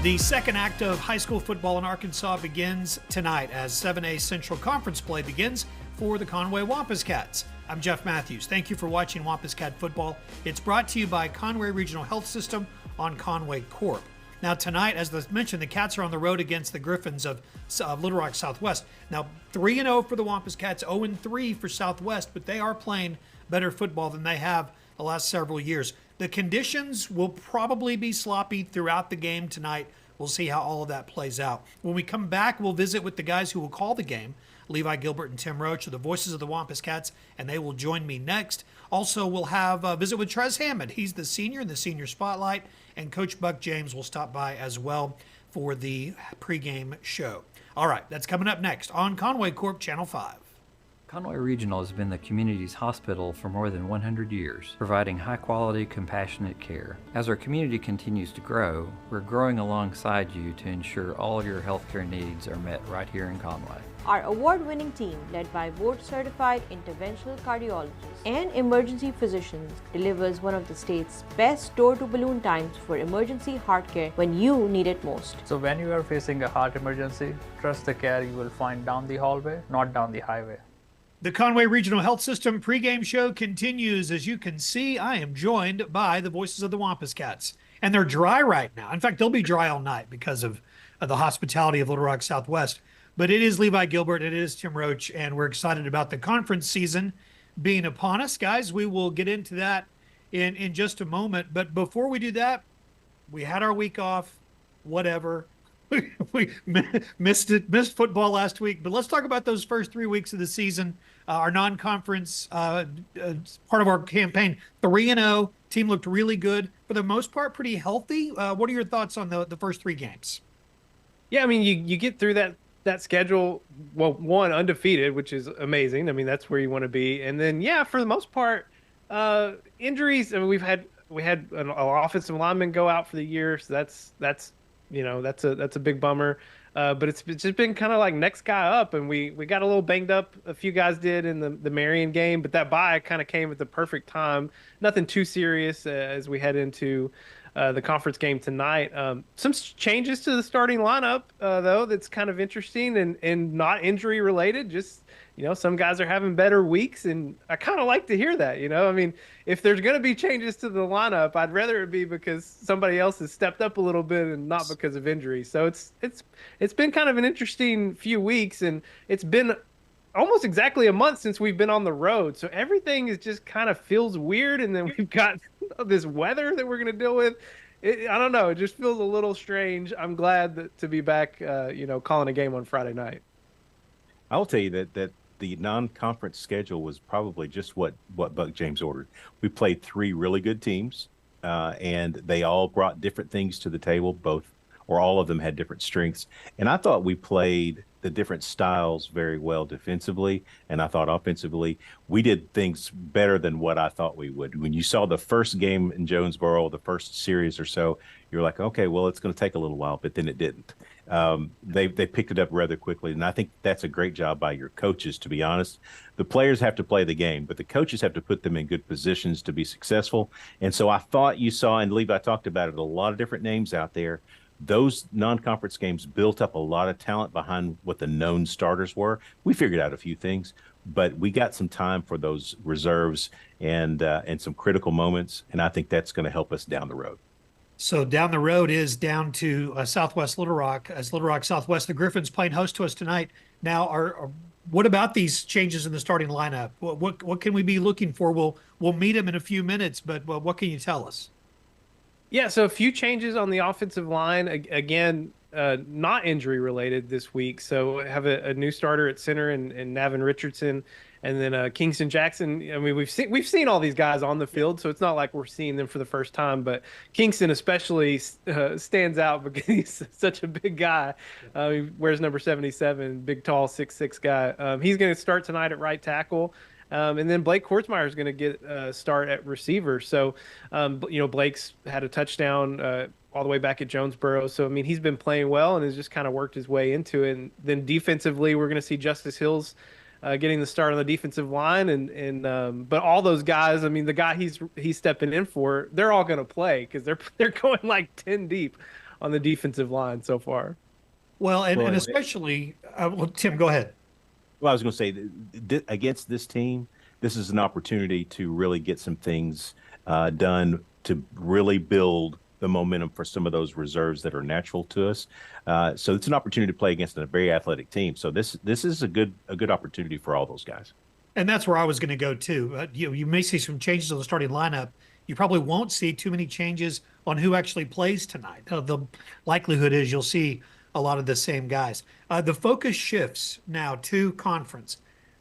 The second act of high school football in Arkansas begins tonight as 7A Central Conference play begins for the Conway Wampus Cats. I'm Jeff Matthews. Thank you for watching Wampus Cat Football. It's brought to you by Conway Regional Health System on Conway Corp. Now tonight, as I mentioned, the Cats are on the road against the Griffins of Little Rock Southwest. Now 3-0 for the Wampus Cats, 0-3 for Southwest, but they are playing better football than they have the last several years. The conditions will probably be sloppy throughout the game tonight. We'll see how all of that plays out. When we come back, we'll visit with the guys who will call the game. Levi Gilbert and Tim Roach are the voices of the Wampus Cats, and they will join me next. Also, we'll have a visit with Trez Hammond. He's the senior in the Senior Spotlight, and Coach Buck James will stop by as well for the pregame show. All right, that's coming up next on Conway Corp Channel 5. Conway Regional has been the community's hospital for more than 100 years, providing high-quality, compassionate care. As our community continues to grow, we're growing alongside you to ensure all of your healthcare needs are met right here in Conway. Our award-winning team, led by board-certified interventional cardiologists and emergency physicians, delivers one of the state's best door-to-balloon times for emergency heart care when you need it most. So when you are facing a heart emergency, trust the care you will find down the hallway, not down the highway. The Conway Regional Health System pregame show continues. As you can see, I am joined by the voices of the Wampus Cats. And they're dry right now. In fact, they'll be dry all night because of the hospitality of Little Rock Southwest. But it is Levi Gilbert, it is Tim Roach, and we're excited about the conference season being upon us. Guys, we will get into that in just a moment. But before we do that, we had our week off, whatever. We missed football last week, but let's talk about those first 3 weeks of the season. Our non-conference part of our campaign, 3-0. Team looked really good for the most part, pretty healthy. What are your thoughts on the first 3 games? Yeah, I mean, you get through that schedule. Well, one, undefeated, which is amazing. I mean, that's where you want to be. And then, yeah, for the most part, injuries. I mean, we had an offensive lineman go out for the year, so that's a big bummer. But it's just been kind of like next guy up, and we got a little banged up. A few guys did in the Marion game, but that bye kind of came at the perfect time. Nothing too serious as we head into the conference game tonight. Some changes to the starting lineup, though, that's kind of interesting and not injury related. Just, some guys are having better weeks, and I kind of like to hear that. I mean, if there's going to be changes to the lineup, I'd rather it be because somebody else has stepped up a little bit and not because of injury. So it's been kind of an interesting few weeks, and it's been almost exactly a month since we've been on the road. So everything is just kind of feels weird, and then we've got this weather that we're going to deal with. I don't know. It just feels a little strange. I'm glad to be back, calling a game on Friday night. I will tell you that the non-conference schedule was probably just what Buck James ordered. We played 3 really good teams, and they all brought different things to the table. Both or all of them had different strengths. And I thought we played the different styles very well defensively, and I thought offensively we did things better than what I thought we would. When you saw the first game in Jonesboro, the first series or so, you're like, okay, well, it's going to take a little while, but then it didn't. They picked it up rather quickly, and I think that's a great job by your coaches, to be honest. The players have to play the game, but the coaches have to put them in good positions to be successful. And so I thought you saw, and Levi talked about it, a lot of different names out there. Those non-conference games built up a lot of talent behind what the known starters were. We figured out a few things, but we got some time for those reserves and some critical moments, and I think that's going to help us down the road. So down the road is down to Southwest Little Rock, as Little Rock Southwest. The Griffins playing host to us tonight. Now, what about these changes in the starting lineup? What can we be looking for? We'll meet them in a few minutes, but what can you tell us? Yeah, so a few changes on the offensive line. Again, not injury related this week. So have a new starter at center and Navin Richardson, and then Kingston Jackson. I mean, we've seen all these guys on the field, so it's not like we're seeing them for the first time. But Kingston especially stands out because he's such a big guy. He wears number 77, big, tall, 6'6" guy. He's going to start tonight at right tackle. And then Blake Kortzmeyer is going to get a start at receiver. So, Blake's had a touchdown all the way back at Jonesboro. So, I mean, he's been playing well and has just kind of worked his way into it. And then defensively, we're going to see Justice Hills getting the start on the defensive line. But all those guys, I mean, the guy he's stepping in for, they're all going to play because they're going like 10 deep on the defensive line so far. Well, and, Well, and especially, Tim, go ahead. Well, I was going to say, against this team, this is an opportunity to really get some things done to really build the momentum for some of those reserves that are natural to us. So it's an opportunity to play against a very athletic team. So this is a good opportunity for all those guys. And that's where I was going to go too. You may see some changes on the starting lineup. You probably won't see too many changes on who actually plays tonight. The likelihood is you'll see a lot of the same guys. The focus shifts now to conference.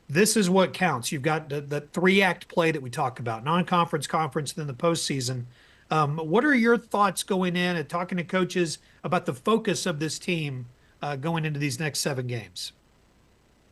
This is what counts. You've got the three-act play that we talk about, non-conference, conference, then the postseason. What are your thoughts going in and talking to coaches about the focus of this team going into these next 7 games?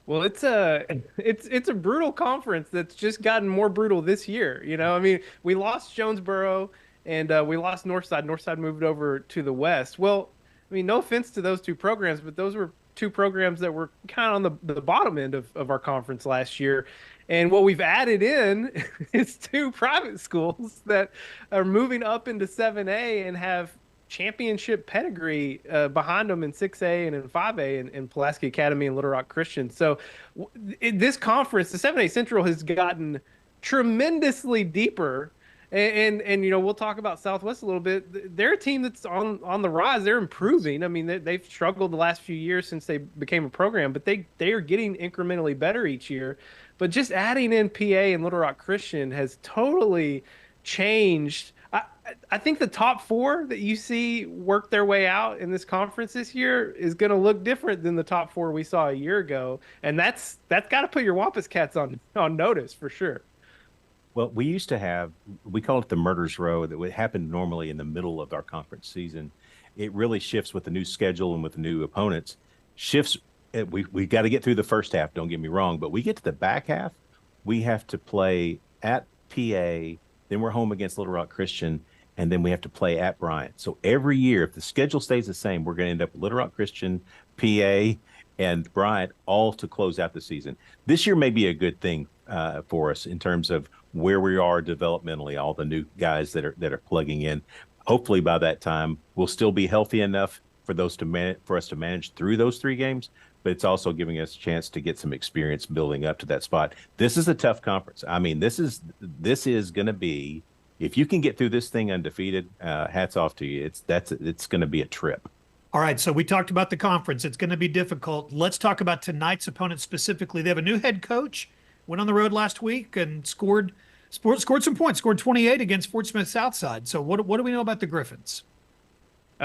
Well, it's a brutal conference that's just gotten more brutal this year. I mean, we lost Jonesboro and we lost Northside. Northside moved over to the West. Well, I mean, no offense to those two programs, but those were two programs that were kind of on the bottom end of our conference last year. And what we've added in is 2 private schools that are moving up into 7A and have championship pedigree behind them in 6A and in 5A in Pulaski Academy and Little Rock Christian. So this conference, the 7A Central, has gotten tremendously deeper. And we'll talk about Southwest a little bit. They're a team that's on the rise. They're improving. I mean, they've struggled the last few years since they became a program, but they are getting incrementally better each year. But just adding in PA and Little Rock Christian has totally changed. I think the top 4 that you see work their way out in this conference this year is going to look different than the top 4 we saw a year ago. And that's got to put your Wampus Cats on notice for sure. Well, we used to have, we call it the murder's row, that would happen normally in the middle of our conference season. It really shifts with the new schedule and with the new opponents. Shifts, we got to get through the first half, don't get me wrong, but we get to the back half, we have to play at PA, then we're home against Little Rock Christian, and then we have to play at Bryant. So every year, if the schedule stays the same, we're going to end up with Little Rock Christian, PA, and Bryant all to close out the season. This year may be a good thing for us in terms of where we are developmentally, all the new guys that are plugging in. Hopefully by that time, we'll still be healthy enough for us to manage through those 3 games, but it's also giving us a chance to get some experience building up to that spot. This is a tough conference. I mean, this is going to be, if you can get through this thing undefeated, hats off to you. It's going to be a trip. All right, so we talked about the conference. It's going to be difficult. Let's talk about tonight's opponent specifically. They have a new head coach, went on the road last week and scored some points, scored 28 against Fort Smith Southside. So what do we know about the Griffins?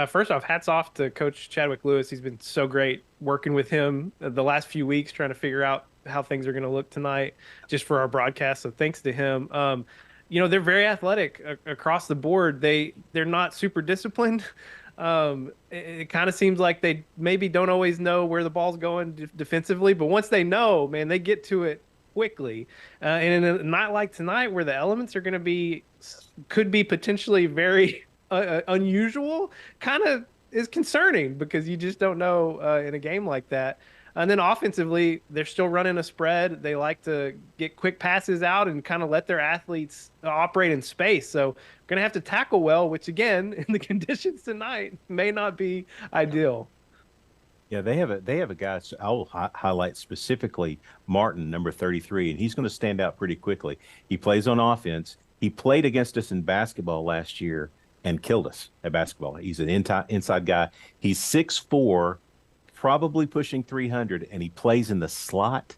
First off, hats off to Coach Chadwick Lewis. He's been so great working with him the last few weeks, trying to figure out how things are going to look tonight just for our broadcast. So thanks to him. They're very athletic across the board. They're not super disciplined. It kind of seems like they maybe don't always know where the ball's going defensively, but once they know, man, they get to it quickly. And in a night like tonight, where the elements are going to could be potentially very unusual, kind of is concerning because you just don't know in a game like that. And then offensively, they're still running a spread. They like to get quick passes out and kind of let their athletes operate in space. So going to have to tackle well, which again, in the conditions tonight, may not be ideal. Yeah, they have a guy. I'll highlight specifically Martin, number 33, and he's going to stand out pretty quickly. He plays on offense. He played against us in basketball last year and killed us at basketball. He's an inside guy. He's 6'4", probably pushing 300, and he plays in the slot,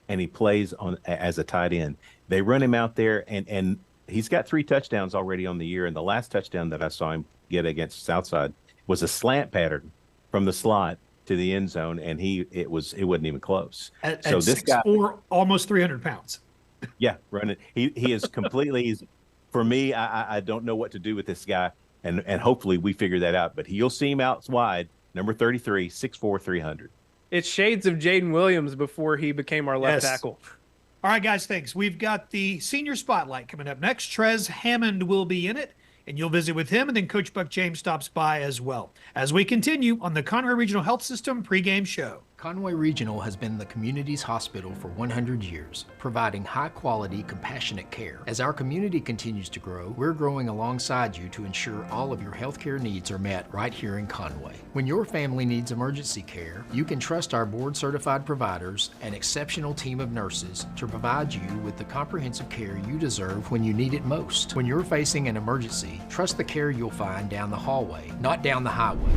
and he plays as a tight end. They run him out there, and he's got 3 touchdowns already on the year. And the last touchdown that I saw him get against Southside was a slant pattern from the slot to the end zone, and it wasn't even close. So this guy, almost 300 pounds. Yeah, running. He is completely. For me, I don't know what to do with this guy, and hopefully we figure that out. But you'll see him out wide, number 33, 6'4", 300. It's shades of Jaden Williams before he became our left tackle. All right, guys, thanks. We've got the senior spotlight coming up next. Trez Hammond will be in it, and you'll visit with him, and then Coach Buck James stops by as well as we continue on the Conway Regional Health System pregame show. Conway Regional has been the community's hospital for 100 years, providing high-quality, compassionate care. As our community continues to grow, we're growing alongside you to ensure all of your healthcare needs are met right here in Conway. When your family needs emergency care, you can trust our board-certified providers and exceptional team of nurses to provide you with the comprehensive care you deserve when you need it most. When you're facing an emergency, trust the care you'll find down the hallway, not down the highway.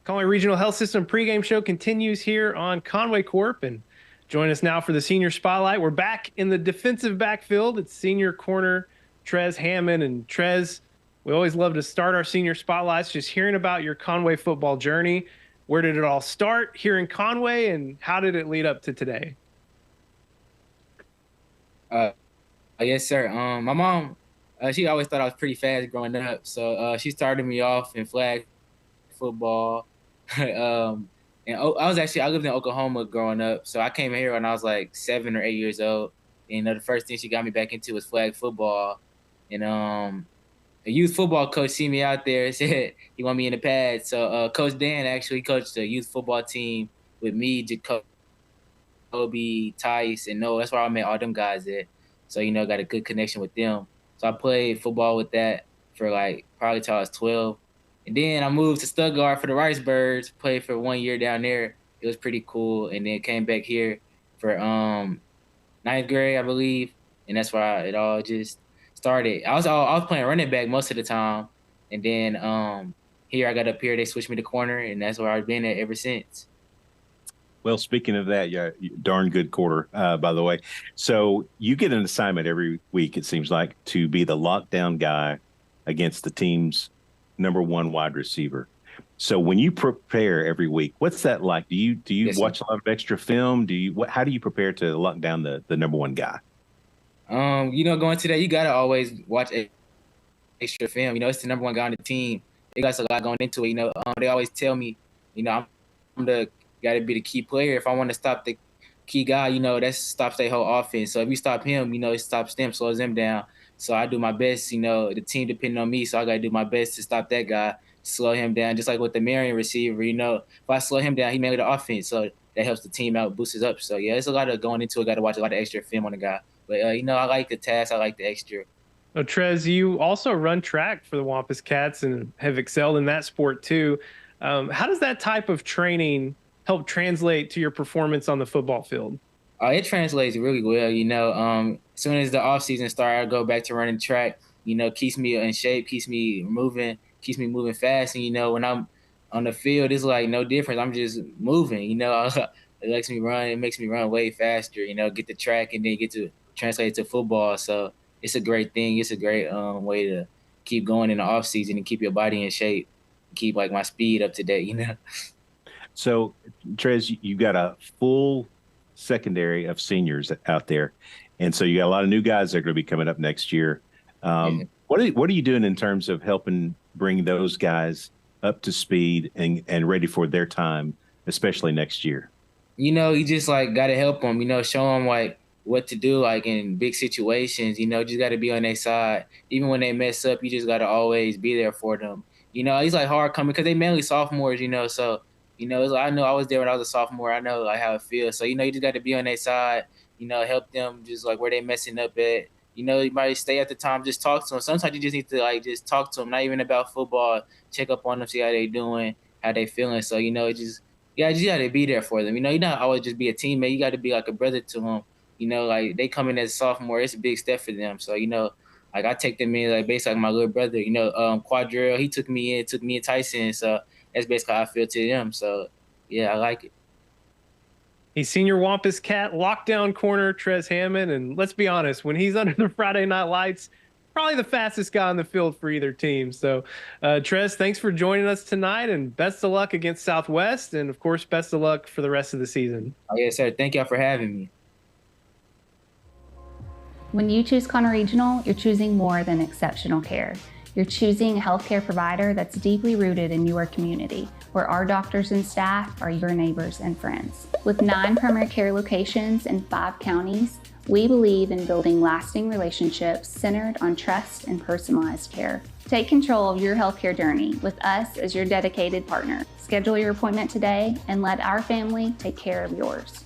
Conway Regional Health System pregame show continues here on Conway Corp. And join us now for the senior spotlight. We're back in the defensive backfield. It's senior corner Trez Hammond. And Trez, we always love to start our senior spotlights just hearing about your Conway football journey. Where did it all start here in Conway, and how did it lead up to today? Yes, sir. My mom, she always thought I was pretty fast growing up. So she started me off in flag football. And I lived in Oklahoma growing up, so I came here when I was like 7 or 8 years old. And the first thing she got me back into was flag football. And a youth football coach see me out there and said he wanted me in the pad. So Coach Dan actually coached the youth football team with me, Jacoby, Tice, and Noah. That's where I met all them guys at. So got a good connection with them. So I played football with that for like probably till I was 12. And then I moved to Stuttgart for the Rice Birds, played for 1 year down there. It was pretty cool. And then came back here for ninth grade, I believe. And that's where it all just started. I was playing running back most of the time. And then here I got up here, they switched me to corner, and that's where I've been at ever since. Well, speaking of that, yeah, darn good quarter, by the way. So you get an assignment every week, it seems like, to be the lockdown guy against the team's #1 wide receiver. So when you prepare every week, what's that like? Do you Yes, watch a lot of extra film? How do you prepare to lock down the #1 guy? Going to that, you gotta always watch extra film. It's the #1 guy on the team. It got a lot going into it. They always tell me, I'm the got to be the key player. If I want to stop the key guy, that stops their whole offense. So if you stop him, it stops them, slows them down. So I do my best, the team depending on me. So I got to do my best to stop that guy, slow him down. Just like with the Marion receiver, if I slow him down, he made the offense. So that helps the team out, boosts us up. So yeah, it's a lot of going into it. Got to watch a lot of extra film on the guy. But, I like the task. I like the extra. Well, Trez, you also run track for the Wampus Cats and have excelled in that sport too. How does that type of training help translate to your performance on the football field? It translates really well. As soon as the off season starts, I go back to running track. Keeps me in shape, keeps me moving fast. And when I'm on the field, it's like no difference. I'm just moving. It makes me run. It makes me run way faster. Get the track and then get to translate it to football. So it's a great thing. It's a great way to keep going in the off season and keep your body in shape, keep like my speed up to date. So, Trez, you got a full secondary of seniors out there, and so you got a lot of new guys that are going to be coming up next year. What are you doing in terms of helping bring those guys up to speed and ready for their time, especially next year? You just like got to help them. Show them like what to do, like in big situations. Just got to be on their side. Even when they mess up, you just got to always be there for them. It's like hard coming because they mainly sophomores. So. It's like, I know I was there when I was a sophomore. I know like how it feels. So, you just got to be on their side, help them just like where they messing up at. You might stay at the time, just talk to them. Sometimes you just need to like just talk to them, not even about football, check up on them, see how they doing, how they feeling. So, just got to be there for them. You not always just be a teammate. You got to be like a brother to them. Like they come in as a sophomore, it's a big step for them. So, like I take them in like basically like my little brother. Quadrell, he took me in Tyson. So that's basically how I feel to them. So, yeah, I like it. He's senior Wampus Cat, lockdown corner, Trez Hammond. And let's be honest, when he's under the Friday night lights, probably the fastest guy on the field for either team. So, Trez, thanks for joining us tonight, and best of luck against Southwest. And, of course, best of luck for the rest of the season. Oh, yes, sir. Thank y'all for having me. When you choose Conway Regional, you're choosing more than exceptional care. You're choosing a healthcare provider that's deeply rooted in your community, where our doctors and staff are your neighbors and friends. With 9 primary care locations in 5 counties, We believe in building lasting relationships centered on trust and personalized care. Take control of your healthcare journey with us as your dedicated partner. Schedule your appointment today and let our family take care of yours.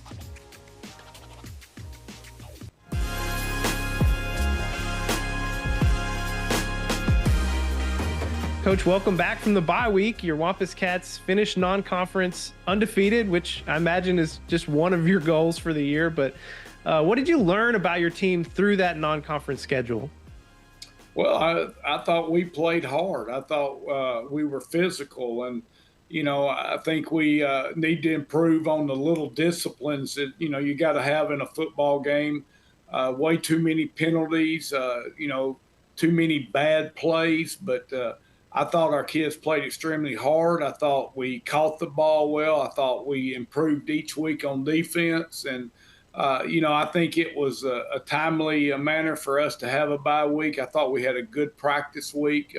Coach, welcome back from the bye week. Your Wampus Cats finished non-conference undefeated, which I imagine is just one of your goals for the year. But what did you learn about your team through that non-conference schedule? Well, I thought we played hard. I thought we were physical. And, I think we need to improve on the little disciplines that, you got to have in a football game. Way too many penalties, too many bad plays. But I thought our kids played extremely hard. I thought we caught the ball well. I thought we improved each week on defense. And, I think it was a timely manner for us to have a bye week. I thought we had a good practice week.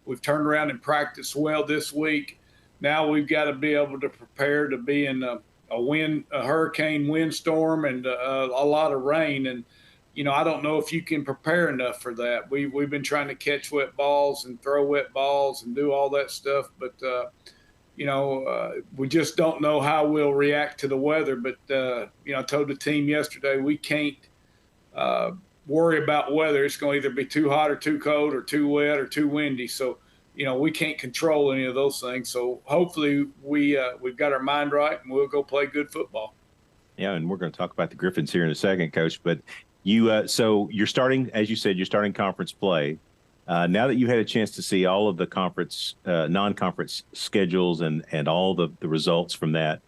We've turned around and practiced well this week. Now we've got to be able to prepare to be in a hurricane windstorm and a lot of rain. And, I don't know if you can prepare enough for that. We've been trying to catch wet balls and throw wet balls and do all that stuff, but we just don't know how we'll react to the weather. But I told the team yesterday we can't worry about weather. It's going to either be too hot or too cold or too wet or too windy. So we can't control any of those things. So hopefully we've got our mind right and we'll go play good football. Yeah, and we're going to talk about the Griffins here in a second, Coach. But so you're starting, as you said, you're starting conference play. Now that you've had a chance to see all of the conference, non-conference schedules and all the results from that,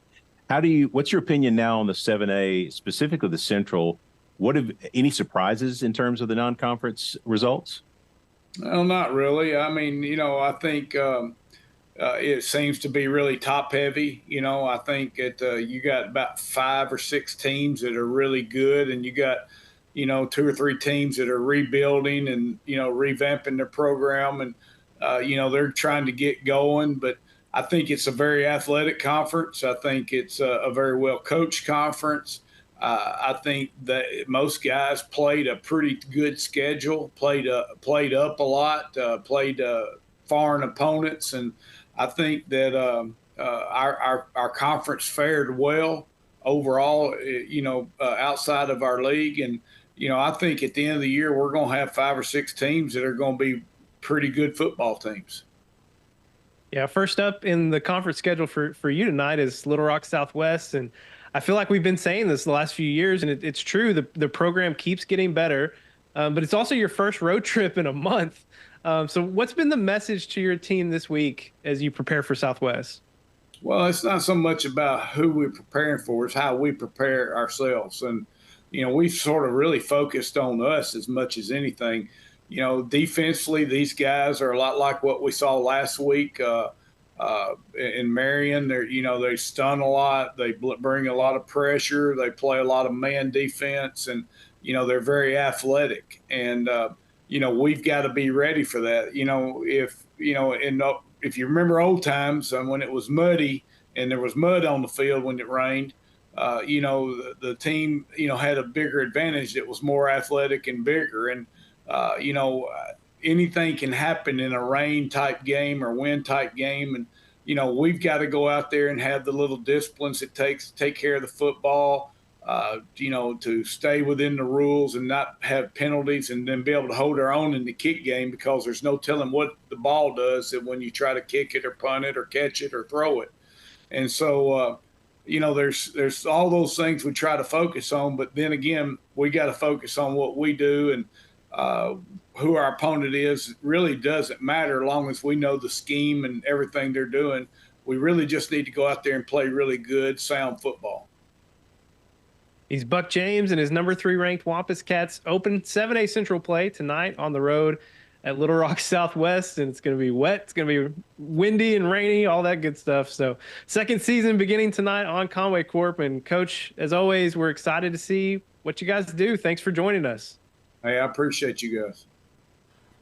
what's your opinion now on the 7A, specifically the Central? Any surprises in terms of the non-conference results? Well, not really. I mean, I think it seems to be really top heavy. I think you got about 5 or 6 teams that are really good, and you got 2 or 3 teams that are rebuilding and, revamping their program. And, they're trying to get going. But I think it's a very athletic conference. I think it's a very well-coached conference. I think that most guys played a pretty good schedule, played up a lot, played foreign opponents. And I think that our conference fared well overall, outside of our league. And, I think at the end of the year, we're going to have 5 or 6 teams that are going to be pretty good football teams. Yeah, first up in the conference schedule for you tonight is Little Rock Southwest. And I feel like we've been saying this the last few years, and it's true. The program keeps getting better, but it's also your first road trip in a month. So what's been the message to your team this week as you prepare for Southwest? Well, it's not so much about who we're preparing for, it's how we prepare ourselves. And, we've sort of really focused on us as much as anything. Defensively, these guys are a lot like what we saw last week in Marion. They stun a lot. They bring a lot of pressure. They play a lot of man defense, and, they're very athletic. And, we've got to be ready for that. If you remember old times when it was muddy and there was mud on the field when it rained, the team, had a bigger advantage that was more athletic and bigger. And, anything can happen in a rain type game or wind type game. And, we've got to go out there and have the little disciplines it takes to take care of the football, to stay within the rules and not have penalties, and then be able to hold our own in the kick game, because there's no telling what the ball does when you try to kick it or punt it or catch it or throw it. And so, there's all those things we try to focus on, but then again, we got to focus on what we do, and who our opponent is. It really doesn't matter as long as we know the scheme and everything they're doing. We really just need to go out there and play really good, sound football. He's Buck James, and his number 3 ranked Wampus Cats open 7A Central play tonight on the road at Little Rock Southwest, and it's going to be wet. It's going to be windy and rainy, all that good stuff. So second season beginning tonight on Conway Corp. And Coach, as always, we're excited to see what you guys do. Thanks for joining us. Hey, I appreciate you guys.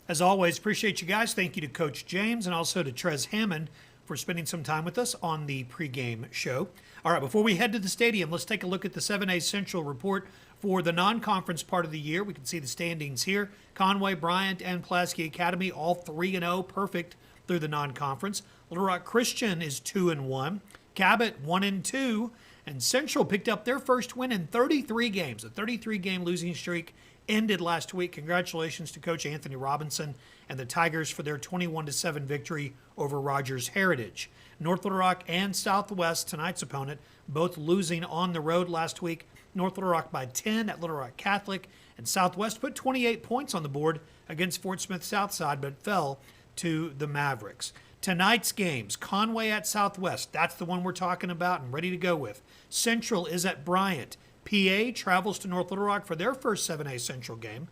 As always, appreciate you guys. Thank you to Coach James and also to Trez Hammond for spending some time with us on the pregame show. All right, before we head to the stadium, let's take a look at the 7A Central report For the non-conference part of the year, we can see the standings here. Conway, Bryant, and Pulaski Academy, all 3-0, perfect through the non-conference. Little Rock Christian is 2-1. Cabot 1-2. And Central picked up their first win in 33 games. A 33-game losing streak ended last week. Congratulations to Coach Anthony Robinson and the Tigers for their 21-7 victory over Rogers Heritage. North Little Rock and Southwest, tonight's opponent, both losing on the road last week. North Little Rock by 10 at Little Rock Catholic, and Southwest put 28 points on the board against Fort Smith Southside, but fell to the Mavericks. Tonight's games, Conway at Southwest, that's the one we're talking about and ready to go with. Central is at Bryant. PA travels to North Little Rock for their first 7A Central game.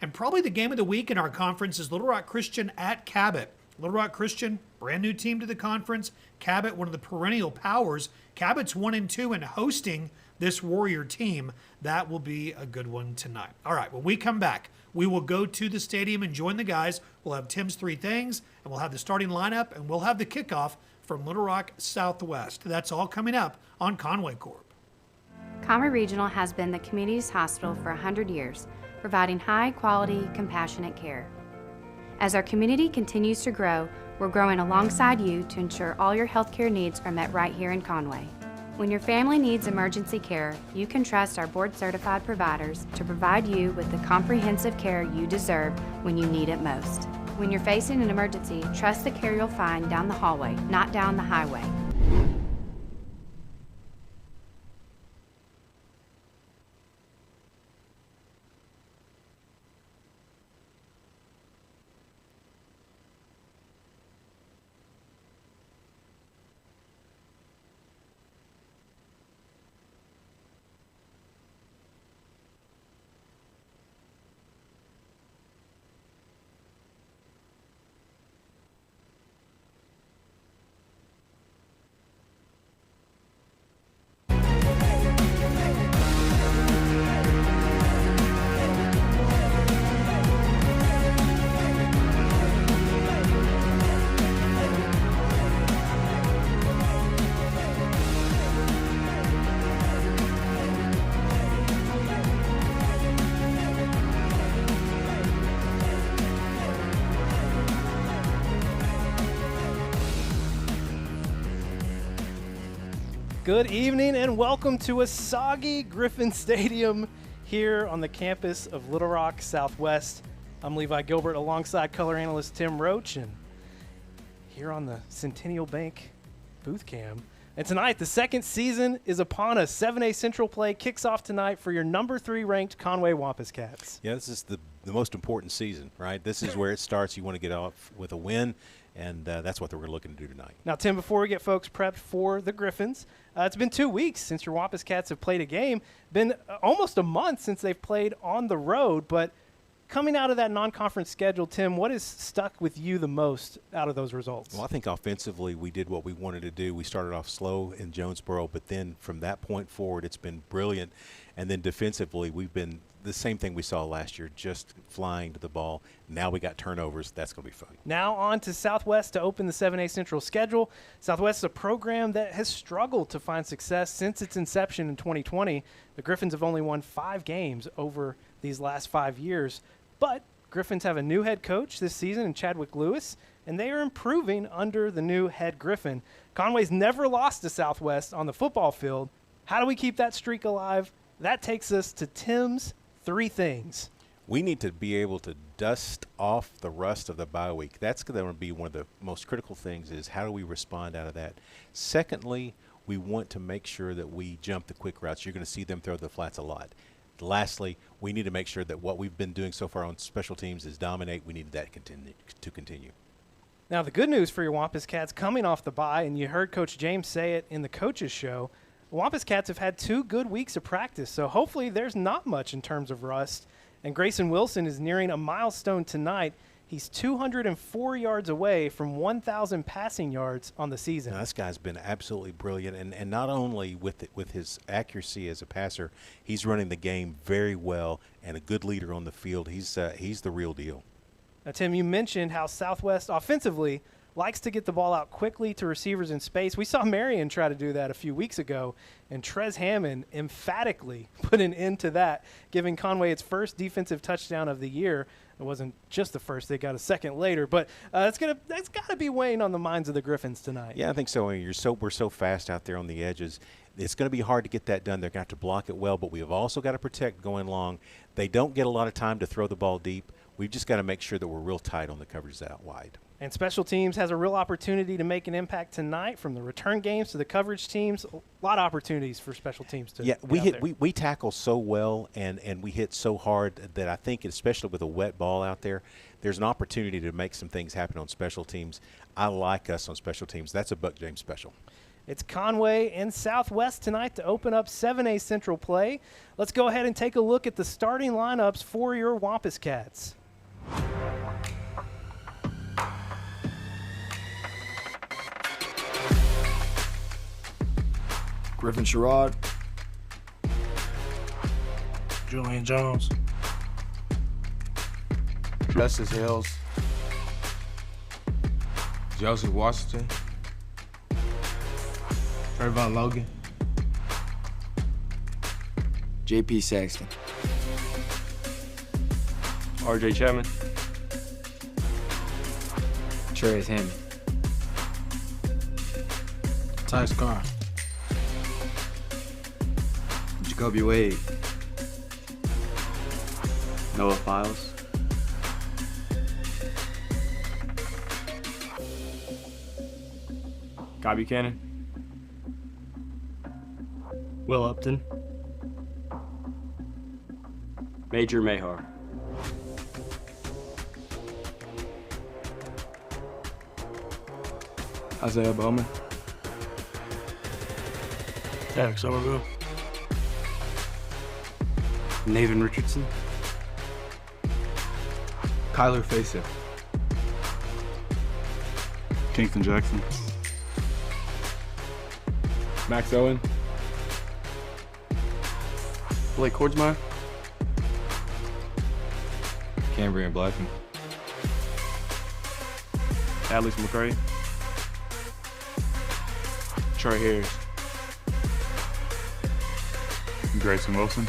And probably the game of the week in our conference is Little Rock Christian at Cabot. Little Rock Christian, brand new team to the conference. Cabot, one of the perennial powers. Cabot's 1-2 and hosting this Warrior team. That will be a good one tonight. All right, when we come back, we will go to the stadium and join the guys. We'll have Tim's Three Things, and we'll have the starting lineup, and we'll have the kickoff from Little Rock Southwest. That's all coming up on Conway Corp. Conway Regional has been the community's hospital for 100 years, providing high-quality, compassionate care. As our community continues to grow, we're growing alongside you to ensure all your healthcare needs are met right here in Conway. When your family needs emergency care, you can trust our board-certified providers to provide you with the comprehensive care you deserve when you need it most. When you're facing an emergency, trust the care you'll find down the hallway, not down the highway. Good evening and welcome to a soggy Griffin Stadium here on the campus of Little Rock Southwest. I'm Levi Gilbert alongside color analyst Tim Roach, and here on the Centennial Bank booth cam. And tonight, the second season is upon us. 7A Central play kicks off tonight for your number 3 ranked Conway Wampus Cats. Yeah, this is the most important season, right? This is where it starts. You want to get off with a win, and that's what we're looking to do tonight. Now, Tim, before we get folks prepped for the Griffins, it's been 2 weeks since your Wampus Cats have played a game. Been almost a month since they've played on the road, but coming out of that non-conference schedule, Tim, what has stuck with you the most out of those results? Well, I think offensively we did what we wanted to do. We started off slow in Jonesboro, but then from that point forward it's been brilliant. And then defensively we've been the same thing we saw last year, just flying to the ball. Now we got turnovers. That's going to be fun. Now on to Southwest to open the 7A Central schedule. Southwest is a program that has struggled to find success since its inception in 2020. The Griffins have only won 5 games over these last 5 years. But Griffins have a new head coach this season in Chadwick Lewis, and they are improving under the new head Griffin. Conway's never lost to Southwest on the football field. How do we keep that streak alive? That takes us to Tim's 3 things. We need to be able to dust off the rust of the bye week. That's going to be one of the most critical things, is how do we respond out of that. Secondly, we want to make sure that we jump the quick routes. You're going to see them throw the flats a lot. Lastly, we need to make sure that what we've been doing so far on special teams is dominate. We need that to continue. Now, the good news for your Wampus Cats coming off the bye, and you heard Coach James say it in the coaches show, Wampus Cats have had 2 good weeks of practice, so hopefully there's not much in terms of rust. And Grayson Wilson is nearing a milestone tonight. He's 204 yards away from 1,000 passing yards on the season. Now, this guy's been absolutely brilliant, and not only with his accuracy as a passer, he's running the game very well and a good leader on the field. He's the real deal. Now, Tim, you mentioned how Southwest offensively likes to get the ball out quickly to receivers in space. We saw Marion try to do that a few weeks ago, and Trez Hammond emphatically put an end to that, giving Conway its first defensive touchdown of the year. It wasn't just the first; they got a second later. But that's got to be weighing on the minds of the Griffins tonight. Yeah, I think so. We're so fast out there on the edges. It's going to be hard to get that done. They're going to have to block it well, but we have also got to protect going long. They don't get a lot of time to throw the ball deep. We've just got to make sure that we're real tight on the coverages out wide. And special teams has a real opportunity to make an impact tonight, from the return games to the coverage teams. A lot of opportunities for special teams to we tackle so well and we hit so hard that I think, especially with a wet ball out there, there's an opportunity to make some things happen on special teams. I like us on special teams. That's a Buck James special. It's Conway and Southwest tonight to open up 7A Central play. Let's go ahead and take a look at the starting lineups for your Wampus Cats. Griffin Sherrod, Julian Jones, Justice Hills, Joseph Washington, Trayvon Logan, JP Saxton, RJ Chapman, Trez Hammond, Tyus Carr, Jacoby Wade, Noah Files, Guy Buchanan, Will Upton, Major Mahar, Isaiah Bowman, Derek Somerville, Nathan Richardson, Kyler Facer, Kingston Jackson, Max Owen, Blake Kordsmeyer, Cambrian Blackman, Adley McCray, Trey Harris, Grayson Wilson.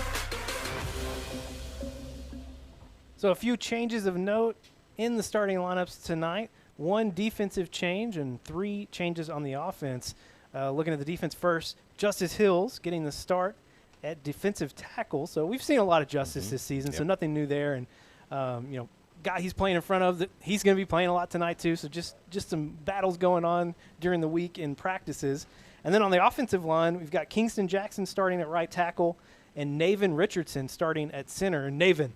So a few changes of note in the starting lineups tonight. One defensive change and 3 changes on the offense. Looking at the defense first, Justice Hills getting the start at defensive tackle. So we've seen a lot of Justice this season, so nothing new there. And, guy he's playing in front of, he's going to be playing a lot tonight too. So just some battles going on during the week in practices. And then on the offensive line, we've got Kingston Jackson starting at right tackle and Navin Richardson starting at center. And Navin,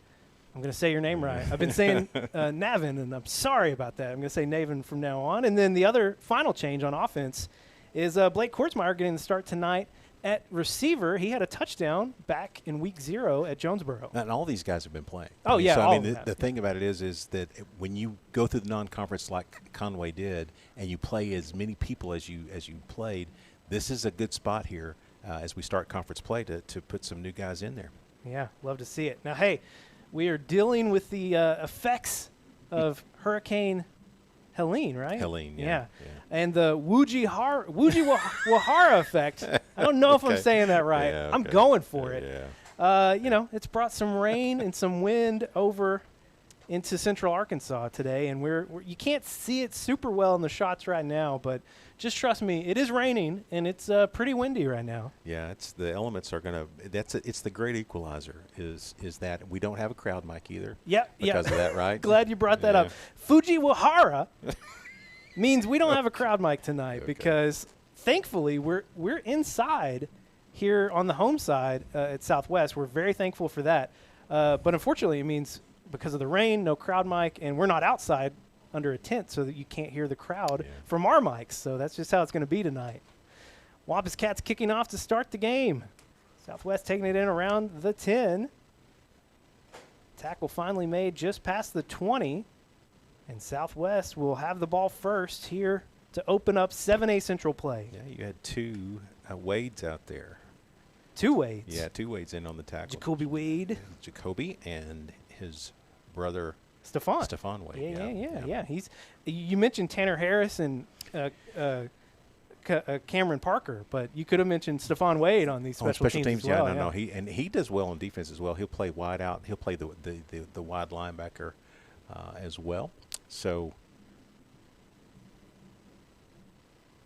I'm going to say your name right. I've been saying Navin, and I'm sorry about that. I'm going to say Navin from now on. And then the other final change on offense is Blake Kordsmeyer getting the start tonight at receiver. He had a touchdown back in week 0 at Jonesboro. And all these guys have been playing. Oh, yeah. So, the thing about it is that when you go through the non-conference like Conway did and you play as many people as you played, this is a good spot here as we start conference play to put some new guys in there. Yeah, love to see it. Now, hey, we are dealing with the effects of Hurricane Helene, right? Helene, yeah. And the Wujihara effect. I don't know if I'm saying that right. Yeah, I'm going for it. Yeah. It's brought some rain and some wind over into central Arkansas today, and we're you can't see it super well in the shots right now, but just trust me, it is raining and it's pretty windy right now. Yeah, it's the elements are gonna. It's the great equalizer is that we don't have a crowd mic either. Because of that, right? Glad you brought that up. Fujiwara means we don't have a crowd mic tonight because thankfully we're inside here on the home side at Southwest. We're very thankful for that, but unfortunately it means because of the rain, no crowd mic, and we're not outside under a tent so that you can't hear the crowd from our mics. So that's just how it's going to be tonight. Wampus Cats kicking off to start the game. Southwest taking it in around the 10. Tackle finally made just past the 20. And Southwest will have the ball first here to open up 7A Central play. Yeah, you had 2 Wades out there. 2 Wades? Yeah, 2 Wades in on the tackle. Jacoby Wade. Jacoby and his brother Stephon. Wade. Yeah. You mentioned Tanner Harris and Cameron Parker, but you could have mentioned Stephon Wade on these special teams as well. No. He does well on defense as well. He'll play wide out. He'll play the wide linebacker as well. So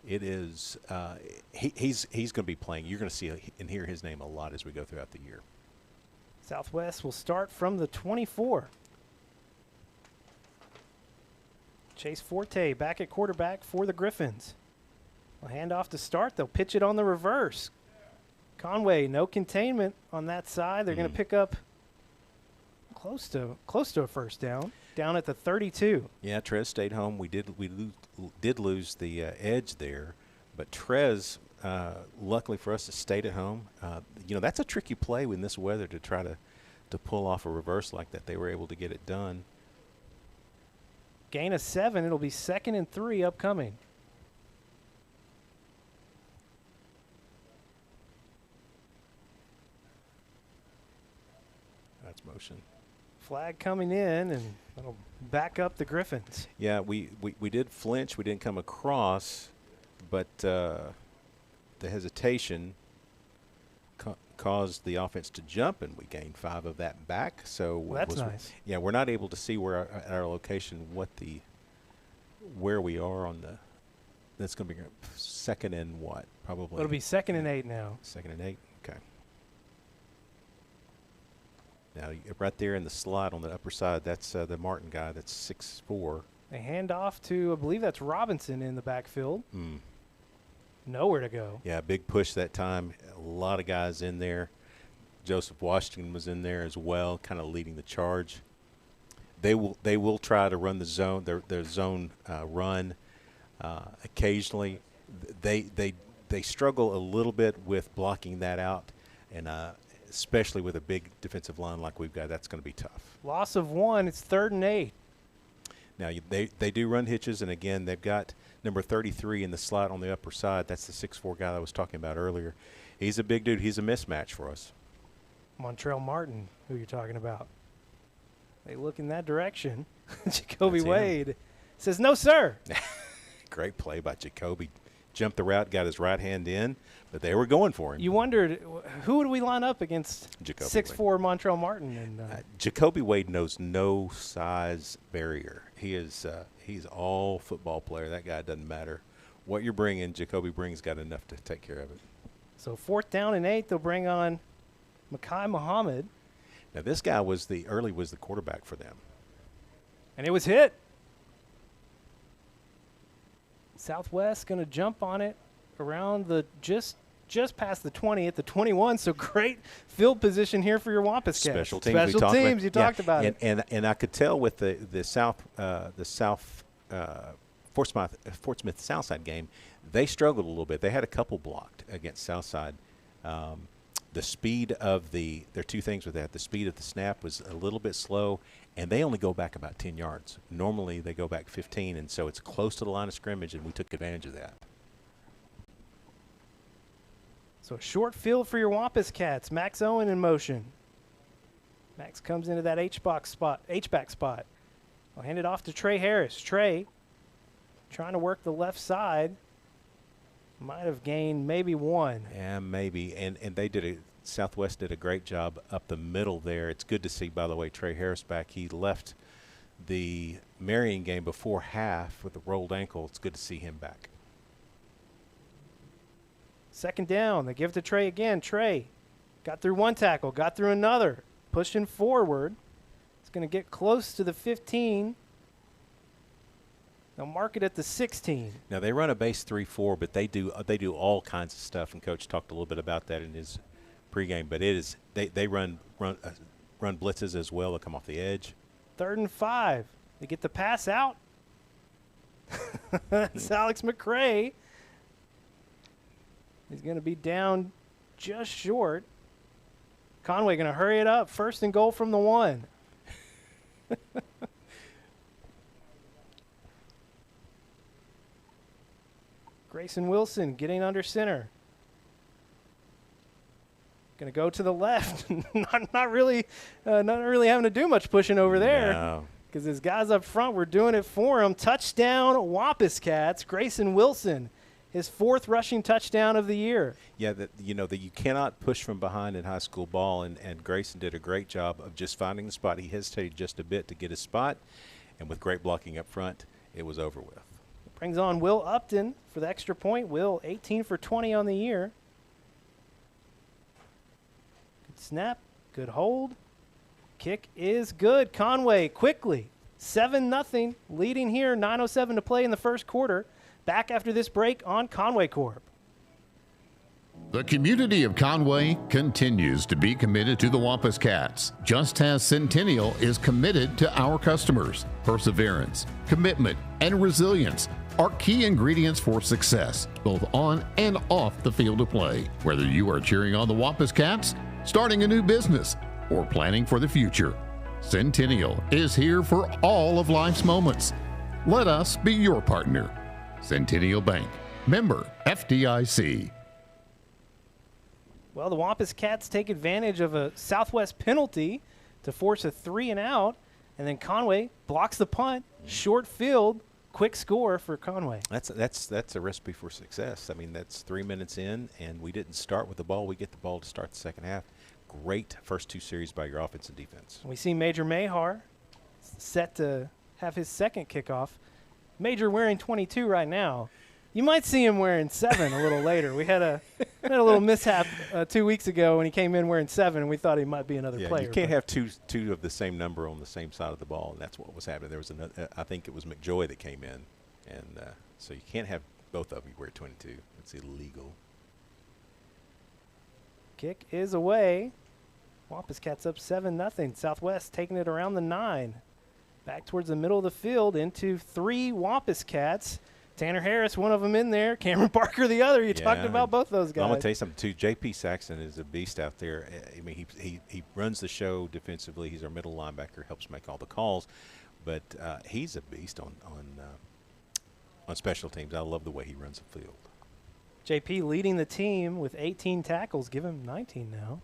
it is he's going to be playing. You're going to see and hear his name a lot as we go throughout the year. Southwest will start from the 24. Chase Forte back at quarterback for the Griffins. We'll hand off to start. They'll pitch it on the reverse. Conway, no containment on that side. They're going to pick up close to a first down at the 32. Yeah, Trez stayed home. We did lose the edge there, but Trez, luckily for us, stayed at home. That's a tricky play in this weather to try to pull off a reverse like that. They were able to get it done. Gain of 7. It'll be 2nd and 3 upcoming. That's motion. Flag coming in, and that'll back up the Griffins. Yeah, we did flinch. We didn't come across, but the hesitation caused the offense to jump, and we gained 5 of that back. So that's nice. Yeah, we're not able to see where at our location where we are on the. That's going to be 2nd and what? Probably. It'll be 2nd and 8 now. 2nd and 8. Okay. Now right there in the slot on the upper side, that's the Martin guy. That's 6'4". They hand off to, I believe that's Robinson in the backfield. Nowhere to go. Yeah, big push that time. A lot of guys in there. Joseph Washington was in there as well, kind of leading the charge. They will try to run the zone, their zone run occasionally. They struggle a little bit with blocking that out, and especially with a big defensive line like we've got, that's going to be tough. Loss of 1. It's 3rd and 8. Now, they do run hitches, and, again, they've got number 33 in the slot on the upper side. That's the 6'4" guy that I was talking about earlier. He's a big dude. He's a mismatch for us. Montrell Martin, who you're talking about. They look in that direction. Jacoby Wade says, no, sir. Great play by Jacoby. Jumped the route, got his right hand in, but they were going for him. You wondered, who would we line up against 6'4" Montrell Martin? And Jacoby Wade knows no size barrier. He's all football player. That guy doesn't matter what you're bringing. Jacoby brings got enough to take care of it. So 4th down and 8, they'll bring on Makai Muhammad. Now this guy was the quarterback for them, and it was hit. Southwest going to jump on it around the just past the 20 at the 21. So great field position here for your Wampus Cats. Special teams. You talked about it. And I could tell with the South Fort Smith Southside game, they struggled a little bit. They had a couple blocked against Southside. The speed of there are two things with that. The speed of the snap was a little bit slow, and they only go back about 10 yards. Normally they go back 15, and so it's close to the line of scrimmage, and we took advantage of that. So short field for your Wampus Cats. Max Owen in motion. Max comes into that H-back spot. I'll hand it off to Trey Harris. Trey trying to work the left side. Might have gained maybe 1. Yeah, maybe. And Southwest did a great job up the middle there. It's good to see, by the way, Trey Harris back. He left the Marion game before half with a rolled ankle. It's good to see him back. 2nd down. They give it to Trey again. Trey got through 1 tackle, got through another, pushing forward. It's going to get close to the 15. They'll mark it at the 16. Now they run a base 3-4, but they do all kinds of stuff, and Coach talked a little bit about that in his pregame. But they run blitzes as well. They come off the edge. 3rd and 5. They get the pass out. That's Alex McCray. He's going to be down just short. Conway going to hurry it up. 1st and goal from the 1. Grayson Wilson getting under center. Going to go to the left. not really having to do much pushing over there. No. because his guys up front were doing it for him. Touchdown, Wampus Cats. Grayson Wilson, his 4th rushing touchdown of the year. Yeah, that you cannot push from behind in high school ball, and Grayson did a great job of just finding the spot. He hesitated just a bit to get his spot, and with great blocking up front, it was over with. Brings on Will Upton for the extra point. Will, 18 for 20 on the year. Good snap, good hold. Kick is good. Conway quickly, 7-0, leading here, 9:07 to play in the first quarter. Back after this break on Conway Corp. The community of Conway continues to be committed to the Wampus Cats, just as Centennial is committed to our customers. Perseverance, commitment, and resilience are key ingredients for success, both on and off the field of play. Whether you are cheering on the Wampus Cats, starting a new business, or planning for the future, Centennial is here for all of life's moments. Let us be your partner. Centennial Bank, member FDIC. Well, the Wampus Cats take advantage of a Southwest penalty to force a 3-and-out, and then Conway blocks the punt, short field, quick score for Conway. That's a recipe for success. I mean, that's 3 minutes in, and we didn't start with the ball. We get the ball to start the second half. Great first 2 series by your offense and defense. We see Major Mahar set to have his second kickoff. Major wearing 22 right now. You might see him wearing 7 a little later. We had a little mishap 2 weeks ago when he came in wearing 7, and we thought he might be another player. You can't have two of the same number on the same side of the ball, and that's what was happening. There was another, I think it was McJoy that came in, and so you can't have both of you wear 22. It's illegal. Kick is away. Wampus Cats up 7-0. Southwest taking it around the 9. Back towards the middle of the field into 3 Wampus Cats. Tanner Harris, one of them in there. Cameron Parker, the other. You talked about both those guys. I'm going to tell you something, too. J.P. Saxon is a beast out there. I mean, he runs the show defensively. He's our middle linebacker, helps make all the calls. But he's a beast on special teams. I love the way he runs the field. J.P. leading the team with 18 tackles. Give him 19 now.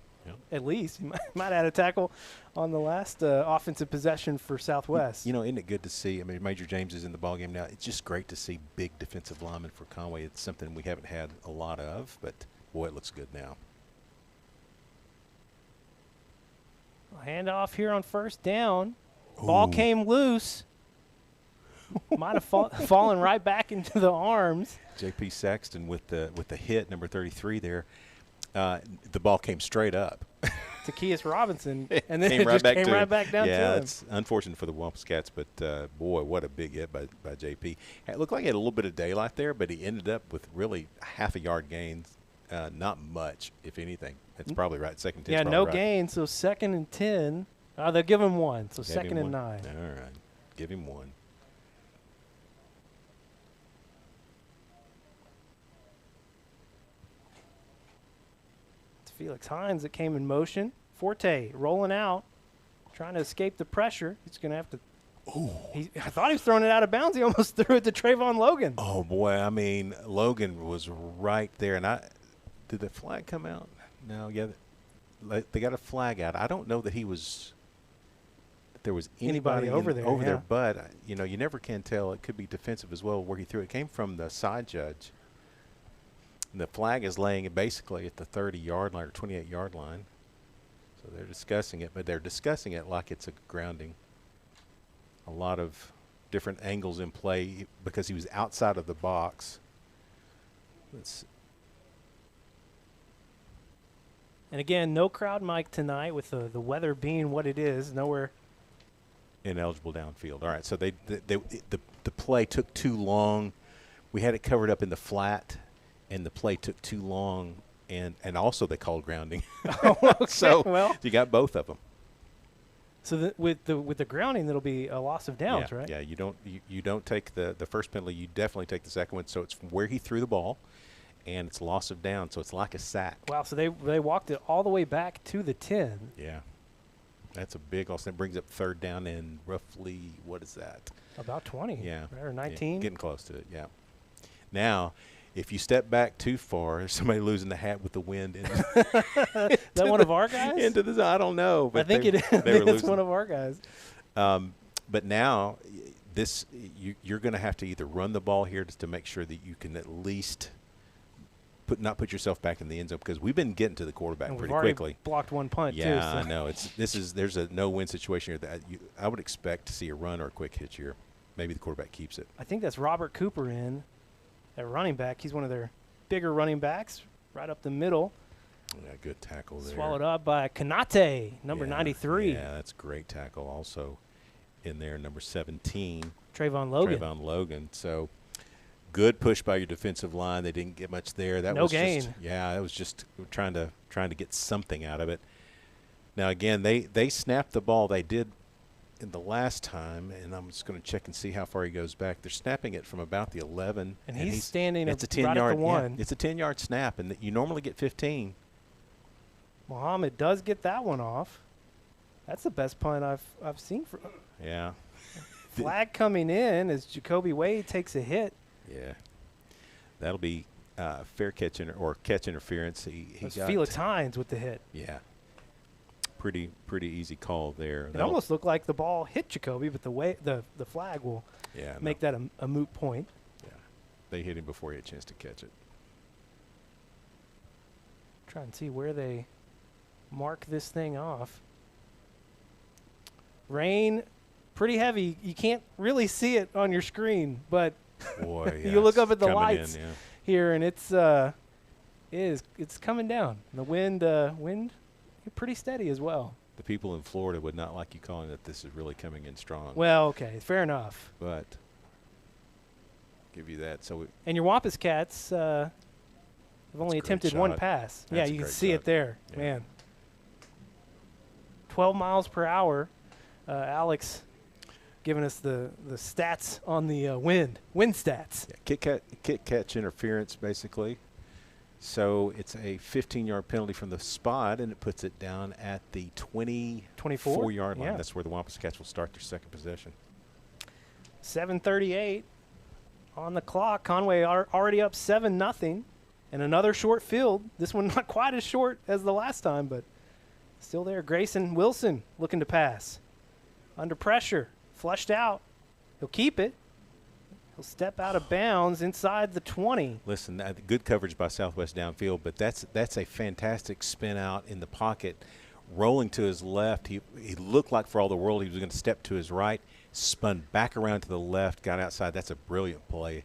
At least. He might add a tackle on the last offensive possession for Southwest. Isn't it good to see? I mean, Major James is in the ballgame now. It's just great to see big defensive linemen for Conway. It's something we haven't had a lot of, but, boy, it looks good now. Handoff here on first down. Ball came loose. Might have fallen right back into the arms. J.P. Saxton with the hit, number 33 there. The ball came straight up to Keis Robinson, and then it just came right back down to him. Yeah, it's unfortunate for the Wampus Cats, but boy, what a big hit by JP. It looked like he had a little bit of daylight there, but he ended up with really half a yard gains, not much, if anything. That's probably right. Second 10. Yeah, no gain, so 2nd and 10. They'll give him 1, so 2nd and 9. All right, give him 1. Felix Hines that came in motion. Forte rolling out, trying to escape the pressure. He's going to have to. I thought he was throwing it out of bounds. He almost threw it to Trayvon Logan. Oh, boy. I mean, Logan was right there. And did the flag come out? No, yeah. They got a flag out. I don't know that there was anybody over there. But, you never can tell. It could be defensive as well where he threw it. It came from the side judge. And the flag is laying basically at the 30-yard line or 28-yard line. So they're discussing it, but they're discussing it like it's a grounding. A lot of different angles in play because he was outside of the box. And again, no crowd mic tonight with the weather being what it is. Nowhere. Ineligible downfield. All right, so the play took too long. We had it covered up in the flat. And the play took too long, and also they called grounding. Okay, so you got both of them. So with the grounding, that'll be a loss of downs, right? Yeah, you don't take the first penalty. You definitely take the second one. So it's from where he threw the ball, and it's loss of down. So it's like a sack. Wow. So they walked it all the way back to the 10. Yeah, that's a big loss. That brings up 3rd down and roughly what is that? About 20. Yeah, or 19. Yeah, getting close to it. Yeah. Now. If you step back too far, there's somebody losing the hat with the wind. Is that one of our guys? I don't know. But I think it is. It's one of our guys. But now you're going to have to either run the ball here to make sure that you can at least not put yourself back in the end zone, because we've been getting to the quarterback and pretty we've already quickly. Blocked one punt too. Yeah, So. I know. There's a no-win situation here that I would expect to see a run or a quick hitch here. Maybe the quarterback keeps it. I think that's Robert Cooper in at running back. He's one of their bigger running backs, right up the middle. Yeah, good tackle there. Swallowed up by Kanate, number 93. Yeah, that's great tackle. Also in there, number 17. Trayvon Logan. So good push by your defensive line. They didn't get much there. That was gain. That was just trying to get something out of it. Now again, they snapped the ball. They did in the last time, and I'm just going to check and see how far he goes back. They're snapping it from about the 11, and he's standing it's a 10-yard right at the 1. Yeah, it's a 10-yard snap, and you normally get 15. Muhammad does get that one off. That's the best punt I've seen. Yeah. Flag coming in as Jacoby Wade takes a hit. Yeah. That'll be fair catch or catch interference. He got Felix Hines with the hit. Yeah. Pretty easy call there. It almost looked like the ball hit Jacoby, but the flag will make that a moot point. Yeah. They hit him before he had a chance to catch it. Try and see where they mark this thing off. Rain, pretty heavy. You can't really see it on your screen, but boy, you look up at the lights in, here, and it's coming down. The wind pretty steady as well. The people in Florida would not like you calling that this is really coming in strong. Well, okay, fair enough. But give you that. And your Wampus Cats have only attempted one pass. That's you can see it there, man. 12 miles per hour. Alex giving us the stats on the wind stats. Yeah, kick catch interference, basically. So it's a 15-yard penalty from the spot, and it puts it down at the 24-yard line. That's where the Wampus Cats will start their second possession. 7:38 on the clock. Conway already up 7-0, and another short field. This one not quite as short as the last time, but still there. Grayson Wilson looking to pass. Under pressure, flushed out. He'll keep it. He'll step out of bounds inside the 20. Listen, good coverage by Southwest downfield, but that's a fantastic spin out in the pocket. Rolling to his left, he looked like for all the world he was going to step to his right, spun back around to the left, got outside. That's a brilliant play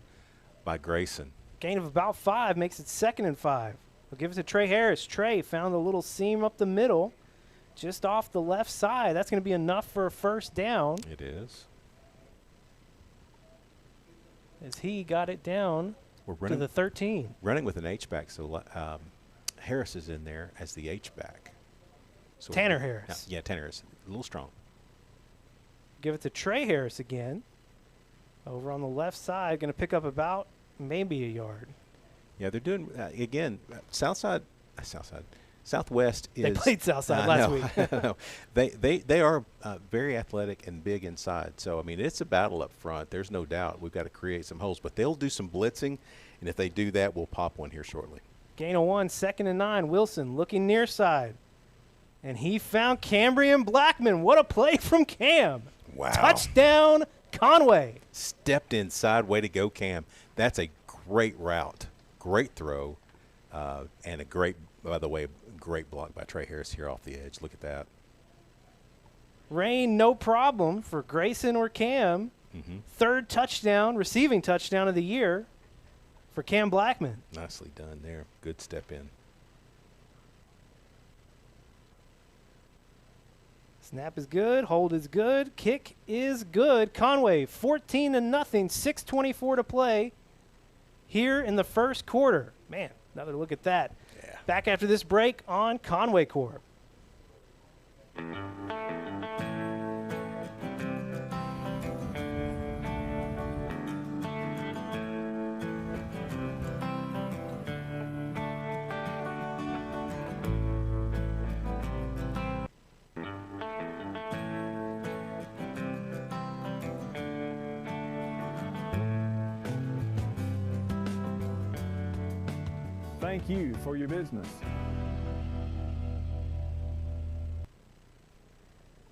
by Grayson. Gain of about 5 makes it 2nd and 5. We'll give it to Trey Harris. Trey found a little seam up the middle, just off the left side. That's going to be enough for a first down. It is. As he got it down to the 13. Running with an H-back, so Harris is in there as the H-back. So Tanner Harris. Yeah, Tanner Harris. A little strong. Give it to Trey Harris again. Over on the left side, going to pick up about maybe a yard. Yeah, they're doing, again, Southwest is. They played Southside last week. No. They are very athletic and big inside. So, I mean, it's a battle up front. There's no doubt. We've got to create some holes. But they'll do some blitzing, and if they do that, we'll pop one here shortly. Gain of 1, 2nd and 9. Wilson looking near side. And he found Cambrian Blackman. What a play from Cam. Wow. Touchdown, Conway. Stepped inside. Way to go, Cam. That's a great route. Great throw. And a great, by the way, great block by Trey Harris here off the edge. Look at that. Rain, no problem for Grayson or Cam. Mm-hmm. 3rd touchdown, receiving touchdown of the year for Cam Blackman. Nicely done there. Good step in. Snap is good. Hold is good. Kick is good. Conway, 14-0, 6:24 to play here in the first quarter. Man, another look at that. Yeah. Back after this break on Conway Corp. Thank you for your business.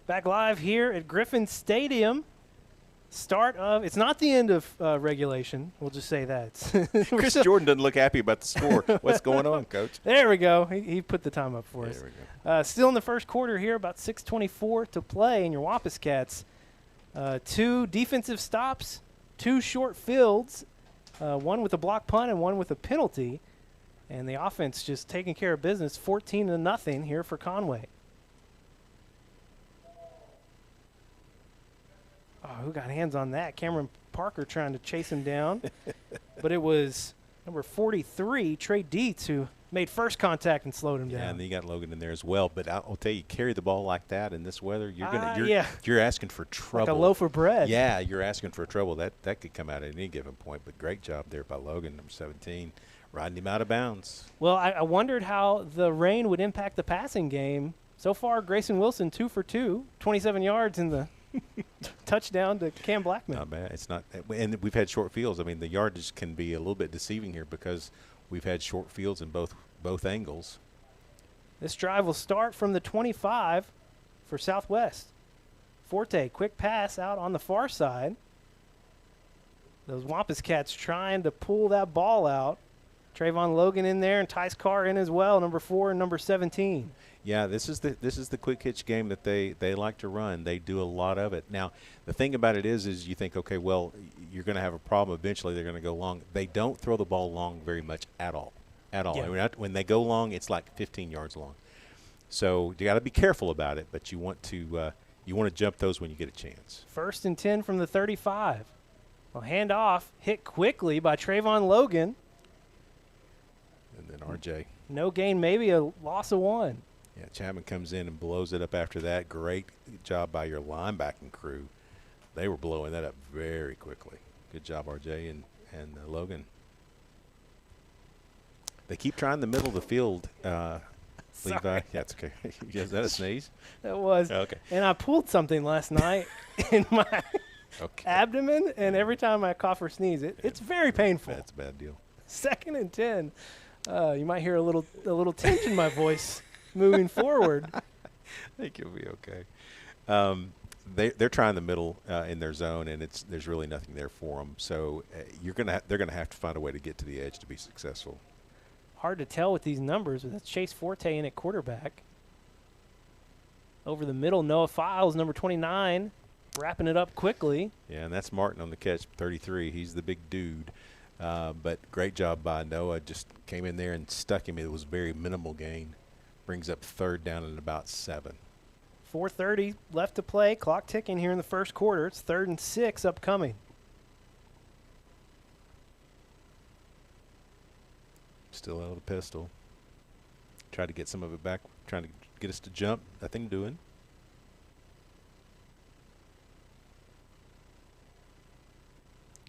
Back live here at Griffins Stadium. Start of, it's not the end of regulation. We'll just say that. Chris Jordan doesn't look happy about the score. What's going on, Coach? There we go. He put the time up for us. There we go. Still in the first quarter here, about 6:24 to play in your Wampus Cats. 2 defensive stops, 2 short fields, one with a block punt and one with a penalty. And the offense just taking care of business, 14-0 here for Conway. Oh, who got hands on that? Cameron Parker trying to chase him down. But it was number 43, Trey Dietz, who made first contact and slowed him down. Yeah, and then you got Logan in there as well. But I'll tell you, carry the ball like that in this weather, you're asking for trouble. Like a loaf of bread. Yeah, you're asking for trouble. That could come out at any given point. But great job there by Logan, number 17, riding him out of bounds. Well, I wondered how the rain would impact the passing game. So far, Grayson Wilson 2 for 2, 27 yards in the touchdown to Cam Blackman. Not bad. It's not, and we've had short fields. I mean, the yardage can be a little bit deceiving here because we've had short fields in both angles. This drive will start from the 25 for Southwest. Forte, quick pass out on the far side. Those Wampus Cats trying to pull that ball out. Trayvon Logan in there and Tice Carr in as well, number 4 and number 17. Yeah, this is the quick hitch game that they like to run. They do a lot of it. Now, the thing about it is you think, okay, well, you're going to have a problem eventually. They're going to go long. They don't throw the ball long very much at all. Yeah. I mean, when they go long, it's like 15 yards long. So you got to be careful about it, but you want to jump those when you get a chance. 1st and 10 from the 35. Well, hand off, hit quickly by Trayvon Logan. And then RJ. No gain, maybe a loss of 1. Yeah, Chapman comes in and blows it up after that. Great job by your linebacking crew. They were blowing that up very quickly. Good job, RJ and Logan. They keep trying the middle of the field, Levi. Yeah, that's okay. Is that a sneeze? That was. Okay. And I pulled something last night in my abdomen, and every time I cough or sneeze, it's very painful. That's a bad deal. 2nd and 10. You might hear a little tinge in my voice moving forward. I think you'll be okay. They're trying the middle in their zone, and there's really nothing there for them. So they're gonna have to find a way to get to the edge to be successful. Hard to tell with these numbers, but that's Chase Forte in at quarterback. Over the middle, Noah Files, number 29, wrapping it up quickly. Yeah, and that's Martin on the catch, 33. He's the big dude. But great job by Noah. Just came in there and stuck him. It was very minimal gain. Brings up 3rd down and about 7. 4:30 left to play. Clock ticking here in the first quarter. It's 3rd and 6 upcoming. Still out of the pistol. Tried to get some of it back. Trying to get us to jump. Nothing doing.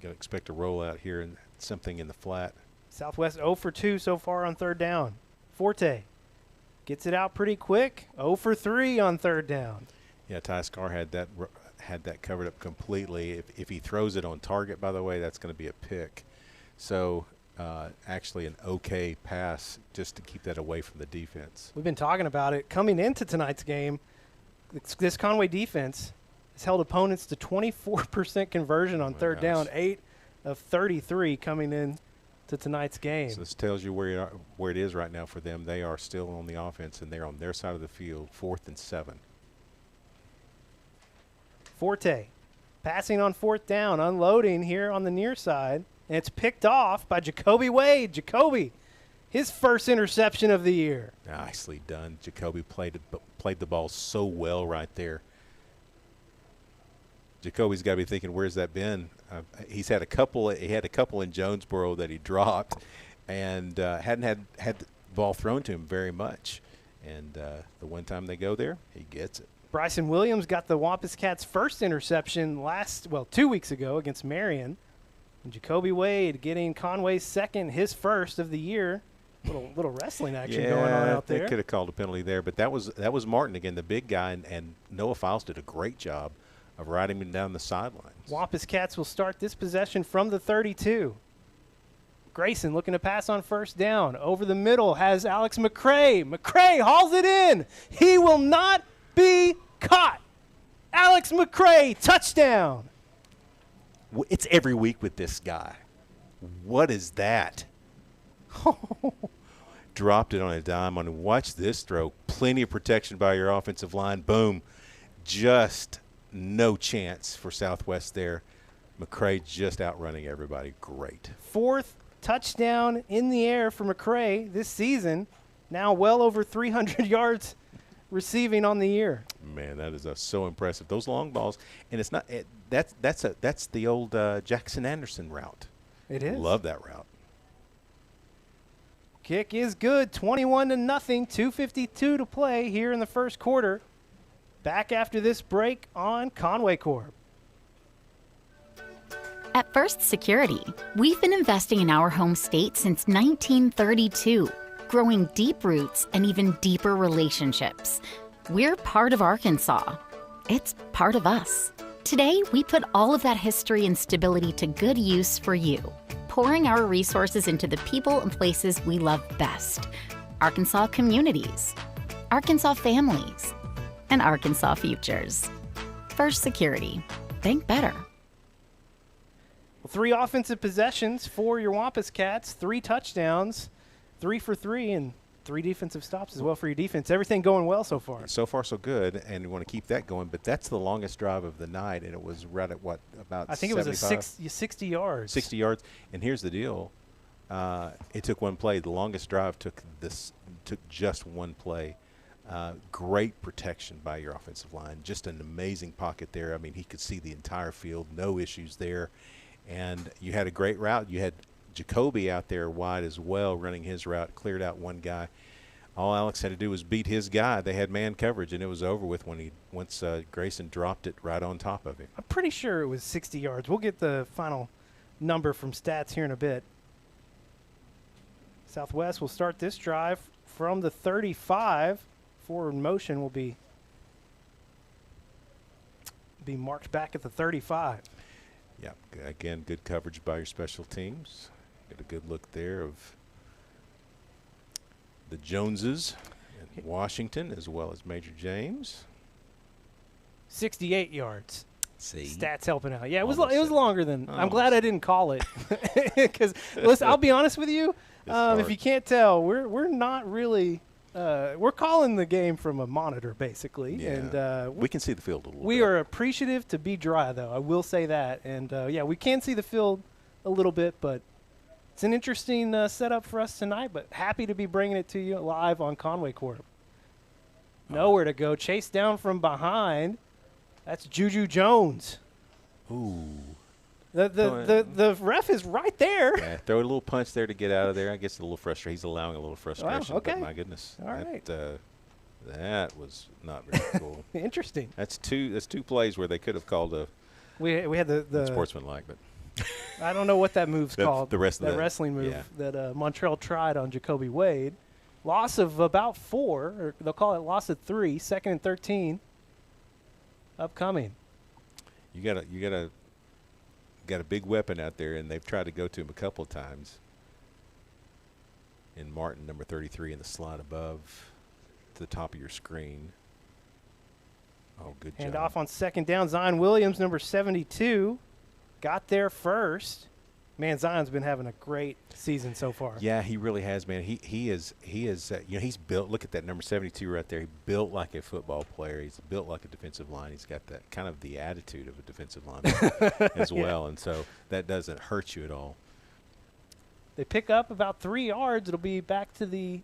Got to expect a rollout here and something in the flat. Southwest 0 for 2 so far on 3rd down. Forte gets it out pretty quick. 0 for 3 on 3rd down. Yeah, Tice Carr had that covered up completely. If he throws it on target, by the way, that's going to be a pick. So actually an okay pass just to keep that away from the defense. We've been talking about it. Coming into tonight's game, this Conway defense has held opponents to 24% conversion on 3rd down, 8 of 33 coming in to tonight's game. So this tells you where it is right now for them. They are still on the offense, and they're on their side of the field, 4th and 7. Forte passing on 4th down, unloading here on the near side, and it's picked off by Jacoby Wade. Jacoby, his first interception of the year. Nicely done. Jacoby played the ball so well right there. Jacoby's got to be thinking, where's that been? He had a couple in Jonesboro that he dropped, and hadn't had the ball thrown to him very much. And the one time they go there, he gets it. Bryson Williams got the Wampus Cats' first interception 2 weeks ago against Marion. And Jacoby Wade getting Conway's second, his first of the year. Little wrestling action going on out there. They could have called a penalty there, but that was Martin again, the big guy, and Noah Files did a great job of riding him down the sidelines. Wampus Cats will start this possession from the 32. Grayson looking to pass on 1st down. Over the middle has Alex McCray. McCray hauls it in. He will not be caught. Alex McCray, touchdown. It's every week with this guy. What is that? Dropped it on a dime. Watch this throw. Plenty of protection by your offensive line. Boom. Just no chance for Southwest there. McCray just outrunning everybody. Great. 4th touchdown in the air for McCray this season. Now well over 300 yards receiving on the year. Man, that is so impressive. Those long balls, and it's not that's the old Jackson Anderson route. It is. Love that route. Kick is good. 21-0. 2:52 to play here in the first quarter. Back after this break on Conway Corp. At First Security, we've been investing in our home state since 1932, growing deep roots and even deeper relationships. We're part of Arkansas. It's part of us. Today, we put all of that history and stability to good use for you, pouring our resources into the people and places we love best. Arkansas communities, Arkansas families, and Arkansas futures. First Security. Think better. Well, 3 offensive possessions for your Wampus Cats, 3 touchdowns, 3 for 3, and 3 defensive stops as well for your defense. Everything going well so far. So far, so good, and we want to keep that going. But that's the longest drive of the night, and it was right at what, about I think 75? It was a 60 yards. 60 yards. And here's the deal: it took one play. The longest drive took just one play. Great protection by your offensive line. Just an amazing pocket there. I mean, he could see the entire field. No issues there. And you had a great route. You had Jacoby out there wide as well, running his route, cleared out one guy. All Alex had to do was beat his guy. They had man coverage, and it was over with once Grayson dropped it right on top of him. I'm pretty sure it was 60 yards. We'll get the final number from stats here in a bit. Southwest will start this drive from the 35. Forward motion will be marked back at the 35. Yeah, again, good coverage by your special teams. Get a good look there of the Joneses and Washington as well as Major James. 68 yards. See, stats helping out. Yeah, it was longer than. I'm glad I didn't call it because listen, I'll be honest with you. If you can't tell, we're not really. We're calling the game from a monitor, basically. Yeah. And we can see the field a little bit. We are appreciative to be dry, though. I will say that. And, yeah, we can see the field a little bit, but it's an interesting setup for us tonight, but happy to be bringing it to you live on Conway Corp. Nowhere to go. Chased down from behind. That's Juju Jones. Ooh. The ref is right there. Yeah, throw a little punch there to get out of there. I guess a little frustrated. He's allowing a little frustration. Wow, okay. But my goodness. All right. That was not very cool. Interesting. That's two plays where they could have called a. We had the sportsmanlike, but. I don't know what that move's called. The rest of that wrestling move that Montreal tried on Jacoby Wade. Loss of about 4, or they'll call it loss of 3. 2nd and 13. Upcoming. You got a big weapon out there, and they've tried to go to him a couple of times. In Martin, number 33, in the slot above, to the top of your screen. Oh, good job. And off on 2nd down, Zion Williams, number 72, got there first. Man, Zion's been having a great season so far. Yeah, he really has, man. He is. He's built. Look at that number 72 right there. He built like a football player. He's built like a defensive line. He's got that kind of the attitude of a defensive lineman as well, and so that doesn't hurt you at all. They pick up about 3 yards. It'll be back to the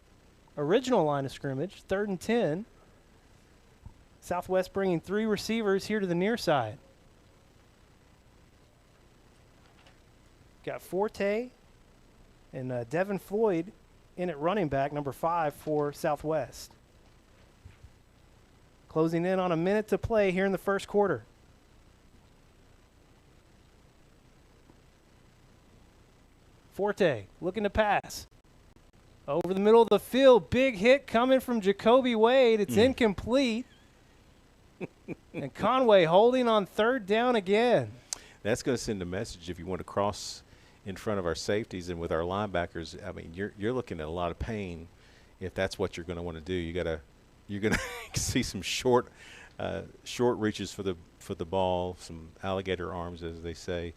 original line of scrimmage, 3rd and 10. Southwest bringing 3 receivers here to the near side. Got Forte and Devin Floyd in at running back, number 5 for Southwest. Closing in on a minute to play here in the first quarter. Forte looking to pass. Over the middle of the field, big hit coming from Jacoby Wade. It's incomplete. And Conway holding on 3rd down again. That's going to send a message if you want to cross in front of our safeties and with our linebackers. I mean, you're looking at a lot of pain if that's what you're going to want to do. You're going to see some short reaches for the ball, some alligator arms, as they say.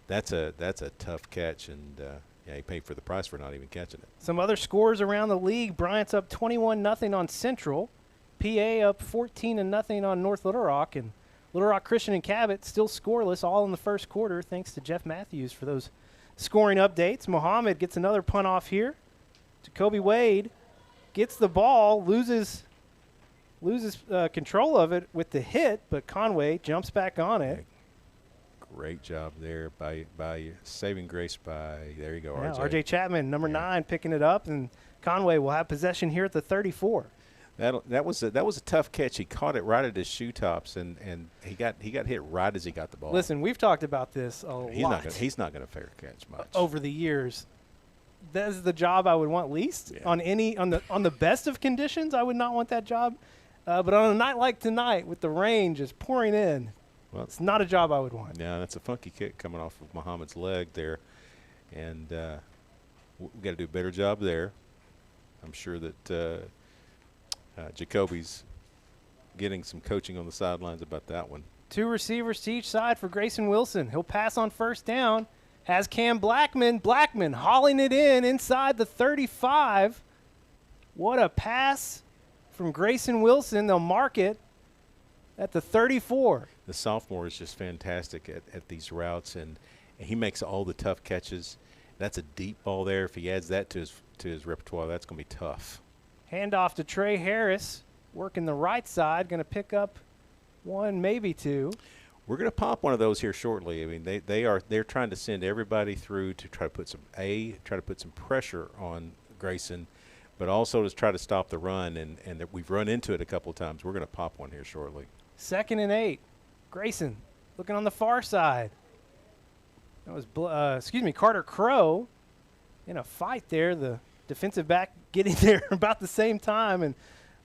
That's a tough catch, and he paid for the price for not even catching it. Some other scores around the league. Bryant's up 21-0 on Central. PA up 14-0 on North Little Rock, and Little Rock Christian and Cabot still scoreless, all in the first quarter, thanks to Jeff Matthews for those scoring updates. Mohammed gets another punt off here. Jacoby Wade gets the ball, loses control of it with the hit, but Conway jumps back on it. Great job there by saving grace by, there you go, Yeah, RJ. RJ Chapman, number 9, picking it up, and Conway will have possession here at the 34. That was a tough catch. He caught it right at his shoe tops, and he got hit right as he got the ball. Listen, we've talked about this a lot. He's not going to fair catch much over the years. That is the job I would want least. Yeah. On the best of conditions, I would not want that job. But on a night like tonight, with the rain just pouring in, it's not a job I would want. Yeah, that's a funky kick coming off of Muhammad's leg there, and we got to do a better job there. I'm sure that Jacoby's getting some coaching on the sidelines about that one. 2 receivers to each side for Grayson Wilson. He'll pass on first down. Has Cam Blackman. Blackman hauling it inside the 35. What a pass from Grayson Wilson. They'll mark it at the 34. The sophomore is just fantastic at these routes, and he makes all the tough catches. That's a deep ball there. If he adds that to his repertoire, that's going to be tough. Handoff to Trey Harris, working the right side, going to pick up 1, maybe 2. We're going to pop one of those here shortly. I mean, they're trying to send everybody through to try to put some pressure on Grayson, but also to try to stop the run, and that we've run into it a couple of times. We're going to pop one here shortly. 2nd and 8. Grayson looking on the far side. That was Carter Crow in a fight there. The defensive back getting there about the same time, and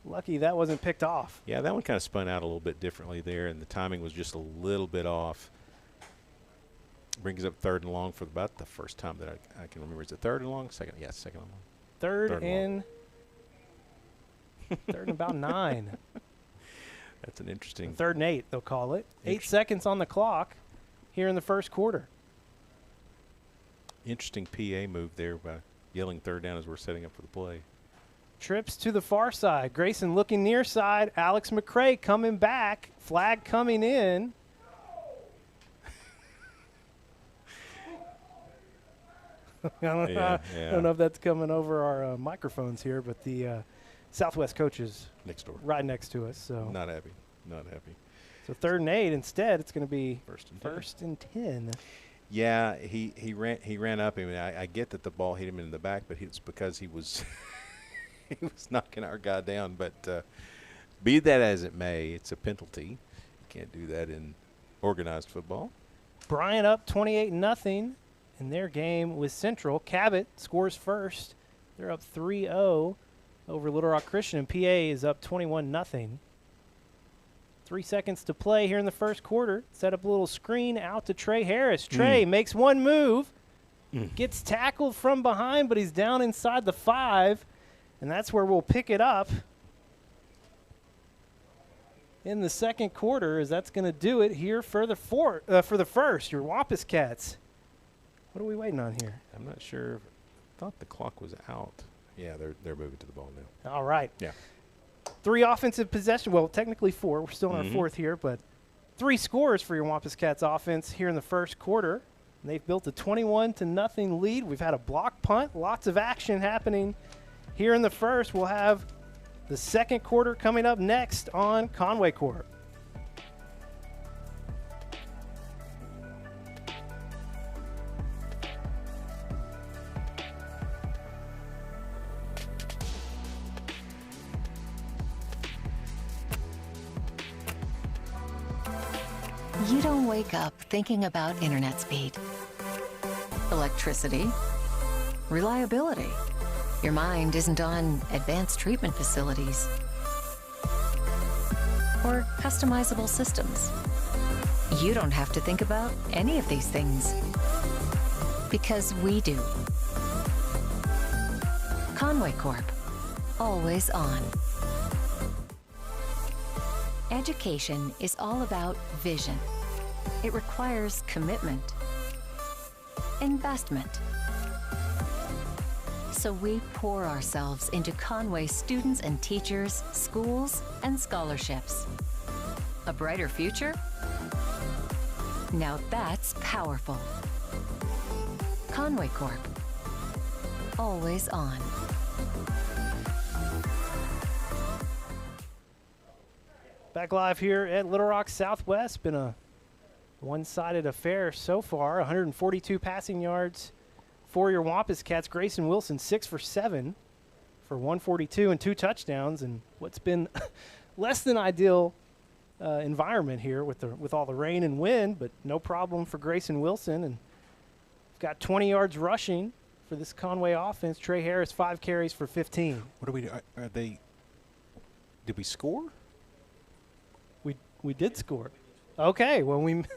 lucky that wasn't picked off. Yeah, that one kind of spun out a little bit differently there, and the timing was just a little bit off. Brings up 3rd and long for about the first time that I can remember. Is it 3rd and long? Second, yes, 2nd and long. Third and about 9. That's an interesting. 3rd and 8, they'll call it. 8 seconds on the clock here in the first quarter. Interesting PA move there by yelling 3rd down as we're setting up for the play. Trips to the far side. Grayson looking near side. Alex McCray coming back. Flag coming in. I don't know if that's coming over our microphones here, but the Southwest coach is next door, right next to us. So not happy. So 3rd and 8 instead. It's going to be 1st and 10. Yeah, he ran up. I mean, I get that the ball hit him in the back, but it's because he was he was knocking our guy down. But be that as it may, it's a penalty. You can't do that in organized football. Bryant up 28-0 in their game with Central. Cabot scores first. They're up 3-0 over Little Rock Christian, and PA is up 21-0. 3 seconds to play here in the first quarter. Set up a little screen out to Trey Harris. Trey makes one move, gets tackled from behind, but he's down inside the 5, and that's where we'll pick it up in the second quarter, as that's going to do it here for the first. Your Wampus Cats. What are we waiting on here? I'm not sure. I thought the clock was out. Yeah, they're moving to the ball now. All right. Yeah. 3 offensive possession. Well, technically 4. We're still in our 4th here, but 3 scores for your Wampus Cats offense here in the first quarter. And they've built a 21-0 lead. We've had a block punt. Lots of action happening here in the first. We'll have the second quarter coming up next on Conway Corp. You don't wake up thinking about internet speed, electricity, reliability. Your mind isn't on advanced treatment facilities or customizable systems. You don't have to think about any of these things because we do. Conway Corp, always on. Education is all about vision. It requires commitment, investment. So we pour ourselves into Conway students and teachers, schools, and scholarships. A brighter future? Now that's powerful. Conway Corp. Always on. Back live here at Little Rock Southwest. Been a one-sided affair so far. 142 passing yards for your Wampus Cats. Grayson Wilson 6 for 7 for 142 and 2 touchdowns. And what's been less than ideal environment here with all the rain and wind, but no problem for Grayson Wilson. And got 20 yards rushing for this Conway offense. Trey Harris 5 carries for 15. What do we do? Are they? Did we score? We did score. Okay, well we missed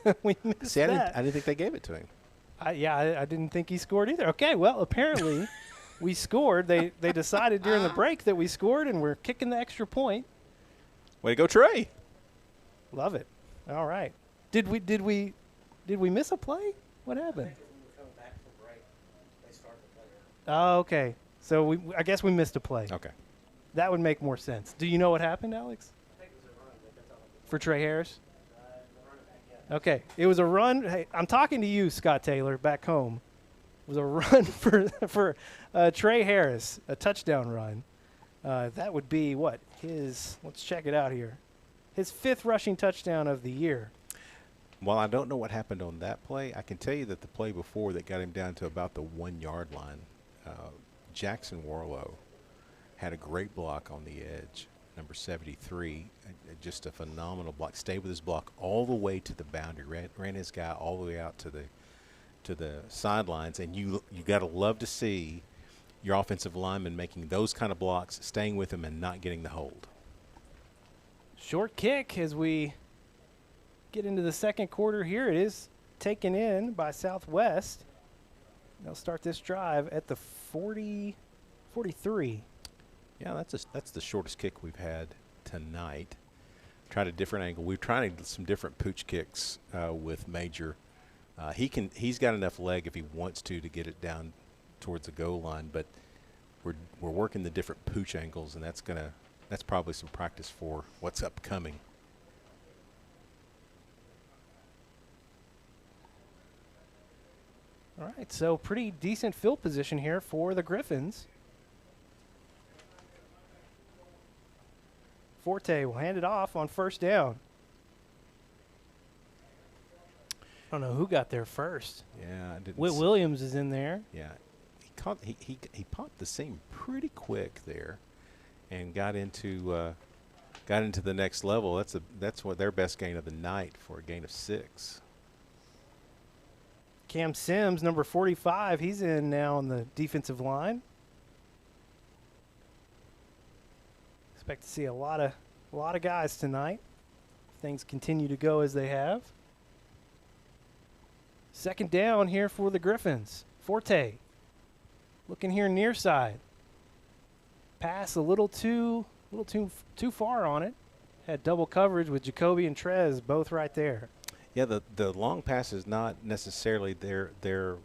See, that. I didn't think they gave it to him. I didn't think he scored either. Okay, well apparently we scored. They decided during the break that we scored, and we're kicking the extra point. Way to go, Trey! Love it. All right. Did we miss a play? What happened? Oh, okay. So I guess we missed a play. Okay. That would make more sense. Do you know what happened, Alex? For Trey Harris? Okay. It was a run. Hey, I'm talking to you, Scott Taylor, back home. It was a run for Trey Harris, a touchdown run. That would be what? Let's check it out here. His 5th rushing touchdown of the year. Well, I don't know what happened on that play. I can tell you that the play before that got him down to about the 1-yard line, Jackson Warlow had a great block on the edge, number 73, just a phenomenal block. Stayed with his block all the way to the boundary, ran his guy all the way out to the sidelines, and you got to love to see your offensive lineman making those kind of blocks, staying with him and not getting the hold. Short kick as we get into the second quarter here. It is taken in by Southwest. They'll start this drive at the 43. Yeah, that's the shortest kick we've had tonight. Tried a different angle. We're trying some different pooch kicks with Major. He's got enough leg if he wants to get it down towards the goal line, but we're working the different pooch angles, and that's probably some practice for what's upcoming. All right, so pretty decent field position here for the Griffins. Forte will hand it off on first down. I don't know who got there first. Yeah, I didn't. Whit Williams is in there. Yeah, he popped the seam pretty quick there, and got into the next level. That's what their best gain of the night for a gain of 6. Cam Sims, number 45, he's in now on the defensive line. Expect to see a lot of guys tonight. Things continue to go as they have. Second down here for the Griffins. Forte looking here near side. Pass a little too far on it. Had double coverage with Jacoby and Trez both right there. Yeah, the long pass is not necessarily their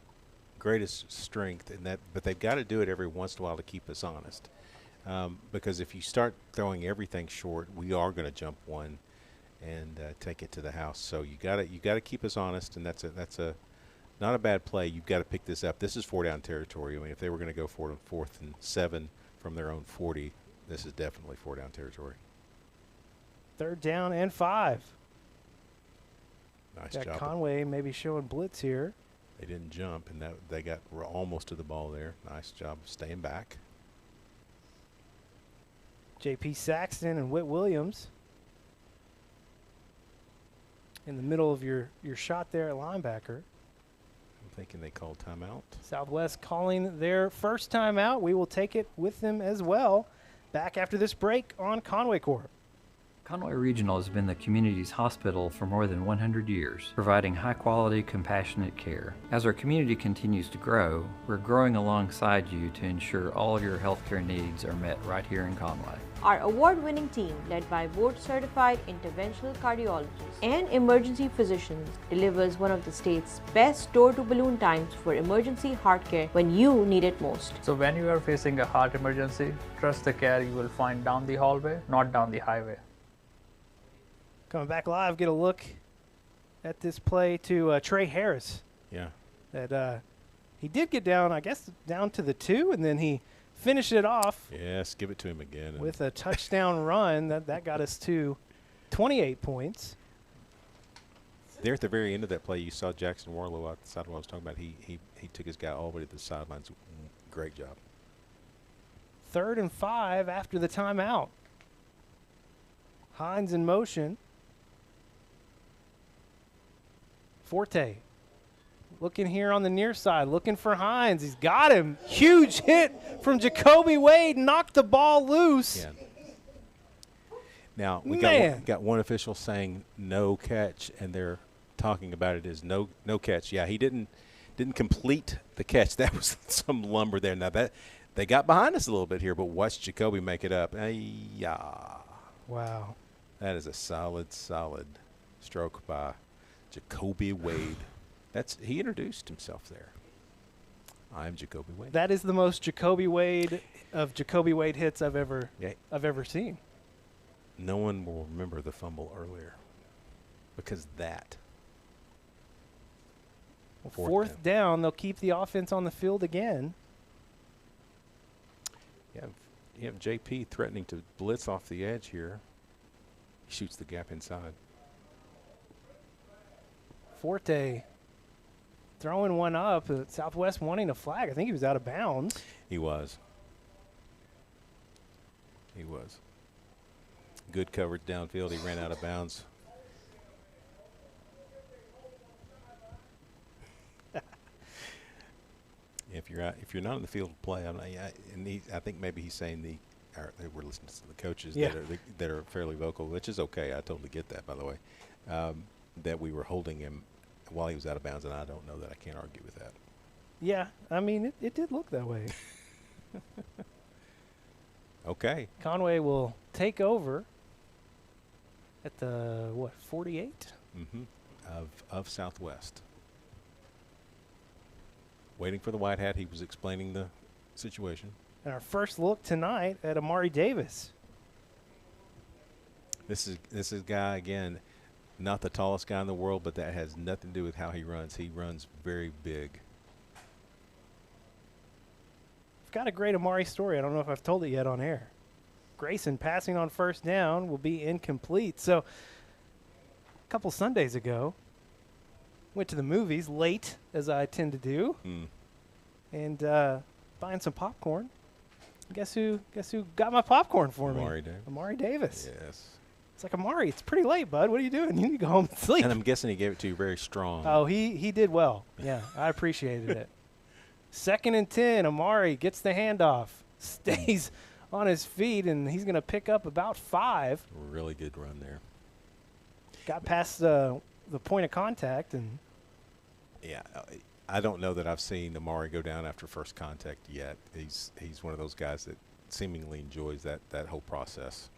greatest strength in that, but they've got to do it every once in a while to keep us honest. Because if you start throwing everything short, we are going to jump one and take it to the house. So you got to keep us honest, and that's not a bad play. You've got to pick this up. This is 4-down territory. I mean, if they were going to go for it on 4th and 7 from their own 40, this is definitely 4-down territory. 3rd down and 5. Nice got job. Conway maybe showing blitz here. They didn't jump, and they got almost to the ball there. Nice job staying back. J.P. Saxton and Whit Williams in the middle of your shot there at linebacker. I'm thinking they called timeout. Southwest calling their first timeout. We will take it with them as well. Back after this break on Conway Corp. Conway Regional has been the community's hospital for more than 100 years, providing high-quality, compassionate care. As our community continues to grow, we're growing alongside you to ensure all of your healthcare needs are met right here in Conway. Our award-winning team, led by board-certified interventional cardiologists and emergency physicians, delivers one of the state's best door-to-balloon times for emergency heart care when you need it most. So when you are facing a heart emergency, trust the care you will find down the hallway, not down the highway. Coming back live, get a look at this play to Trey Harris. Yeah. That he did get down, I guess, down to the 2, and then he finished it off. Yes, give it to him again. With a touchdown run. That got us to 28 points. There at the very end of that play, you saw Jackson Warlow outside what I was talking about. He took his guy all the way to the sidelines. Great job. 3rd and 5 after the timeout. Hines in motion. Forte looking here on the near side, looking for Hines. He's got him. Huge hit from Jacoby Wade, knocked the ball loose. Yeah. Now, we got one official saying no catch, and they're talking about it as no catch. Yeah, he didn't complete the catch. That was some lumber there. Now, that they got behind us a little bit here, but watch Jacoby make it up. Yeah. Wow. That is a solid stroke by Jacoby Wade. He introduced himself there. I'm Jacoby Wade. That is the most Jacoby Wade hits I've ever seen. No one will remember the fumble earlier because that. Fourth down, they'll keep the offense on the field again. You have JP threatening to blitz off the edge here. He shoots the gap inside. Forte throwing one up. Southwest wanting a flag. I think he was out of bounds. He was. Good coverage downfield. He ran out of bounds. If you're not in the field of play, I think maybe he's saying we're listening to the coaches that are fairly vocal, which is okay. I totally get that, by the way. That we were holding him while he was out of bounds, and I don't know that I can't argue with that. Yeah, I mean, it did look that way. Okay. Conway will take over at the, 48? Mm-hmm. Of Southwest. Waiting for the white hat. He was explaining the situation. And our first look tonight at Amari Davis. This is a guy, again, not the tallest guy in the world, but that has nothing to do with how he runs. He runs very big. I've got a great Amari story. I don't know if I've told it yet on air. Grayson passing on first down will be incomplete. So a couple Sundays ago, went to the movies late, as I tend to do, and buying some popcorn. Guess who got my popcorn for me? Amari Davis. Yes. It's like, Amari, it's pretty late, bud. What are you doing? You need to go home and sleep. And I'm guessing he gave it to you very strong. Oh, he did well. Yeah, I appreciated it. 2nd and 10, Amari gets the handoff, stays on his feet, and he's going to pick up about 5. Really good run there. Got past the point of contact. And yeah, I don't know that I've seen Amari go down after first contact yet. He's one of those guys that seemingly enjoys that whole process.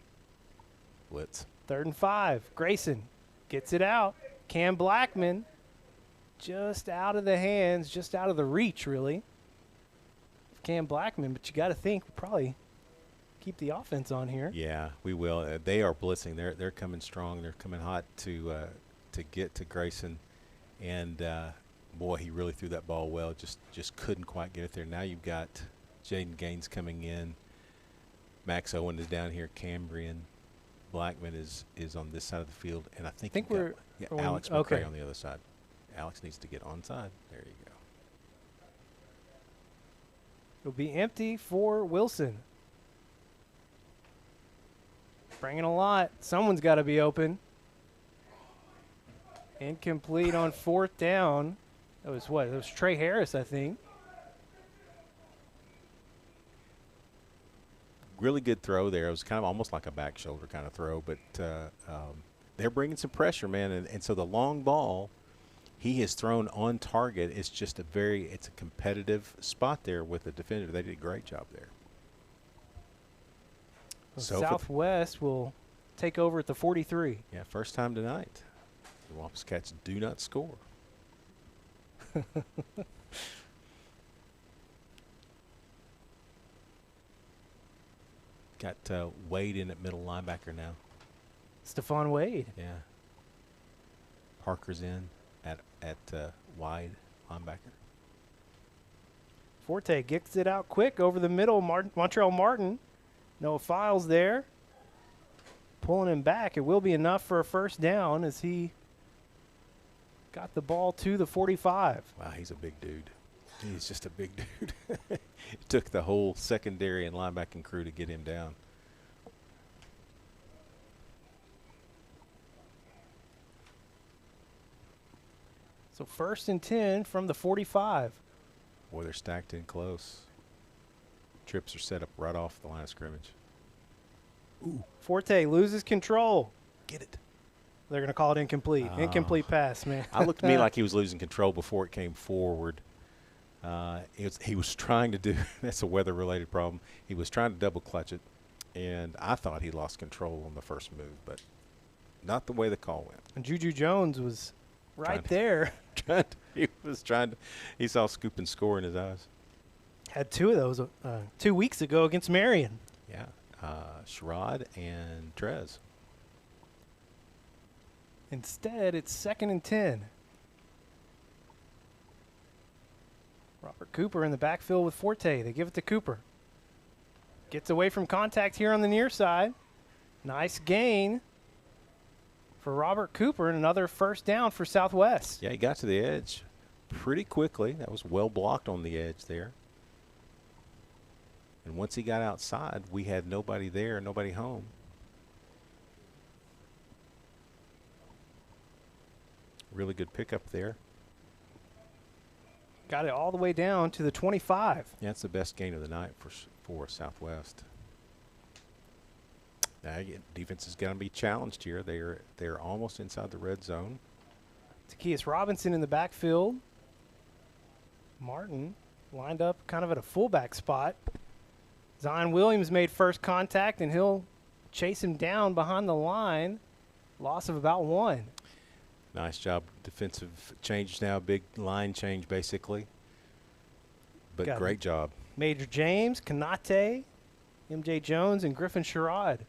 Blitz. 3rd and 5. Grayson gets it out. Cam Blackman just out of the hands, just out of the reach, really. Cam Blackman, but you got to think we'll probably keep the offense on here. Yeah, we will. They are blitzing. They're coming strong. They're coming hot to get to Grayson, and boy, he really threw that ball well. Just couldn't quite get it there. Now you've got Jaden Gaines coming in. Max Owen is down here. Cambrian Blackman is on this side of the field, and I think we're Alex McCray on the other side. Alex needs to get onside. There you go. It'll be empty for Wilson. Bringing a lot. Someone's got to be open. Incomplete on 4th down. That was what? That was Trey Harris, I think. really good throw there. It was kind of almost like a back shoulder kind of throw, but they're bringing some pressure, man. And so the long ball he has thrown on target. It's just it's a competitive spot there with the defender. They did a great job there. Well, so Southwest will take over at the 43. Yeah, first time tonight. The Wampus Cats do not score. Got Wade in at middle linebacker now. Stephon Wade. Yeah. Parker's in at wide linebacker. Forte gets it out quick over the middle. Montreal Martin. Noah Files there. Pulling him back. It will be enough for a first down as he got the ball to the 45. Wow, he's a big dude. He's just a big dude. It took the whole secondary and linebacking crew to get him down. So 1st and 10 from the 45. Boy, they're stacked in close. Trips are set up right off the line of scrimmage. Ooh. Forte loses control. Get it. They're going to call it incomplete. Incomplete pass, man. I looked to me like he was losing control before it came forward. He was trying to do – that's a weather-related problem. He was trying to double clutch it, and I thought he lost control on the first move, but not the way the call went. And Juju Jones was right there. He saw scoop and score in his eyes. Had 2 of those 2 weeks ago against Marion. Yeah, Sherrod and Trez. Instead, it's 2nd and 10. Robert Cooper in the backfield with Forte. They give it to Cooper. Gets away from contact here on the near side. Nice gain for Robert Cooper and another first down for Southwest. Yeah, he got to the edge pretty quickly. That was well blocked on the edge there. And once he got outside, we had nobody there, nobody home. Really good pickup there. Got it all the way down to the 25. Yeah, that's the best gain of the night for Southwest. Now, defense is going to be challenged here. They're almost inside the red zone. Takias Robinson in the backfield. Martin lined up kind of at a fullback spot. Zion Williams made first contact, and he'll chase him down behind the line. Loss of about 1. Nice job. Defensive change now. Big line change, basically. But Got great job. Major James, Kanate, MJ Jones, and Griffin Sherrod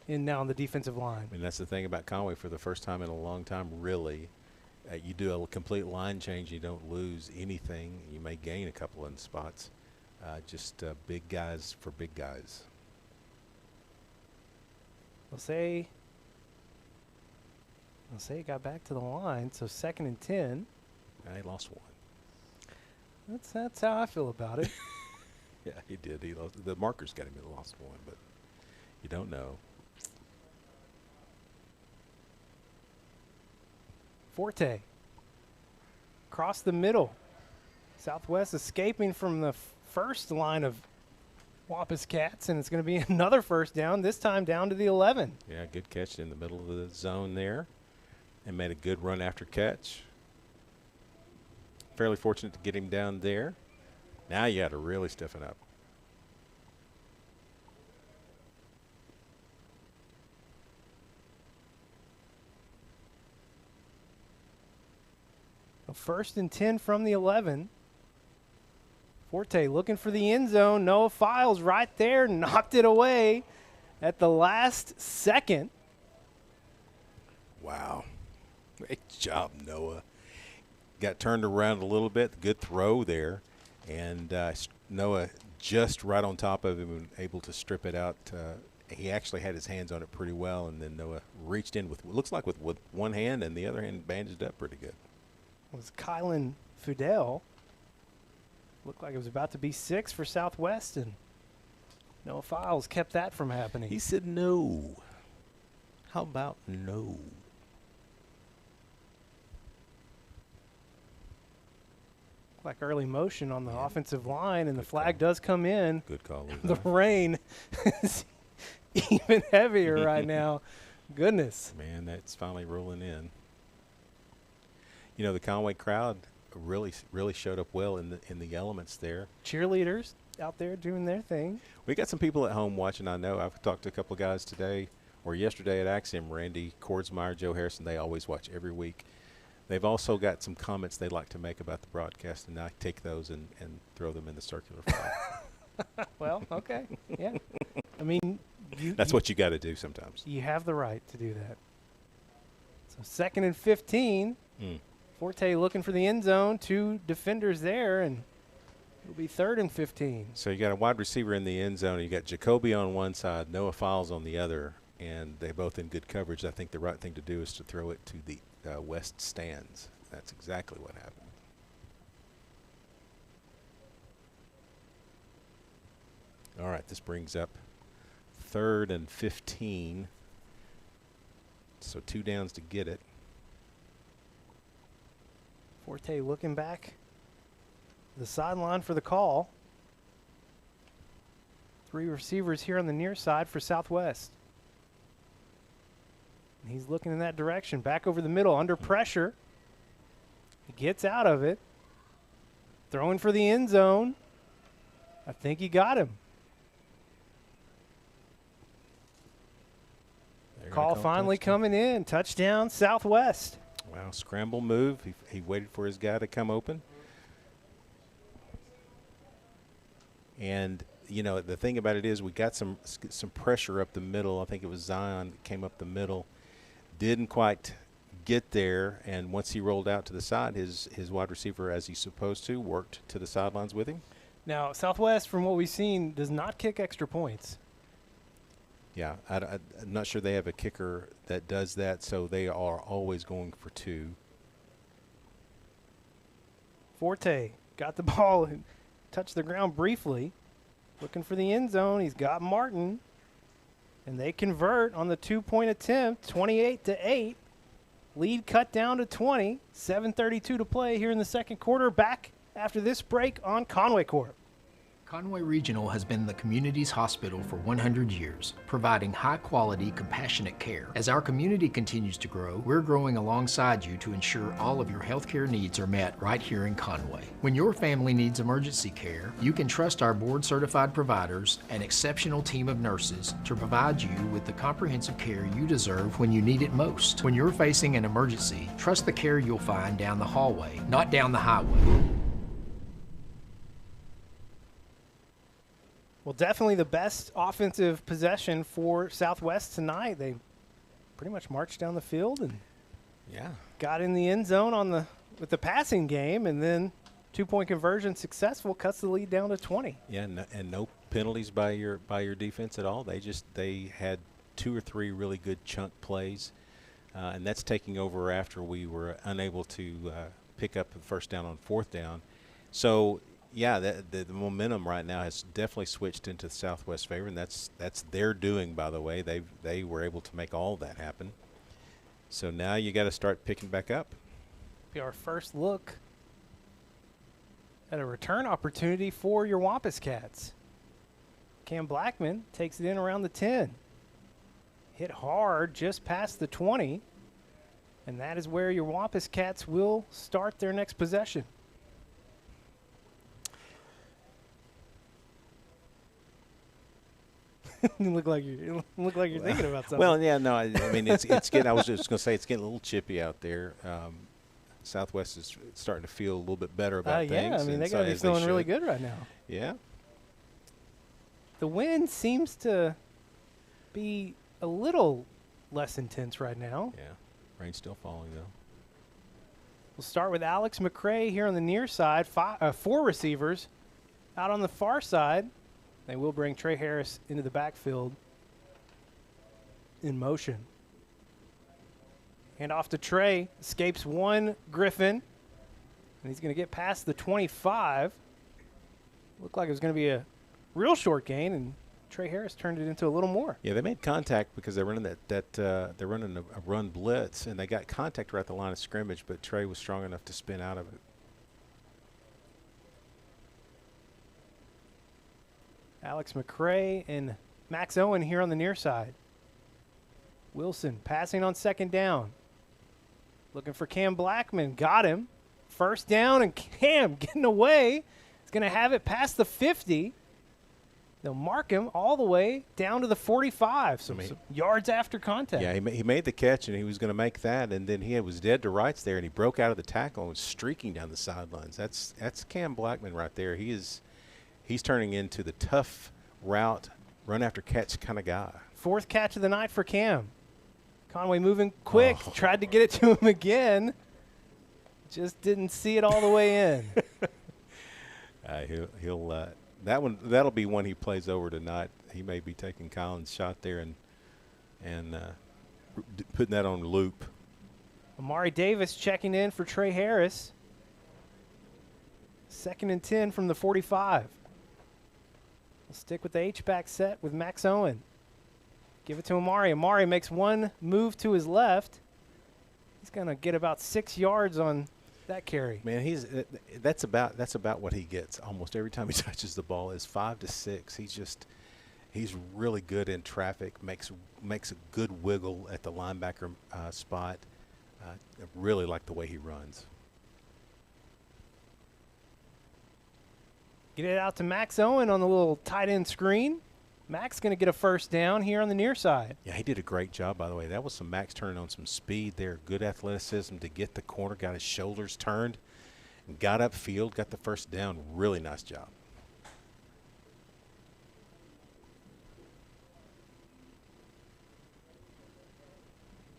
in now on the defensive line. And that's the thing about Conway. For the first time in a long time, really, you do a complete line change. You don't lose anything. You may gain a couple in spots. Just big guys for big guys. We'll say it got back to the line, so 2nd and 10. He lost 1. That's how I feel about it. Yeah, he did. He lost. The markers got him. He lost 1, but you don't know. Forte. Across the middle. Southwest escaping from the first line of Wampus Cats, and it's going to be another first down, this time down to the 11. Yeah, good catch in the middle of the zone there. And made a good run after catch. Fairly fortunate to get him down there. Now you got to really stiffen up. A 1st and 10 from the 11. Forte looking for the end zone. Noah Files right there, knocked it away at the last second. Wow. Great job, Noah. Got turned around a little bit. Good throw there. And Noah just right on top of him and able to strip it out. He actually had his hands on it pretty well, and then Noah reached in with, looks like with one hand, and the other hand bandaged up pretty good. It was Kylan Fudel. Looked like it was about to be 6 for Southwest, and Noah Files kept that from happening. He said no. How about no? like early motion on the offensive line, and the flag does come in. Good call. The rain is even heavier right now. Goodness. Man, that's finally rolling in. You know, the Conway crowd really showed up well in the elements there. Cheerleaders out there doing their thing. We got some people at home watching. I know I've talked to a couple of guys today or yesterday at Axiom. Randy Kordsmeyer, Joe Harrison, they always watch every week. They've also got some comments they'd like to make about the broadcast, and I take those and throw them in the circular file. Well, okay. Yeah. I mean, that's what you got to do sometimes. You have the right to do that. So 2nd and 15. Forte looking for the end zone. 2 defenders there, and it'll be 3rd and 15. So you got a wide receiver in the end zone. You got Jacoby on one side, Noah Files on the other, and they both in good coverage. I think the right thing to do is to throw it to the west stands. That's exactly what happened. All right, this brings up 3rd and 15. So 2 downs to get it. Forte looking back. The sideline for the call. 3 receivers here on the near side for Southwest. And he's looking in that direction. Back over the middle, under pressure. He gets out of it. Throwing for the end zone. I think he got him. Call finally coming in. Touchdown, Southwest. Wow, scramble move. He waited for his guy to come open. And, you know, the thing about it is we got some pressure up the middle. I think it was Zion that came up the middle. Didn't quite get there, and once he rolled out to the side, his wide receiver, as he's supposed to, worked to the sidelines with him. Now, Southwest, from what we've seen, does not kick extra points. Yeah, I'm not sure they have a kicker that does that, so they are always going for 2. Forte got the ball and touched the ground briefly. Looking for the end zone. He's got Martin. And they convert on the 2-point attempt, 28-8. Lead cut down to 20. 7:32 to play here in the second quarter. Back after this break on Conway Corp. Conway Regional has been the community's hospital for 100 years, providing high-quality, compassionate care. As our community continues to grow, we're growing alongside you to ensure all of your healthcare needs are met right here in Conway. When your family needs emergency care, you can trust our board-certified providers, an exceptional team of nurses, to provide you with the comprehensive care you deserve when you need it most. When you're facing an emergency, trust the care you'll find down the hallway, not down the highway. Well, definitely the best offensive possession for Southwest tonight. They pretty much marched down the field and got in the end zone with the passing game, and then 2-point conversion successful, cuts the lead down to 20. Yeah, and no penalties by your defense at all. They had 2 or 3 really good chunk plays, and that's taking over after we were unable to pick up the first down on 4th down. So. Yeah, the momentum right now has definitely switched into the Southwest favor, and that's their doing, by the way. They were able to make all that happen. So now you got to start picking back up. Be our first look at a return opportunity for your Wampus Cats. Cam Blackman takes it in around the 10. Hit hard just past the 20, and that is where your Wampus Cats will start their next possession. You look like you're thinking about something. Well, yeah, no, I mean it's getting. I was just going to say it's getting a little chippy out there. Southwest is starting to feel a little bit better about things. Yeah, I mean they got to be feeling really good right now. Yeah. The wind seems to be a little less intense right now. Yeah, rain's still falling though. We'll start with Alex McCrae here on the near side. 4 receivers out on the far side. They will bring Trey Harris into the backfield in motion. Hand off to Trey. Escapes 1 Griffin. And he's going to get past the 25. Looked like it was going to be a real short gain, and Trey Harris turned it into a little more. Yeah, they made contact because they're running they're running a run blitz, and they got contact right at the line of scrimmage, but Trey was strong enough to spin out of it. Alex McCray and Max Owen here on the near side. Wilson passing on second down. Looking for Cam Blackman. Got him. First down, and Cam getting away. He's going to have it past the 50. They'll mark him all the way down to the 45, some yards after contact. Yeah, he made the catch, and he was going to make that, and then he was dead to rights there, and he broke out of the tackle and was streaking down the sidelines. That's Cam Blackman right there. He's turning into the tough route, run after catch kind of guy. Fourth catch of the night for Cam. Conway moving quick, tried to get it to him again. Just didn't see it all the way in. That'll be one he plays over tonight. He may be taking Collins' shot there and putting that on loop. Amari Davis checking in for Trey Harris. 2nd and 10 from the 45. We'll stick with the H-back set with Max Owen. Give it to Amari. Amari makes one move to his left. He's going to get about 6 yards on that carry. Man, that's about what he gets almost every time he touches the ball is 5 to 6. He's really good in traffic, makes a good wiggle at the linebacker spot. I really like the way he runs. Get it out to Max Owen on the little tight end screen. Max going to get a first down here on the near side. Yeah, he did a great job, by the way. That was some Max turning on some speed there. Good athleticism to get the corner, got his shoulders turned, and got upfield, got the first down. Really nice job.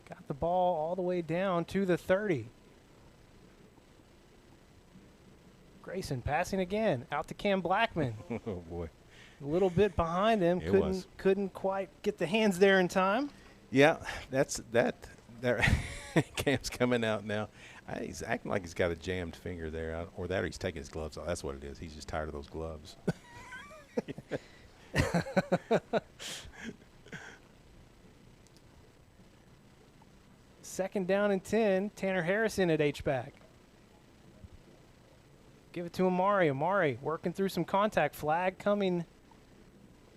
Got the ball all the way down to the 30. Grayson passing again, out to Cam Blackman. Oh, boy. A little bit behind him. Couldn't quite get the hands there in time. Yeah, there. Cam's coming out now. He's acting like he's got a jammed finger there, or he's taking his gloves off. That's what it is. He's just tired of those gloves. Second down and 10. Tanner Harrison at H-back. Give it to Amari. Amari working through some contact. Flag coming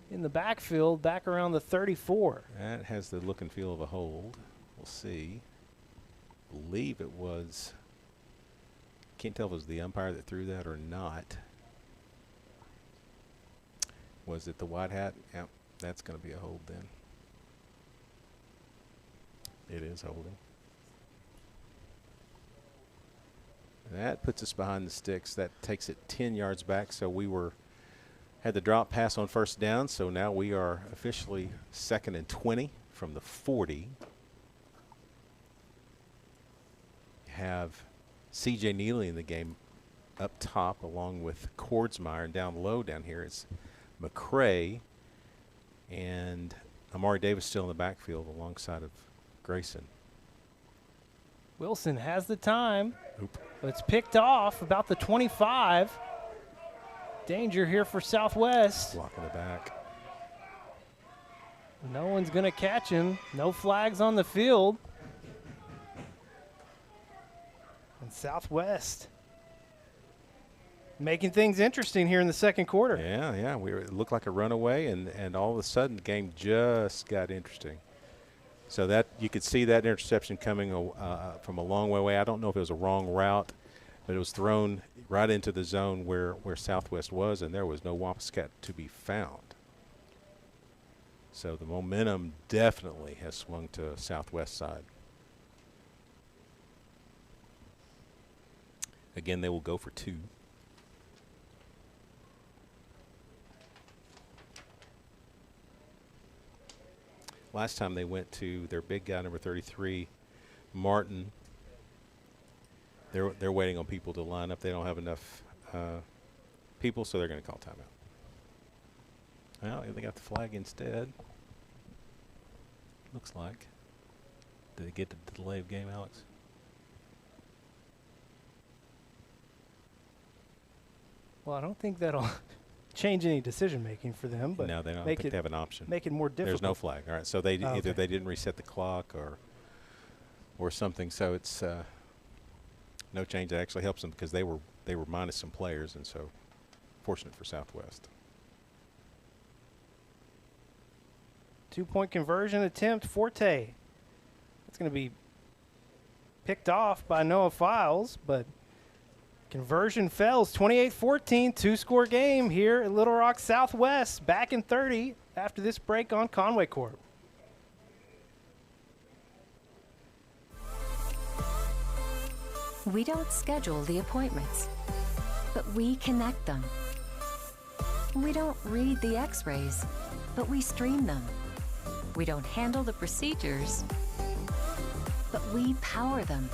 in the backfield, back around the 34. That has the look and feel of a hold. We'll see. Believe it was. Can't tell if it was the umpire that threw that or not. Was it the white hat? Yep, that's going to be a hold then. It is holding. That puts us behind the sticks. That takes it 10 yards back. So we had the drop pass on first down. So now we are officially 2nd and 20 from the 40. Have C.J. Neely in the game up top along with Kordsmeyer, and down low down here it's McCray and Amari Davis still in the backfield alongside of Grayson. Wilson has the time. But it's picked off about the 25. Danger here for Southwest. Blocking the back. No one's going to catch him. No flags on the field. And Southwest making things interesting here in the second quarter. Yeah. It looked like a runaway, and all of a sudden the game just got interesting. So that you could see that interception coming from a long way away. I don't know if it was a wrong route, but it was thrown right into the zone where Southwest was, and there was no Wampus Cat to be found. So the momentum definitely has swung to Southwest side. Again, they will go for 2. Last time they went to their big guy, number 33, Martin. They're waiting on people to line up. They don't have enough people, so they're going to call timeout. Well, they got the flag instead. Looks like. Did they get the delay of game, Alex? Well, I don't think that'll change any decision making for them, but no, they don't think they have an option. Make it more difficult. There's no flag. All right, so they either they didn't reset the clock or something. So it's no change. That actually helps them because they were minus some players, and so fortunate for Southwest. 2-point conversion attempt, Forte. It's going to be picked off by Noah Files, but conversion fails. 28-14, two-score game here at Little Rock Southwest. Back in 30 after this break on Conway Corp. We don't schedule the appointments, but we connect them. We don't read the x-rays, but we stream them. We don't handle the procedures, but we power them.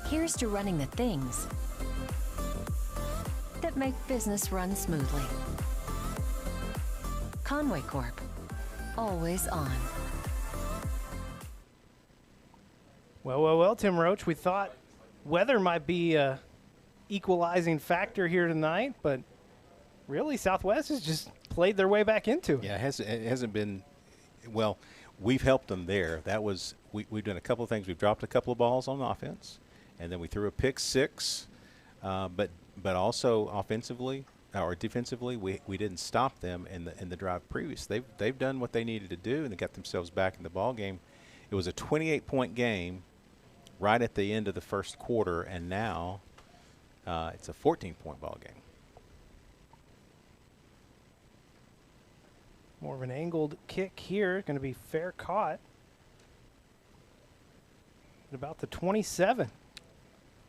Here's to running the things that make business run smoothly. Conway Corp, always on. Well, Tim Roach, we thought weather might be a equalizing factor here tonight, but really Southwest has just played their way back into it. Yeah, it hasn't been – well, we've helped them there. That was we've done a couple of things. We've dropped a couple of balls on offense, and then we threw a pick six. But also offensively or defensively, we didn't stop them in the drive previous. They've done what they needed to do, and they got themselves back in the ball game. It was a 28-point game right at the end of the first quarter, and now it's a 14-point ball game. More of an angled kick here. Going to be fair caught at about the 27.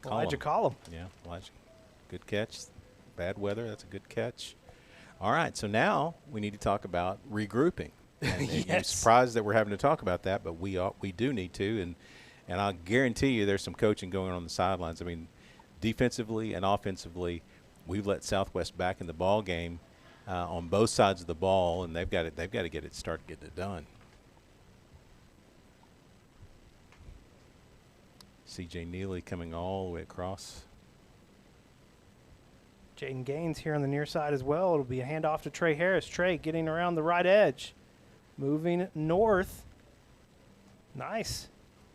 Elijah Collum. Yeah, Elijah. Good catch. Bad weather. That's a good catch. All right, so now we need to talk about regrouping. And Yes. I'm surprised that we're having to talk about that, but we do need to. And I'll guarantee you there's some coaching going on the sidelines. I mean, defensively and offensively, we've let Southwest back in the ball game on both sides of the ball, and they've got to start getting it done. C.J. Neely coming all the way across. Jaden Gaines here on the near side as well. It'll be a handoff to Trey Harris. Trey getting around the right edge. Moving north. Nice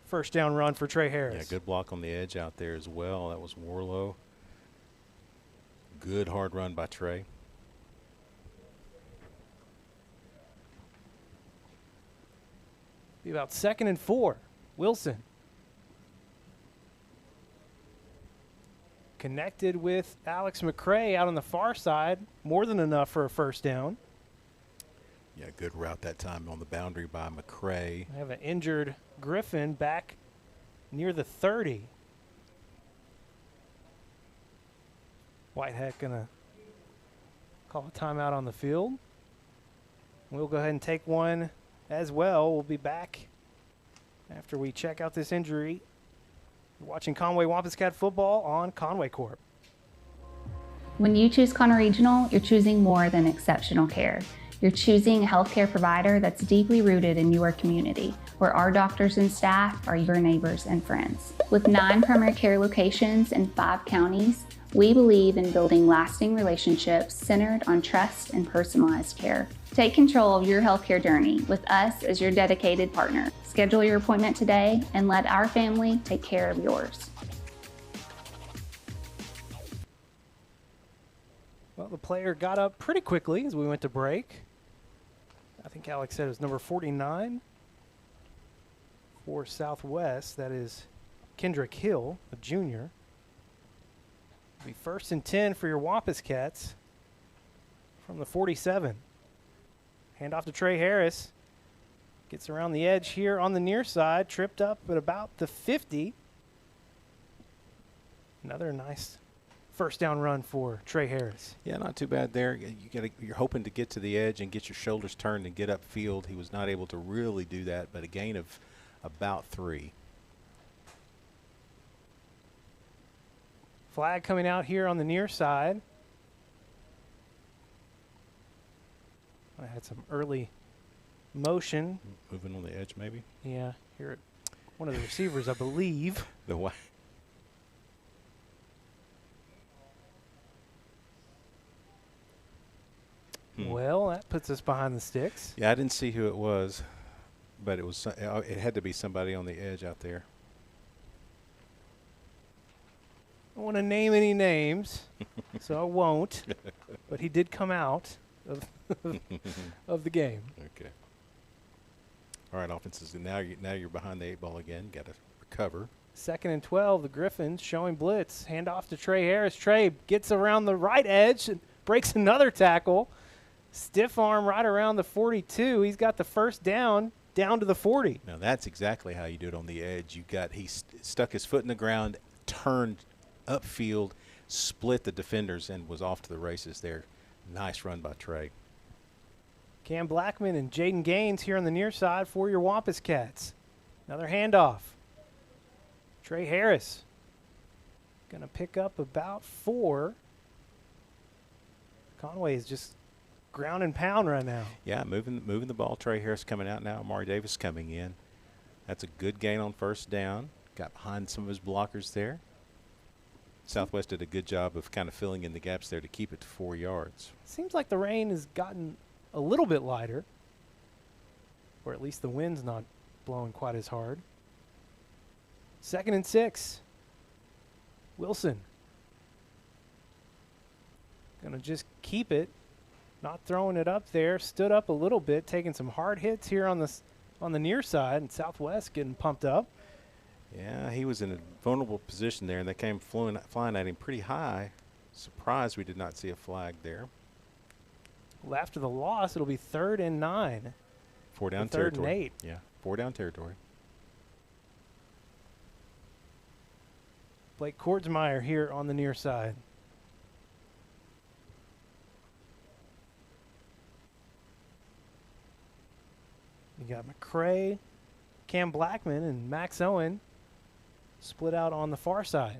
first down run for Trey Harris. Yeah, good block on the edge out there as well. That was Warlow. Good hard run by Trey. Be about 2nd and 4. Wilson. Connected with Alex McCray out on the far side. More than enough for a first down. Yeah, good route that time on the boundary by McCray. I have an injured Griffin back near the 30. Whitehead going to call a timeout on the field. We'll go ahead and take one as well. We'll be back after we check out this injury. You're watching Conway Wampus Cat football on Conway Corp. When you choose Conner Regional, you're choosing more than exceptional care. You're choosing a healthcare provider that's deeply rooted in your community, where our doctors and staff are your neighbors and friends. With 9 primary care locations in 5 counties, we believe in building lasting relationships centered on trust and personalized care. Take control of your healthcare journey with us as your dedicated partner. Schedule your appointment today and let our family take care of yours. Well, the player got up pretty quickly as we went to break. I think Alex said it was number 49 for Southwest. That is Kendrick Hill, a junior. It'll be 1st and 10 for your Wampus Cats from the 47. Hand off to Trey Harris. Gets around the edge here on the near side. Tripped up at about the 50. Another nice first down run for Trey Harris. Yeah, not too bad there. You're hoping to get to the edge and get your shoulders turned and get upfield. He was not able to really do that, but a gain of about 3. Flag coming out here on the near side. I had some early motion. Moving on the edge, maybe? Yeah, here at one of the receivers, I believe. The what? Well, that puts us behind the sticks. Yeah, I didn't see who it was, but it was. It had to be somebody on the edge out there. I don't want to name any names, so I won't. But he did come out. of the game. Okay. All right, offenses. Now you're behind the 8 ball again. Got to recover. 2nd and 12. The Griffins showing blitz. Hand off to Trey Harris. Trey gets around the right edge and breaks another tackle. Stiff arm right around the 42. He's got the first down to the 40. Now that's exactly how you do it on the edge. He stuck his foot in the ground, turned upfield, split the defenders, and was off to the races there. Nice run by Trey. Cam Blackman and Jaden Gaines here on the near side for your Wampus Cats. Another handoff. Trey Harris going to pick up about 4. Conway is just ground and pound right now. Yeah, moving the ball. Trey Harris coming out now. Amari Davis coming in. That's a good gain on first down. Got behind some of his blockers there. Southwest did a good job of kind of filling in the gaps there to keep it to 4 yards. Seems like the rain has gotten a little bit lighter, or at least the wind's not blowing quite as hard. 2nd and 6. Wilson gonna just keep it, not throwing it up there. Stood up a little bit, taking some hard hits here on the near side, and Southwest getting pumped up. Yeah, he was in a vulnerable position there, and they came flying at him pretty high. Surprised we did not see a flag there. Well, after the loss, it'll be 3rd and 9. 4 down Third territory. and 8. Yeah, 4 down territory. Blake Kordsmeyer here on the near side. You got McCray, Cam Blackman, and Max Owen split out on the far side.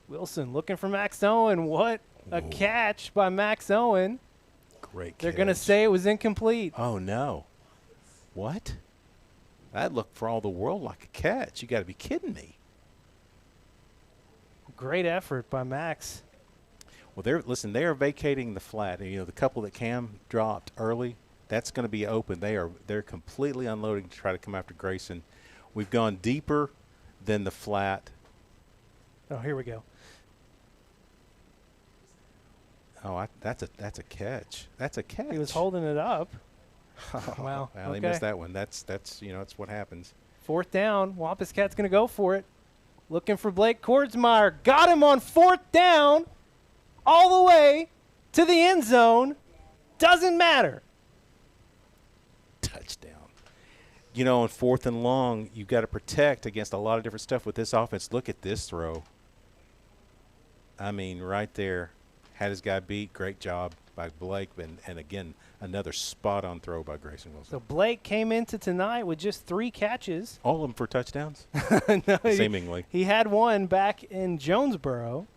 Wilson looking for Max Owen. What a catch by Max Owen. Great catch. They're going to say it was incomplete. Oh, no. What? That looked for all the world like a catch. You got to be kidding me. Great effort by Max. Well, they are vacating the flat. You know, the couple that Cam dropped early, that's going to be open. They're completely unloading to try to come after Grayson. We've gone deeper than the flat. Oh, here we go. Oh, that's a catch. That's a catch. He was holding it up. Wow. Well, okay. they missed that one. That's that's what happens. 4th down. Wampus Cat's going to go for it. Looking for Blake Kordsmeyer. Got him on 4th down. All the way to the end zone. Doesn't matter. Touchdown. You know, on 4th and long, you've got to protect against a lot of different stuff with this offense. Look at this throw. I mean, right there. Had his guy beat. Great job by Blake. And again, another spot-on throw by Grayson Wilson. So Blake came into tonight with just 3 catches. All of them for touchdowns? No, seemingly. He had one back in Jonesboro.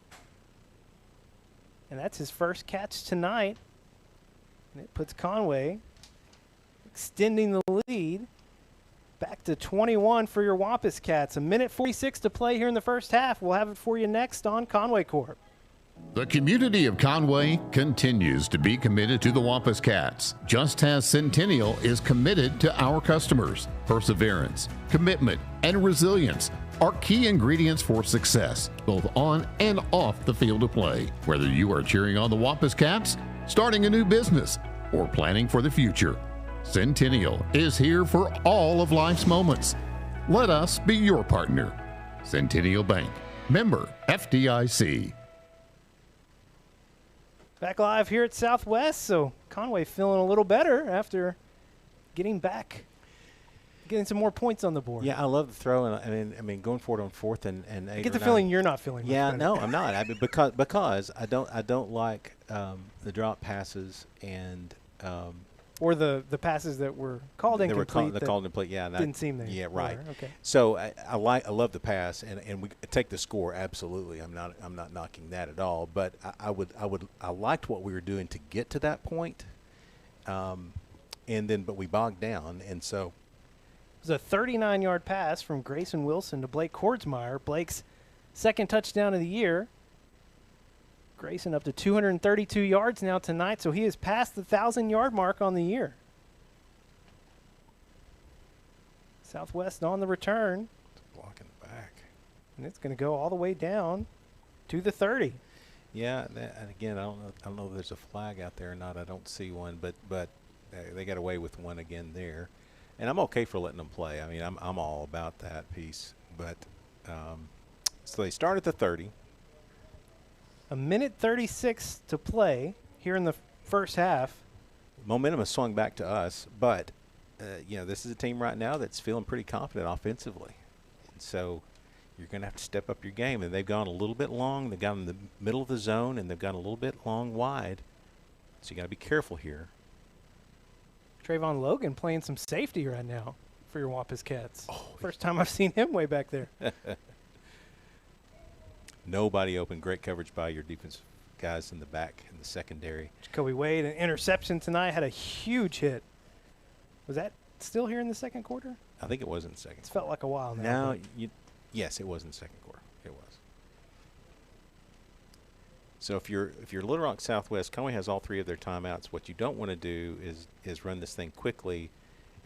And that's his first catch tonight. And it puts Conway extending the lead back to 21 for your Wampus Cats. 1:46 to play here in the first half. We'll have it for you next on Conway Corp. The community of Conway continues to be committed to the Wampus Cats, just as Centennial is committed to our customers. Perseverance, commitment, and resilience are key ingredients for success, both on and off the field of play. Whether you are cheering on the Wampus Cats, starting a new business, or planning for the future, Centennial is here for all of life's moments. Let us be your partner. Centennial Bank, member FDIC. Back live here at Southwest, so Conway feeling a little better after getting some more points on the board. Yeah, I love the throw, and I mean, going forward on 4th and 8. I get the feeling you're not feeling. Yeah, much no, I'm not. I mean, because I don't like the drop passes and or the passes that were called incomplete. They're called incomplete. Yeah, didn't seem there. Yeah, right. Okay. So I love the pass, and we take the score. Absolutely, I'm not knocking that at all. But I liked what we were doing to get to that point, but we bogged down, and so. It was a 39-yard pass from Grayson Wilson to Blake Kordsmeyer. Blake's second touchdown of the year. Grayson up to 232 yards now tonight, so he has passed the 1,000-yard mark on the year. Southwest on the return. And it's going to go all the way down to the 30. Yeah, and again, I don't know if there's a flag out there or not. I don't see one, but they got away with one again there, and I'm okay for letting them play. I mean, I'm all about that piece. But so they start at the 30. A minute 36 to play here in the first half. Momentum has swung back to us, but this is a team right now that's feeling pretty confident offensively, and so you're going to have to step up your game. And they've gone a little bit long. They've gone in the middle of the zone, and they've gone a little bit long wide. So you got to be careful here. Trayvon Logan playing some safety right now for your Wampus Cats. Oh, first time I've seen him way back there. Nobody open. Great coverage by your defensive guys in the back in the secondary. Jacoby Wade, an interception tonight, had a huge hit. Was that still here in the second quarter? I think it was in the second. It's felt like a while now. Yes, it was in the second quarter. It was. So if you're Little Rock Southwest, Conway has all 3 of their timeouts. What you don't want to do is run this thing quickly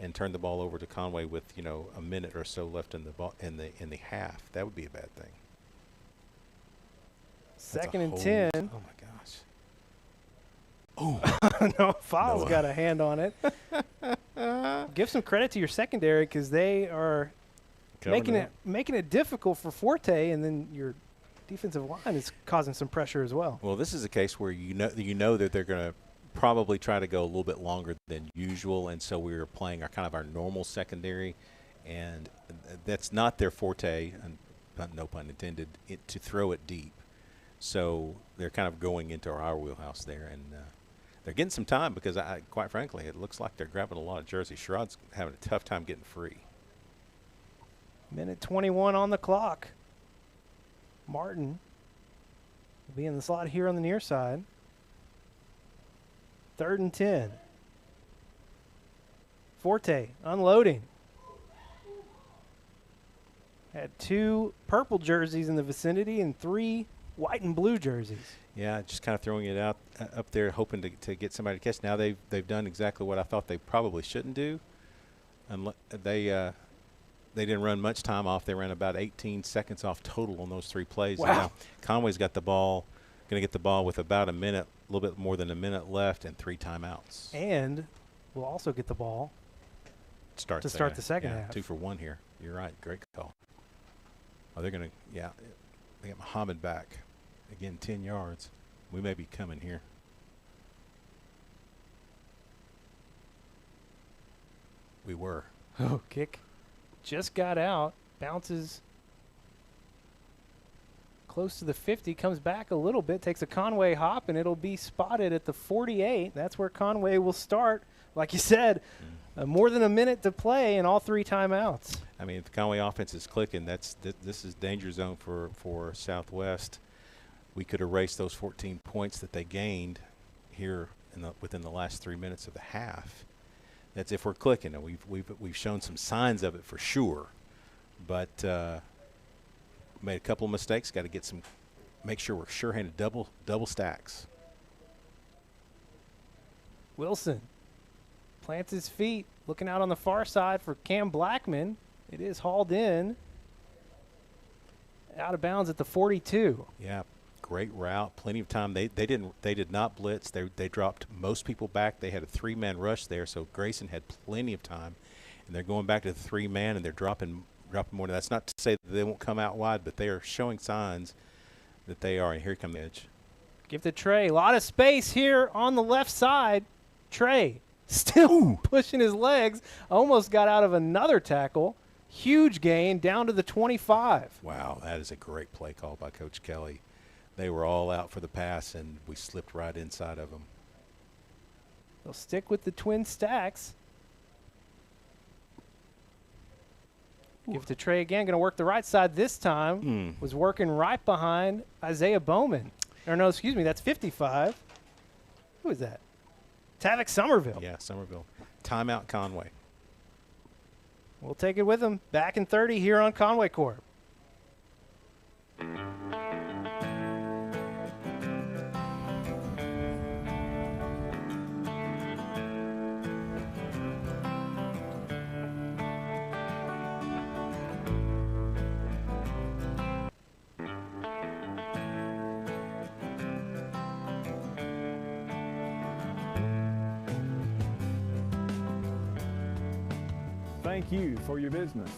and turn the ball over to Conway with a minute or so left in the half. That would be a bad thing. Second and 10. Oh my gosh. Oh no, Files got a hand on it. Give some credit to your secondary because they are making it difficult for Forte, and then your defensive line is causing some pressure as well. Well, this is a case where you know that they're going to probably try to go a little bit longer than usual, and so we were playing our normal secondary, and that's not their forte, and no pun intended, to throw it deep. So they're kind of going into our wheelhouse there, and they're getting some time because, quite frankly, it looks like they're grabbing a lot of jerseys. Sherrod's having a tough time getting free. Minute 21 on the clock. Martin will be in the slot here on the near side. 3rd and 10. Forte unloading. Had 2 purple jerseys in the vicinity and 3 white and blue jerseys. Yeah, just kind of throwing it out up there, hoping to get somebody to catch. Now they've done exactly what I thought they probably shouldn't do. They didn't run much time off. They ran about 18 seconds off total on those 3 plays. Wow. And now Conway's got the ball, going to get the ball with about a minute, a little bit more than a minute left, and 3 timeouts. And we'll also get the ball to start the second half. 2 for 1 here. You're right. Great call. Oh, they're going to, they got Muhammad back. Again, 10 yards. We may be coming here. We were. Oh, kick just got out. Bounces close to the 50. Comes back a little bit. Takes a Conway hop, and it'll be spotted at the 48. That's where Conway will start. Like you said, more than a minute to play and all 3 timeouts. I mean, if the Conway offense is clicking, this is danger zone for Southwest. We could erase those 14 points that they gained here within the last 3 minutes of the half. That's if we're clicking, and we've shown some signs of it for sure, but made a couple of mistakes. Got to make sure we're sure-handed double stacks. Wilson plants his feet, looking out on the far side for Cam Blackman. It is hauled in, out of bounds at the 42. Yeah. Great route, plenty of time. They did not blitz. They dropped most people back. They had a 3-man rush there, so Grayson had plenty of time. And they're going back to the 3-man, and they're dropping more. That's not to say that they won't come out wide, but they are showing signs that they are. And here come the edge. Give to Trey. A lot of space here on the left side. Trey still pushing his legs. Almost got out of another tackle. Huge gain down to the 25. Wow, that is a great play call by Coach Kelly. They were all out for the pass, and we slipped right inside of them. They'll stick with the twin stacks. Give to Trey again. Going to work the right side this time. Was working right behind Isaiah Bowman. Or no, excuse me, that's 55. Who is that? Tavik Somerville. Yeah, Somerville. Timeout Conway. We'll take it with them. Back in 30 here on Conway Corp. thank you for your business.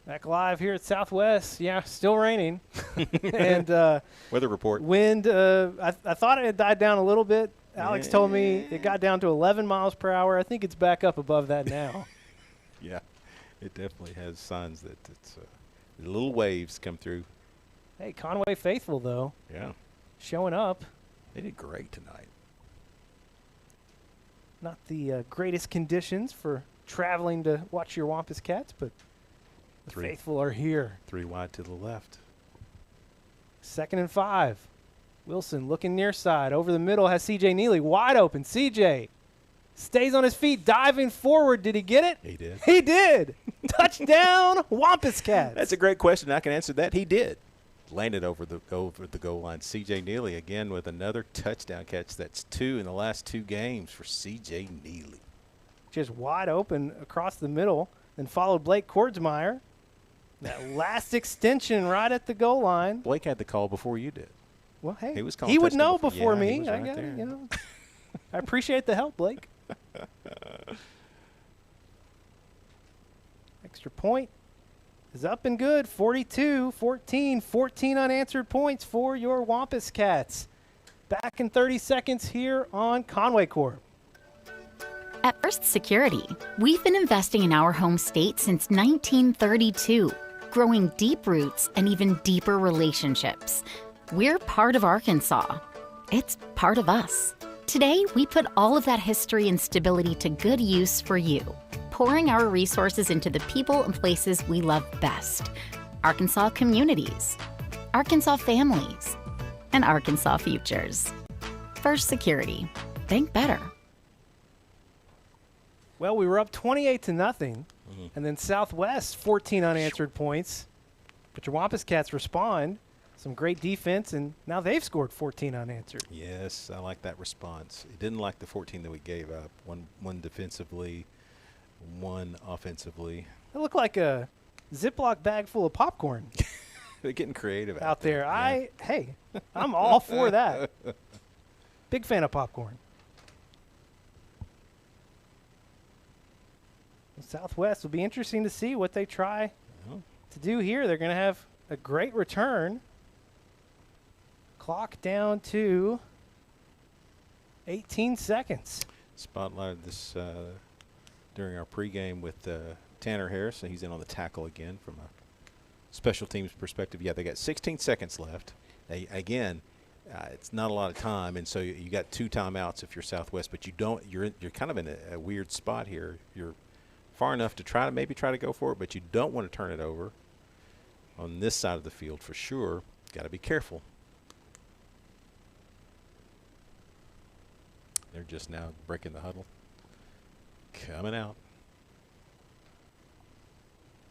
Back live here at Southwest. Yeah, still raining. And weather report. Wind, I thought it had died down a little bit. Alex told me it got down to 11 miles per hour. I think it's back up above that now. Yeah, it definitely has signs that it's little waves come through. Hey, Conway faithful, though. Yeah. Showing up. They did great tonight. Not the greatest conditions for traveling to watch your Wampus Cats, but the faithful are here. 3 wide to the left. 2nd and 5. Wilson looking near side. Over the middle has C.J. Neely wide open. C.J. stays on his feet, diving forward. Did he get it? He did. He did. Touchdown, Wampus Cats. That's a great question. I can answer that. He did. Landed over the goal line. C.J. Neely again with another touchdown catch. That's 2 in the last 2 games for C.J. Neely. Just wide open across the middle. Then followed Blake Kordsmeyer. That last extension right at the goal line. Blake had the call before you did. Well, hey, he would know before me. He was right there. You know, I appreciate the help, Blake. Extra point is up and good. 42-14, 14 unanswered points for your Wampus Cats. Back in 30 seconds here on Conway Corp. At First Security, we've been investing in our home state since 1932, growing deep roots and even deeper relationships. We're part of Arkansas. It's part of us. Today, we put all of that history and stability to good use for you, pouring our resources into the people and places we love best. Arkansas communities, Arkansas families, and Arkansas futures. First Security. Think better. Well, we were up 28-0, and then Southwest 14 unanswered points. But your Wampus Cats respond. Some great defense, and now they've scored 14 unanswered. Yes, I like that response. It didn't like the 14 that we gave up. One defensively, 1 offensively. It looked like a Ziploc bag full of popcorn. They're getting creative out there. Yeah. Hey, I'm all for that. Big fan of popcorn. Southwest will be interesting to see what they try to do here. They're going to have a great return. Clock down to 18 seconds. Spotlighted this during our pregame with Tanner Harris. He's in on the tackle again from a special teams perspective. Yeah, they got 16 seconds left. It's not a lot of time, and so you got 2 timeouts if you're Southwest, but you don't. You're kind of in a weird spot here. You're far enough to try to go for it, but you don't want to turn it over on this side of the field for sure. Got to be careful. They're just now breaking the huddle. Coming out.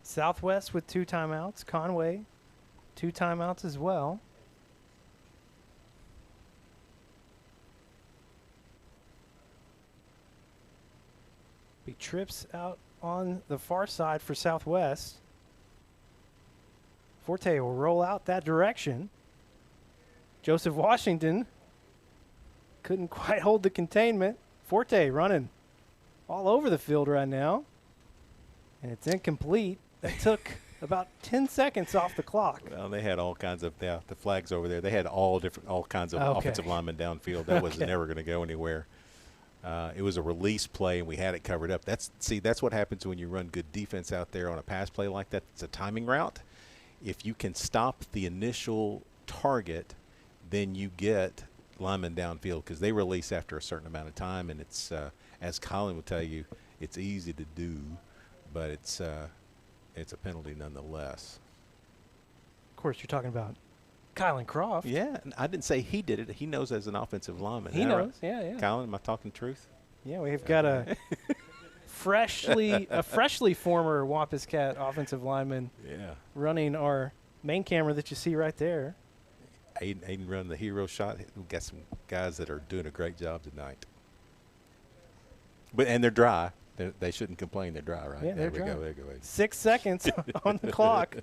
Southwest with 2 timeouts. Conway, 2 timeouts as well. Be trips out on the far side for Southwest. Forte will roll out that direction. Joseph Washington couldn't quite hold the containment. Forte running all over the field right now. And it's incomplete. That took about 10 seconds off the clock. Well, they had all kinds of the flags over there. They had all kinds of offensive linemen downfield. That was never going to go anywhere. It was a release play, and we had it covered up. That's what happens when you run good defense out there on a pass play like that. It's a timing route. If you can stop the initial target, then you get linemen downfield because they release after a certain amount of time, and it's as Colin will tell you, it's easy to do, but it's a penalty nonetheless. Of course, you're talking about Kylan Croft. Yeah, and I didn't say he did it. He knows as an offensive lineman. He knows, right? Yeah. Colin, am I talking truth? Yeah, we've got a freshly former Wampus Cat offensive lineman running our main camera that you see right there. Aiden running the hero shot. We've got some guys that are doing a great job tonight. And they're dry. They shouldn't complain. They're dry, right? Yeah, they're dry. There we go. 6 seconds on the clock.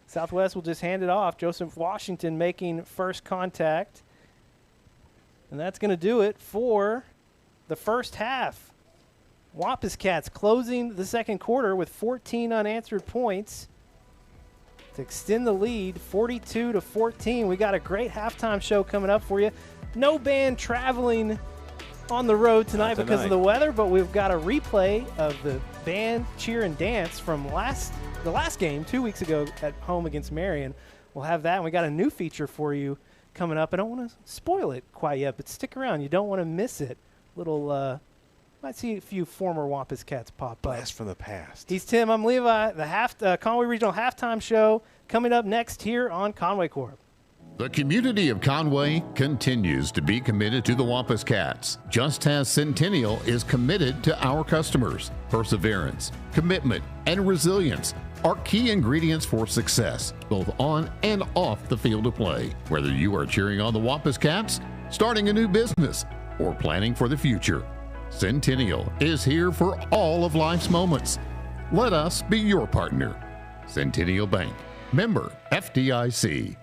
Southwest will just hand it off. Joseph Washington making first contact. And that's going to do it for the first half. Wampus Cats closing the second quarter with 14 unanswered points to extend the lead, 42-14. We got a great halftime show coming up for you. No band traveling on the road tonight because of the weather, but we've got a replay of the band cheer and dance from the last game 2 weeks ago at home against Marion. We'll have that, and we got a new feature for you coming up. I don't want to spoil it quite yet, but stick around. You don't want to miss it. Might see a few former Wampus Cats pop up. Blast from the past. He's Tim. I'm Levi. The Conway Regional Halftime Show coming up next here on Conway Corp. The community of Conway continues to be committed to the Wampus Cats, just as Centennial is committed to our customers. Perseverance, commitment, and resilience are key ingredients for success, both on and off the field of play. Whether you are cheering on the Wampus Cats, starting a new business, or planning for the future, Centennial is here for all of life's moments. Let us be your partner. Centennial Bank, member FDIC.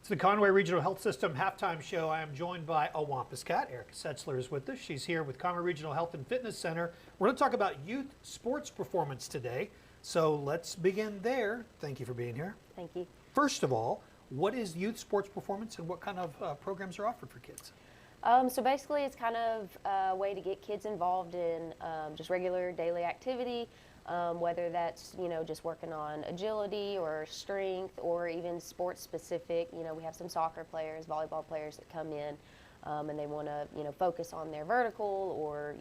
It's the Conway Regional Health System halftime show. I am joined by a Wampus cat. Erica Setzler is with us. She's here with Conway Regional Health and Fitness Center. We're going to talk about youth sports performance today. So let's begin there. Thank you for being here. Thank you. First of all, what is youth sports performance and what kind of programs are offered for kids? So basically it's kind of a way to get kids involved in just regular daily activity, whether that's, just working on agility or strength or even sports specific. We have some soccer players, volleyball players that come in and they want to, focus on their vertical or,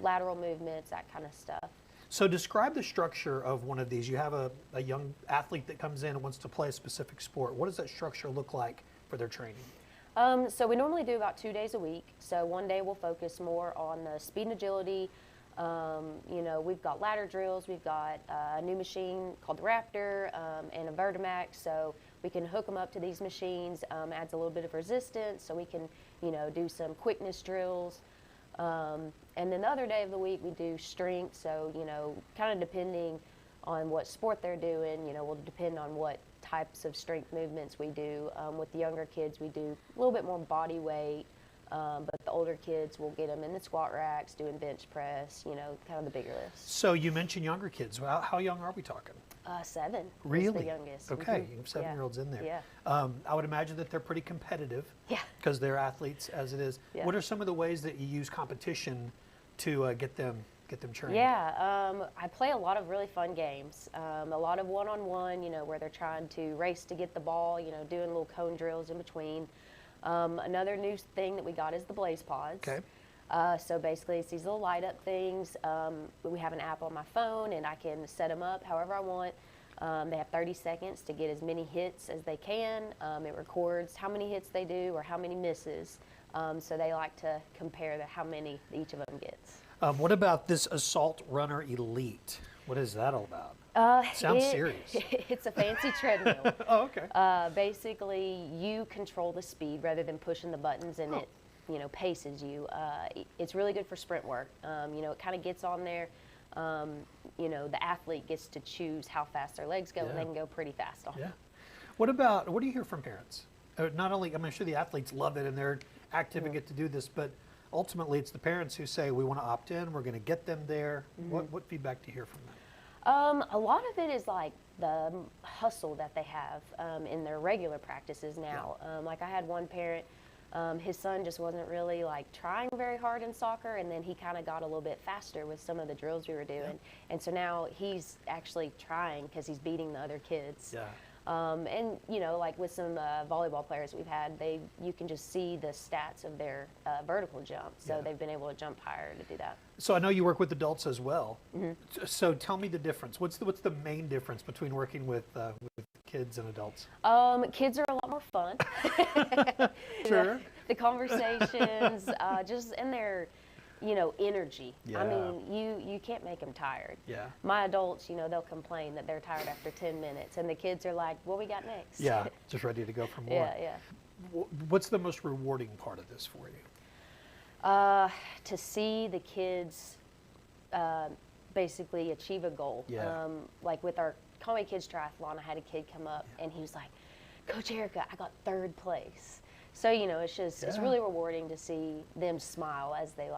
lateral movements, that kind of stuff. So describe the structure of one of these. You have a young athlete that comes in and wants to play a specific sport. What does that structure look like for their training? So we normally do about 2 days a week. So one day we'll focus more on the speed and agility. We've got ladder drills, we've got a new machine called the Raptor and a Vertimax, so we can hook them up to these machines, adds a little bit of resistance, so we can, do some quickness drills. And then the other day of the week we do strength, so, kind of depending on what sport they're doing, will depend on what types of strength movements we do. With the younger kids we do a little bit more body weight. But the older kids, we'll get them in the squat racks, doing bench press, kind of the bigger lifts. So you mentioned younger kids. How young are we talking? 7. Really? Is the youngest. Okay, you have 7-year-olds in there. Yeah. I would imagine that they're pretty competitive. Yeah. Because they're athletes as it is. Yeah. What are some of the ways that you use competition to get them trained? Yeah, I play a lot of really fun games. A lot of one-on-one, where they're trying to race to get the ball, doing little cone drills in between. Another new thing that we got is the Blaze Pods. Okay. So basically it's these little light up things. We have an app on my phone and I can set them up however I want. They have 30 seconds to get as many hits as they can. It records how many hits they do or how many misses. So they like to compare how many each of them gets. What about this Assault Runner Elite? What is that all about? Sounds serious. It's a fancy treadmill. Oh, okay. Basically, you control the speed rather than pushing the buttons, and it, paces you. It's really good for sprint work. It kind of gets on there. The athlete gets to choose how fast their legs go, and they can go pretty fast on it. Yeah. What do you hear from parents? Not only, I'm sure the athletes love it and they're active and get to do this, but ultimately it's the parents who say, we want to opt in, we're going to get them there. What feedback do you hear from them? A lot of it is like the hustle that they have in their regular practices now. Like I had one parent, his son just wasn't really like trying very hard in soccer, and then he kind of got a little bit faster with some of the drills we were doing. And so now he's actually trying because he's beating the other kids. Yeah. And like with some volleyball players we've had, you can just see the stats of their vertical jump. So they've been able to jump higher to do that. So I know you work with adults as well. So tell me the difference. What's the main difference between working with kids and adults? Kids are a lot more fun. Sure. The conversations, just in their energy. Yeah. I mean, you can't make them tired. Yeah. My adults, they'll complain that they're tired after 10 minutes, and the kids are like, what we got next? Yeah, just ready to go for more. Yeah. What's the most rewarding part of this for you? To see the kids basically achieve a goal. Yeah. Like with our Conway Kids Triathlon, I had a kid come up and he was like, Coach Erica, I got 3rd place. So, it's just, it's really rewarding to see them smile as they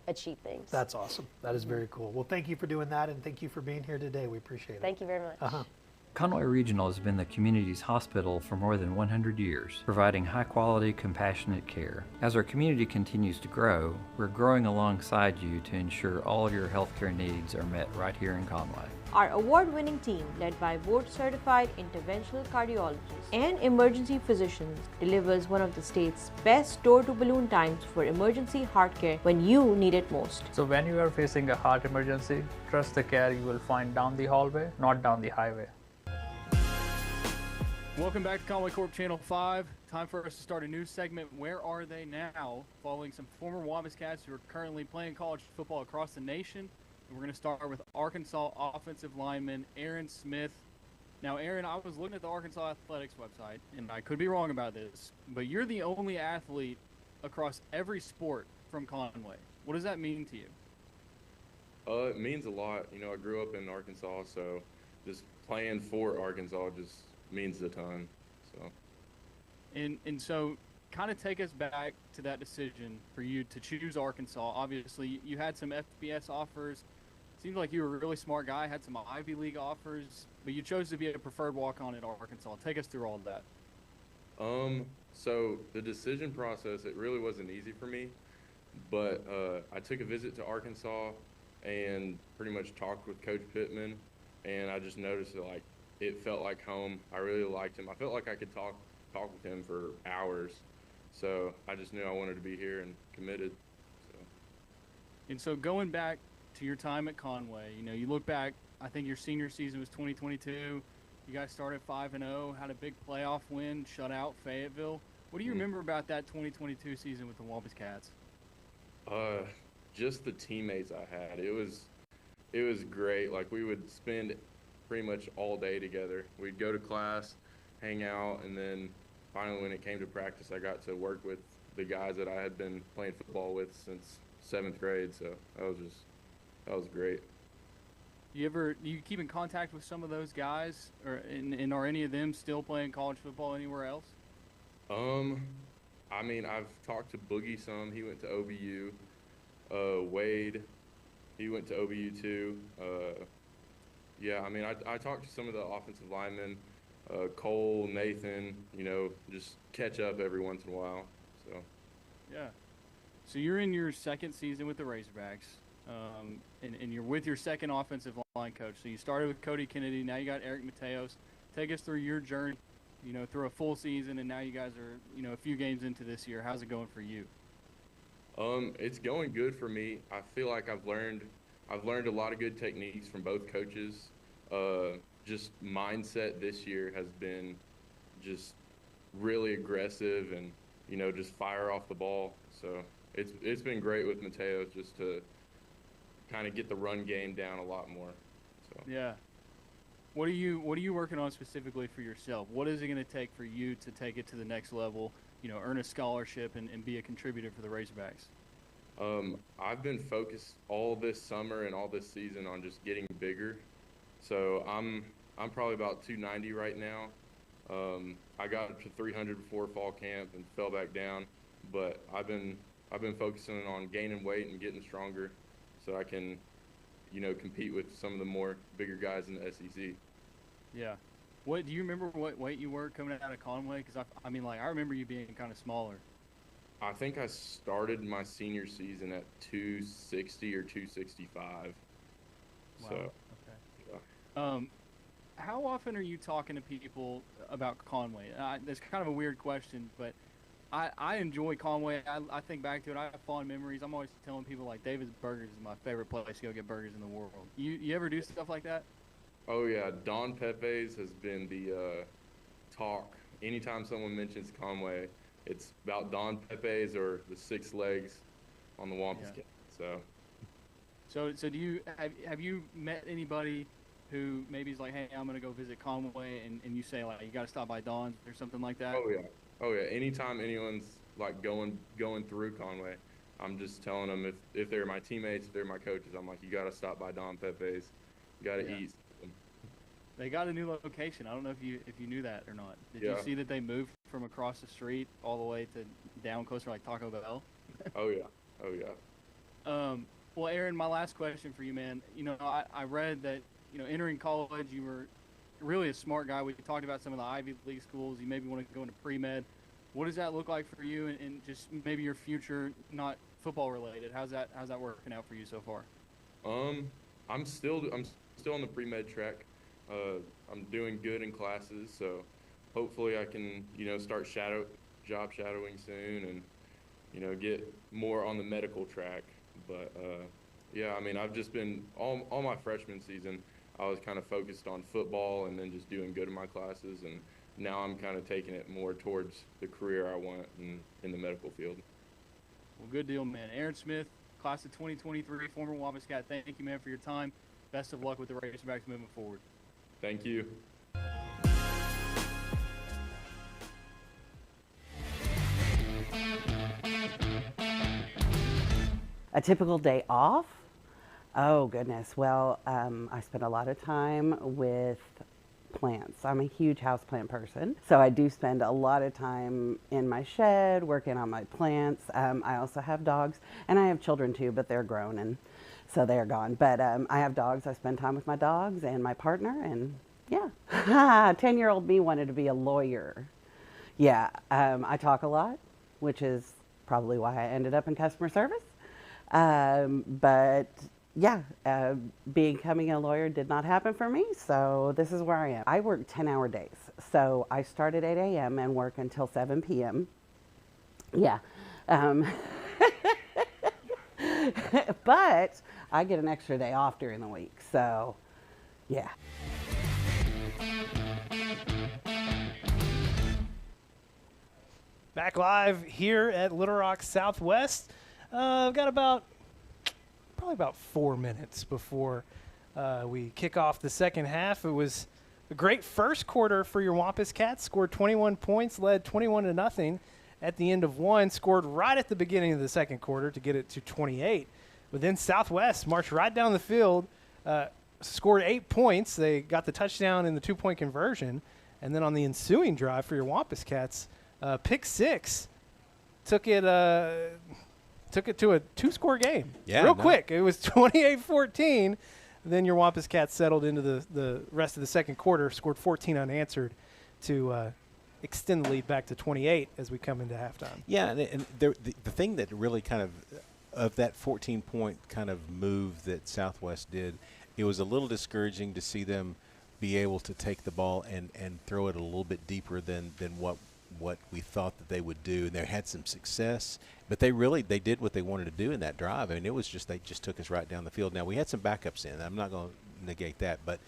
achieve things. That's awesome. That is very cool. Well, thank you for doing that, and thank you for being here today. We appreciate it. Thank you very much. Conway Regional has been the community's hospital for more than 100 years, providing high-quality, compassionate care. As our community continues to grow, we're growing alongside you to ensure all of your healthcare needs are met right here in Conway. Our award-winning team, led by board-certified interventional cardiologists and emergency physicians, delivers one of the state's best door-to-balloon times for emergency heart care when you need it most. So when you are facing a heart emergency, trust the care you will find down the hallway, not down the highway. Welcome back to Conway Corp Channel 5. Time for us to start a new segment, Where Are They Now? Following some former Wampus Cats who are currently playing college football across the nation. And we're going to start with Arkansas offensive lineman Aaron Smith. Now, Aaron, I was looking at the Arkansas Athletics website, and I could be wrong about this, but you're the only athlete across every sport from Conway. What does that mean to you? It means a lot. I grew up in Arkansas, so just playing for Arkansas just means a ton. So And so kind of take us back to that decision for you to choose Arkansas. Obviously, you had some FBS offers. Seems like you were a really smart guy, had some Ivy League offers, but you chose to be a preferred walk-on at Arkansas. Take us through all of that. So the decision process, it really wasn't easy for me, but I took a visit to Arkansas and pretty much talked with Coach Pittman, and I just noticed that, like, it felt like home. I really liked him. I felt like I could talk with him for hours. So I just knew I wanted to be here and committed. And so going back to your time at Conway, you know, you look back, I think your senior season was 2022. You guys started 5-0, had a big playoff win, shut out Fayetteville. What do you remember about that 2022 season with the Wampus Cats? Just the teammates I had. It was great. Like, we would spend pretty much all day together. We'd go to class, hang out, and then finally when it came to practice, I got to work with the guys that I had been playing football with since 7th grade. So that was great. Do you keep in contact with some of those guys, and are any of them still playing college football anywhere else? I mean, I've talked to Boogie some. He went to OBU. Wade, he went to OBU too. Yeah, I mean, I talked to some of the offensive linemen, Cole, Nathan, you know, just catch up every once in a while. So. Yeah. So you're in your second season with the Razorbacks, and you're with your second offensive line coach. So you started with Cody Kennedy, now you got Eric Mateos. Take us through your journey, you know, through a full season, and now you guys are, you know, a few games into this year. How's it going for you? It's going good for me. I feel like I've learned a lot of good techniques from both coaches. Just mindset this year has been just really aggressive and, you know, just fire off the ball. So it's been great with Mateos just to kind of get the run game down a lot more. So. Yeah. What are you working on specifically for yourself? What is it going to take for you to take it to the next level, you know, earn a scholarship and be a contributor for the Razorbacks? I've been focused all this summer and all this season on just getting bigger. So I'm probably about 290 right now. I got up to 300 before fall camp and fell back down, but I've been focusing on gaining weight and getting stronger so I can, you know, compete with some of the more bigger guys in the SEC. Yeah. What do you remember what weight you were coming out of Conway? Because I mean, like, I remember you being kind of smaller. I think I started my senior season at 260 or 265. Wow. So, okay. Yeah. How often are you talking to people about Conway? That's kind of a weird question, but I enjoy Conway. I think back to it. I have fond memories. I'm always telling people, like, David's Burgers is my favorite place to go get burgers in the world. You ever do stuff like that? Oh, yeah. Don Pepe's has been the talk. Anytime someone mentions Conway, it's about Don Pepe's or the 6 legs on the Wampus Cat. So do you have you met anybody who maybe is like, hey, I'm gonna go visit Conway, and you say, like, you got to stop by Don's or something like that? Oh yeah. Anytime anyone's like going through Conway, I'm just telling them if they're my teammates, if they're my coaches, I'm like, you got to stop by Don Pepe's, you got to eat. They got a new location. I don't know if you knew that or not. Did Yeah. you see that they moved from across the street all the way to down closer, like Taco Bell? Oh yeah. Well, Aaron, my last question for you, man. You know, I read that, you know, entering college, you were really a smart guy. We talked about some of the Ivy League schools. You maybe want to go into pre-med. What does that look like for you, and just maybe your future, not football related? How's that working out for you so far? I'm still on the pre-med track. I'm doing good in classes, so hopefully I can, you know, start job shadowing soon and, you know, get more on the medical track. But yeah, I mean, I've just been all my freshman season, I was kind of focused on football and then just doing good in my classes, and now I'm kind of taking it more towards the career I want in the medical field. Well, good deal, man. Aaron Smith, class of 2023, former Wampus Cat. Thank you, man, for your time. Best of luck with the Razorbacks moving forward. Thank you. A typical day off? Oh goodness. Well, I spent a lot of time with plants. I'm a huge houseplant person, so I do spend a lot of time in my shed working on my plants. I also have dogs, and I have children too, but they're grown, and so they're gone. But I have dogs. I spend time with my dogs and my partner, and yeah. 10-year-old me wanted to be a lawyer. Yeah, I talk a lot, which is probably why I ended up in customer service. But yeah, becoming a lawyer did not happen for me, so this is where I am. I work 10-hour days, so I start at 8 a.m. and work until 7 p.m. Yeah. But I get an extra day off during the week, so yeah. Back live here at Little Rock Southwest. I've got probably about 4 minutes before we kick off the second half. It was a great first quarter for your Wampus Cats. Scored 21 points, led 21-0 at the end of one. Scored right at the beginning of the second quarter to get it to 28. But then Southwest marched right down the field, scored 8 points. They got the touchdown in the 2-point conversion. And then on the ensuing drive for your Wampus Cats, pick six took it to a 2-score game. Yeah, real quick. It was 28-14. Then your Wampus Cats settled into the rest of the second quarter, scored 14 unanswered to extend the lead back to 28 as we come into halftime. Yeah, and the thing that really kind of that 14-point kind of move that Southwest did, it was a little discouraging to see them be able to take the ball and throw it a little bit deeper than what we thought that they would do. And they had some success, but they did what they wanted to do in that drive. I mean, it was just they just took us right down the field. Now, we had some backups in. I'm not going to negate that, but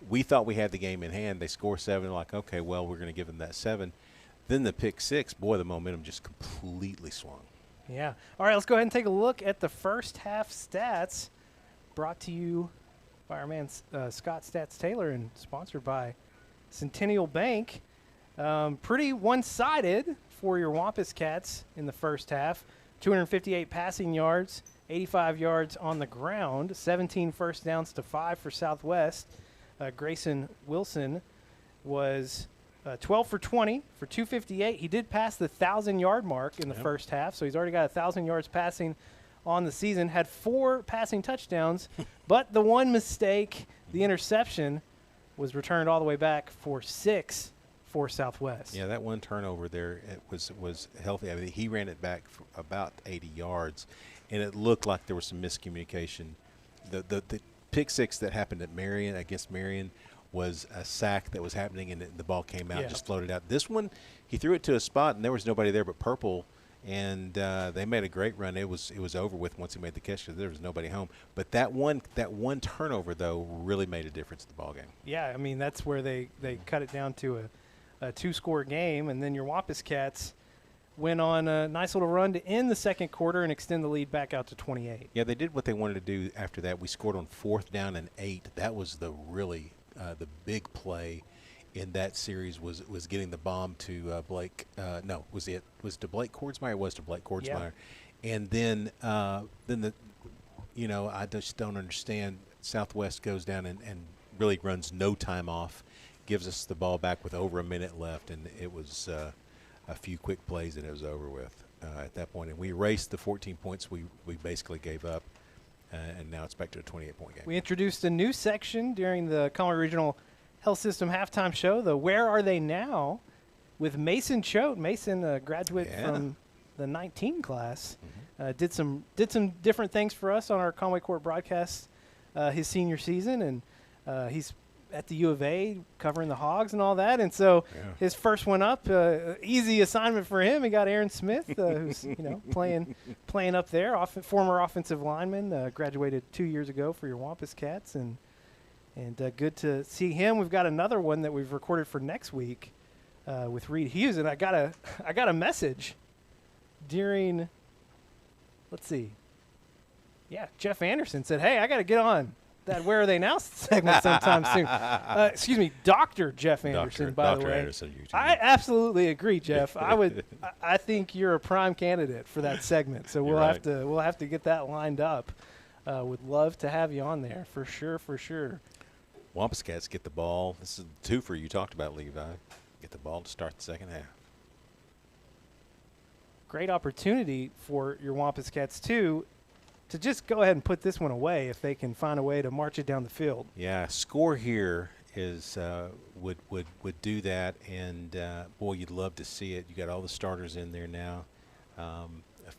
we thought we had the game in hand. They score 7, like, okay, well, we're going to give them that 7. Then the pick 6, boy, the momentum just completely swung. Yeah. All right, let's go ahead and take a look at the first half stats brought to you by our man Scott Stats Taylor and sponsored by Centennial Bank. Pretty one-sided for your Wampus Cats in the first half. 258 passing yards, 85 yards on the ground, 17 first downs to 5 for Southwest. Grayson Wilson was 12 for 20 for 258. He did pass the 1,000-yard mark in the first half, so he's already got 1,000 yards passing on the season. Had 4 passing touchdowns, but the one mistake, the interception, was returned all the way back for 6 for Southwest. Yeah, that one turnover there, it was healthy. I mean, he ran it back for about 80 yards, and it looked like there was some miscommunication. The pick 6 that happened at Marion, against Marion, was a sack that was happening, and the ball came out and just floated out. This one, he threw it to a spot, and there was nobody there but Purple, and they made a great run. It was over with once he made the catch because there was nobody home. But that one turnover, though, really made a difference in the ball game. Yeah, I mean, that's where they cut it down to a 2-score game, and then your Wampus Cats went on a nice little run to end the second quarter and extend the lead back out to 28. Yeah, they did what they wanted to do after that. We scored on 4th down and 8. That was the big play in that series was getting the bomb to Blake. Was to Blake Kordsmeyer? It was to Blake Kordsmeyer. Yeah. And then I just don't understand. Southwest goes down and really runs no time off, gives us the ball back with over a minute left, and it was a few quick plays and it was over with at that point. And we erased the 14 points we basically gave up, and now it's back to a 28-point game. We introduced a new section during the Conway Regional Health System halftime show, the Where Are They Now, with Mason Choate. Mason, a graduate from the 19 class, did some different things for us on our Conway Corp broadcast his senior season, and he's at the U of A covering the Hogs and all that, and so his first one up, easy assignment for him. He got Aaron Smith, who's playing up there, former offensive lineman, graduated 2 years ago for your Wampus Cats, and good to see him. We've got another one that we've recorded for next week with Reed Hughes, and I got a message during. Let's see. Yeah, Jeff Anderson said, "Hey, I got to get on that Where Are They Now segment sometime soon." Excuse me, Dr. Jeff Anderson, by the way. Anderson, I absolutely agree, Jeff. I think you're a prime candidate for that segment. So we'll have to get that lined up. Would love to have you on there for sure. Wampus Cats get the ball. This is the twofer you talked about, Levi. Get the ball to start the second half. Great opportunity for your Wampus Cats, too, to just go ahead and put this one away if they can find a way to march it down the field. Yeah, score here is would do that, and boy, you'd love to see it. You got all the starters in there now. A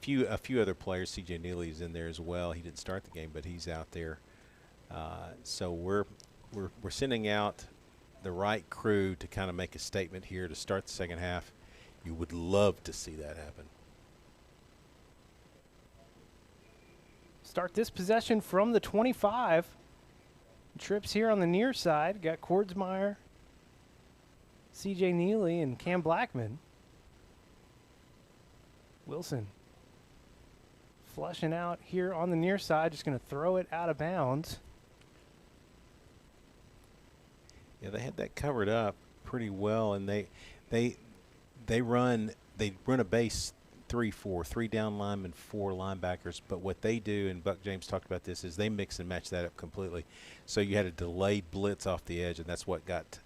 few other players. C.J. Neely's in there as well. He didn't start the game, but he's out there. So we're sending out the right crew to kind of make a statement here to start the second half. You would love to see that happen. Start this possession from the 25. Trips here on the near side. Got Kordsmeyer, C.J. Neely, and Cam Blackman. Wilson flushing out here on the near side. Just going to throw it out of bounds. Yeah, they had that covered up pretty well, and they run a base 3-4, 3 down linemen, 4 linebackers. But what they do, and Buck James talked about this, is they mix and match that up completely. So you had a delayed blitz off the edge, and that's what got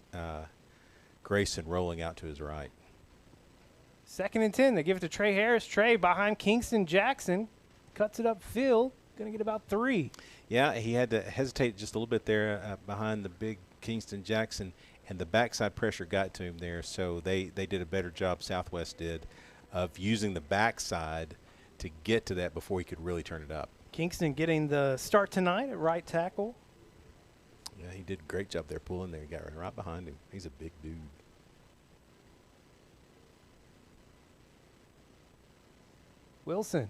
Grayson rolling out to his right. 2nd and 10. They give it to Trey Harris. Trey behind Kingston Jackson. Cuts it upfield. Going to get about 3. Yeah, he had to hesitate just a little bit there behind the big Kingston Jackson, and the backside pressure got to him there. So they did a better job, Southwest did, of using the backside to get to that before he could really turn it up. Kingston getting the start tonight at right tackle. Yeah, he did a great job there pulling there. He got right behind him. He's a big dude. Wilson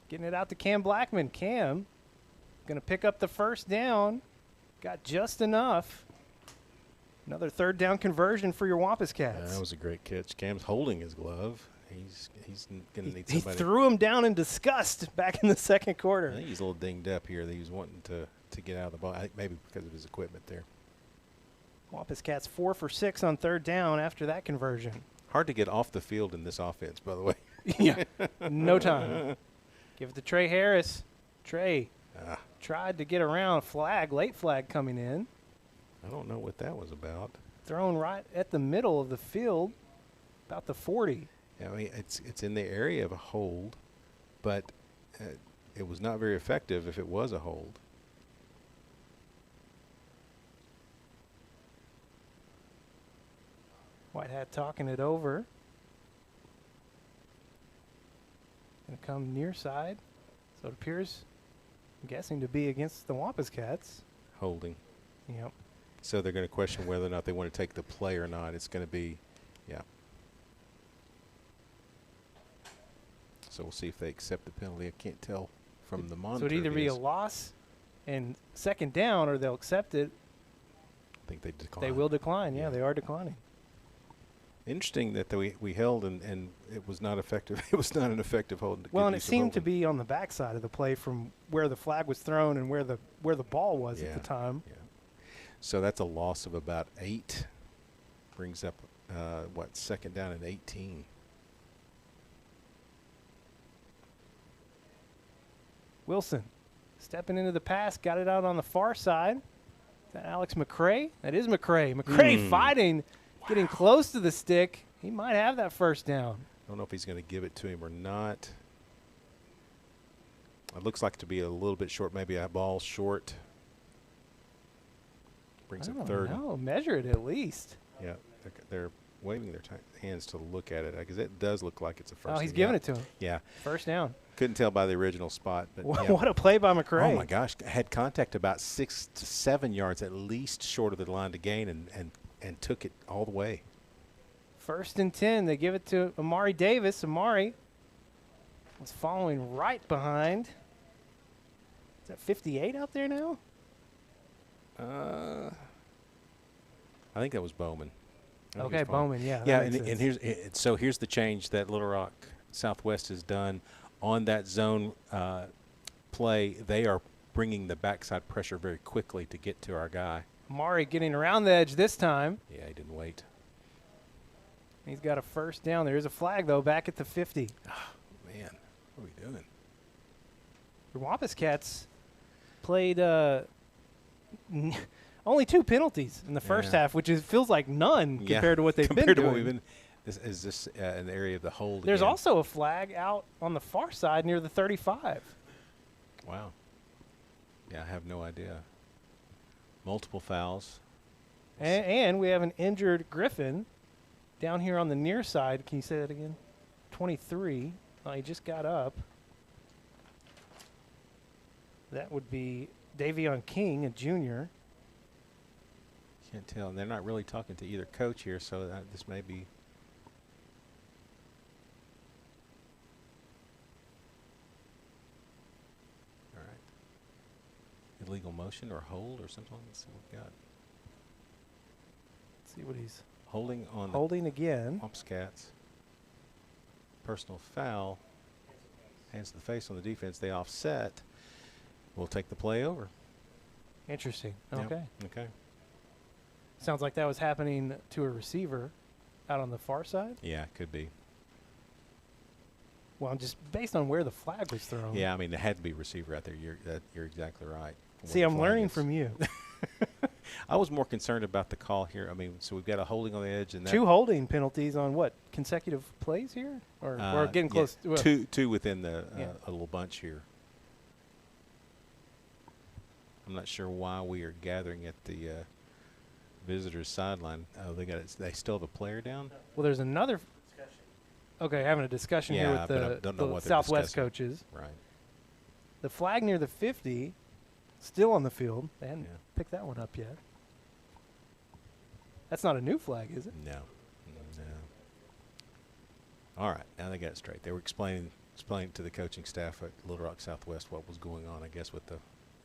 getting it out to Cam Blackman. Cam going to pick up the first down. Got just enough. Another 3rd down conversion for your Wampus Cats. Yeah, that was a great catch. Cam's holding his glove. He's going to need He somebody. threw him down in disgust back in the 2nd quarter. I think he's a little dinged up here. He was wanting to get out of the ball. I think maybe because of his equipment there. Wampus Cats 4 for 6 on 3rd down after that conversion. Hard to get off the field in this offense, by the way. Yeah, no time. Give it to Trey Harris. Trey tried to get around a flag, late flag coming in. I don't know what that was about. Thrown right at the middle of the field, about the 40. I mean, it's in the area of a hold, but it was not very effective if it was a hold. White Hat talking it over. Going to come near side. So it appears, I'm guessing, to be against the Wampus Cats. Holding. Yep. So they're going to question whether or not they want to take the play or not. It's going to be, yeah. So we'll see if they accept the penalty. I can't tell from the monitor. So it'd either be a loss and 2nd down, or they'll accept it. I think they decline. They will decline. Yeah, they are declining. Interesting that we held and it was not effective. It was not an effective hold. Well, and it seemed to be on the backside of the play from where the flag was thrown and where the ball was at the time. Yeah. So that's a loss of about 8. Brings up, 2nd down and 18. Wilson stepping into the pass, got it out on the far side. Is that Alex McCray? That is McCray. McCray fighting, getting close to the stick. He might have that first down. I don't know if he's going to give it to him or not. It looks like to be a little bit short, maybe a ball short. Brings up 3rd. No, measure it at least. Yeah, they're waving their hands to look at it because it does look like it's a first. Oh, he's giving it to him. Yeah. First down. Couldn't tell by the original spot. But yeah. What a play by McCray. Oh, my gosh. Had contact about 6 to 7 yards at least short of the line to gain and took it all the way. 1st and 10. They give it to Amari Davis. Amari was following right behind. Is that 58 out there now? I think that was Bowman. Okay, Bowman, yeah. Yeah, and here's the change that Little Rock Southwest has done on that zone play. They are bringing the backside pressure very quickly to get to our guy. Amari getting around the edge this time. Yeah, he didn't wait. He's got a first down. There is a flag, though, back at the 50. Oh, man, what are we doing? The Wampus Cats played Only 2 penalties in the first half, which feels like none compared to what they've been doing. Compared to what we've been. Is this an area of the hold? There's again? also a flag out on the far side near the 35. Wow. Yeah, I have no idea. Multiple fouls. And we have an injured Griffin down here on the near side. Can you say that again? 23. Oh, he just got up. That would be Davion King, a junior. Can't tell. And they're not really talking to either coach here, so this may be. All right. Illegal motion or hold or something. Let's see what we got. Let's see what he's holding on. Holding again. Wampus Cats. Personal foul. Hands to the face on the defense. They offset. We'll take the play over. Interesting. Yep. Okay. Okay. Sounds like that was happening to a receiver out on the far side. Yeah, could be. Well, just based on where the flag was thrown. Yeah, I mean, it had to be receiver out there. You're exactly right. See, I'm learning from you. I was more concerned about the call here. I mean, so we've got a holding on the edge and 2 holding penalties on what, consecutive plays here, or we're getting close. Yeah, two within the a little bunch here. I'm not sure why we are gathering at the visitors' sideline. Oh, they still have a player down. Well, there's another. Okay, having a discussion here with the Southwest coaches. Right. The flag near the 50, still on the field. They hadn't picked that one up yet. That's not a new flag, is it? No. All right, now they got it straight. They were explaining to the coaching staff at Little Rock Southwest what was going on, I guess, with the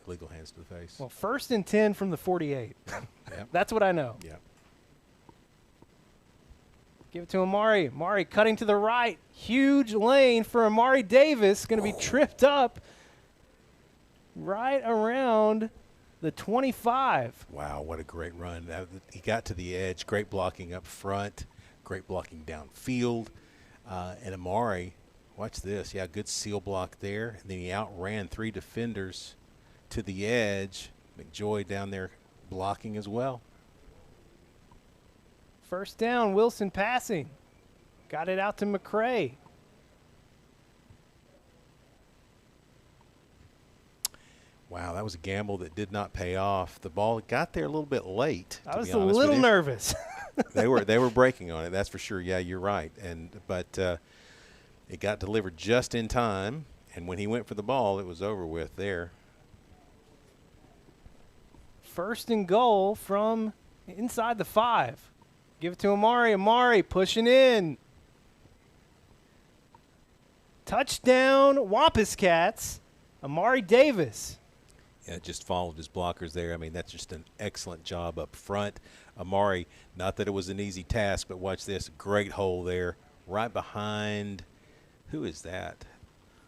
illegal hands to the face. Well, 1st and 10 from the 48. Yep. That's what I know. Yeah. Give it to Amari. Amari cutting to the right. Huge lane for Amari Davis. Going to be tripped up right around the 25. Wow, what a great run. He got to the edge. Great blocking up front. Great blocking downfield. And Amari, watch this. Yeah, good seal block there. And then he outran 3 defenders to the edge. McJoy down there blocking as well. First down, Wilson passing. Got it out to McCray. Wow, that was a gamble that did not pay off. The ball got there a little bit late. I was a little nervous. They were breaking on it, that's for sure. Yeah, you're right. But it got delivered just in time, and when he went for the ball, it was over with there. First and goal from inside the 5. Give it to Amari. Amari pushing in. Touchdown, Wampus Cats. Amari Davis. Yeah, just followed his blockers there. I mean, that's just an excellent job up front. Amari, not that it was an easy task, but watch this. Great hole there right behind. Who is that?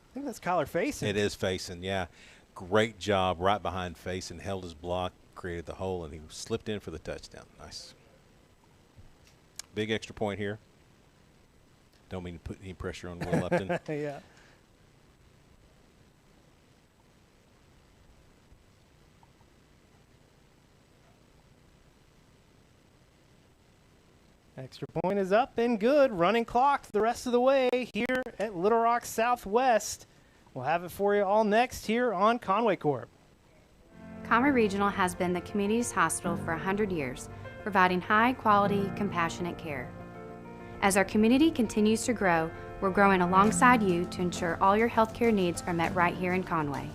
I think that's Kyler Faison. It is Faison, yeah. Great job right behind Faison. Held his block, created the hole, and he slipped in for the touchdown. Nice. Big extra point here. Don't mean to put any pressure on Will Upton. Yeah. Extra point is up and good. Running clock the rest of the way here at Little Rock Southwest. We'll have it for you all next here on Conway Corp. Conway Regional has been the community's hospital for 100 years, providing high-quality, compassionate care. As our community continues to grow, we're growing alongside you to ensure all your healthcare needs are met right here in Conway.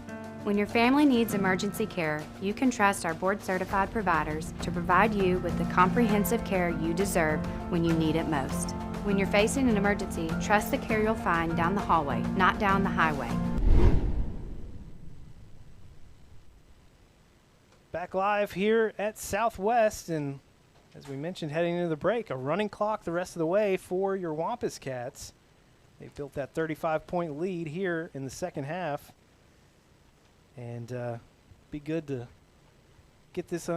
When your family needs emergency care, you can trust our board-certified providers to provide you with the comprehensive care you deserve when you need it most. When you're facing an emergency, trust the care you'll find down the hallway, not down the highway. Back live here at Southwest, and as we mentioned, heading into the break, a running clock the rest of the way for your Wampus Cats. They built that 35-point lead here in the second half, and be good to get this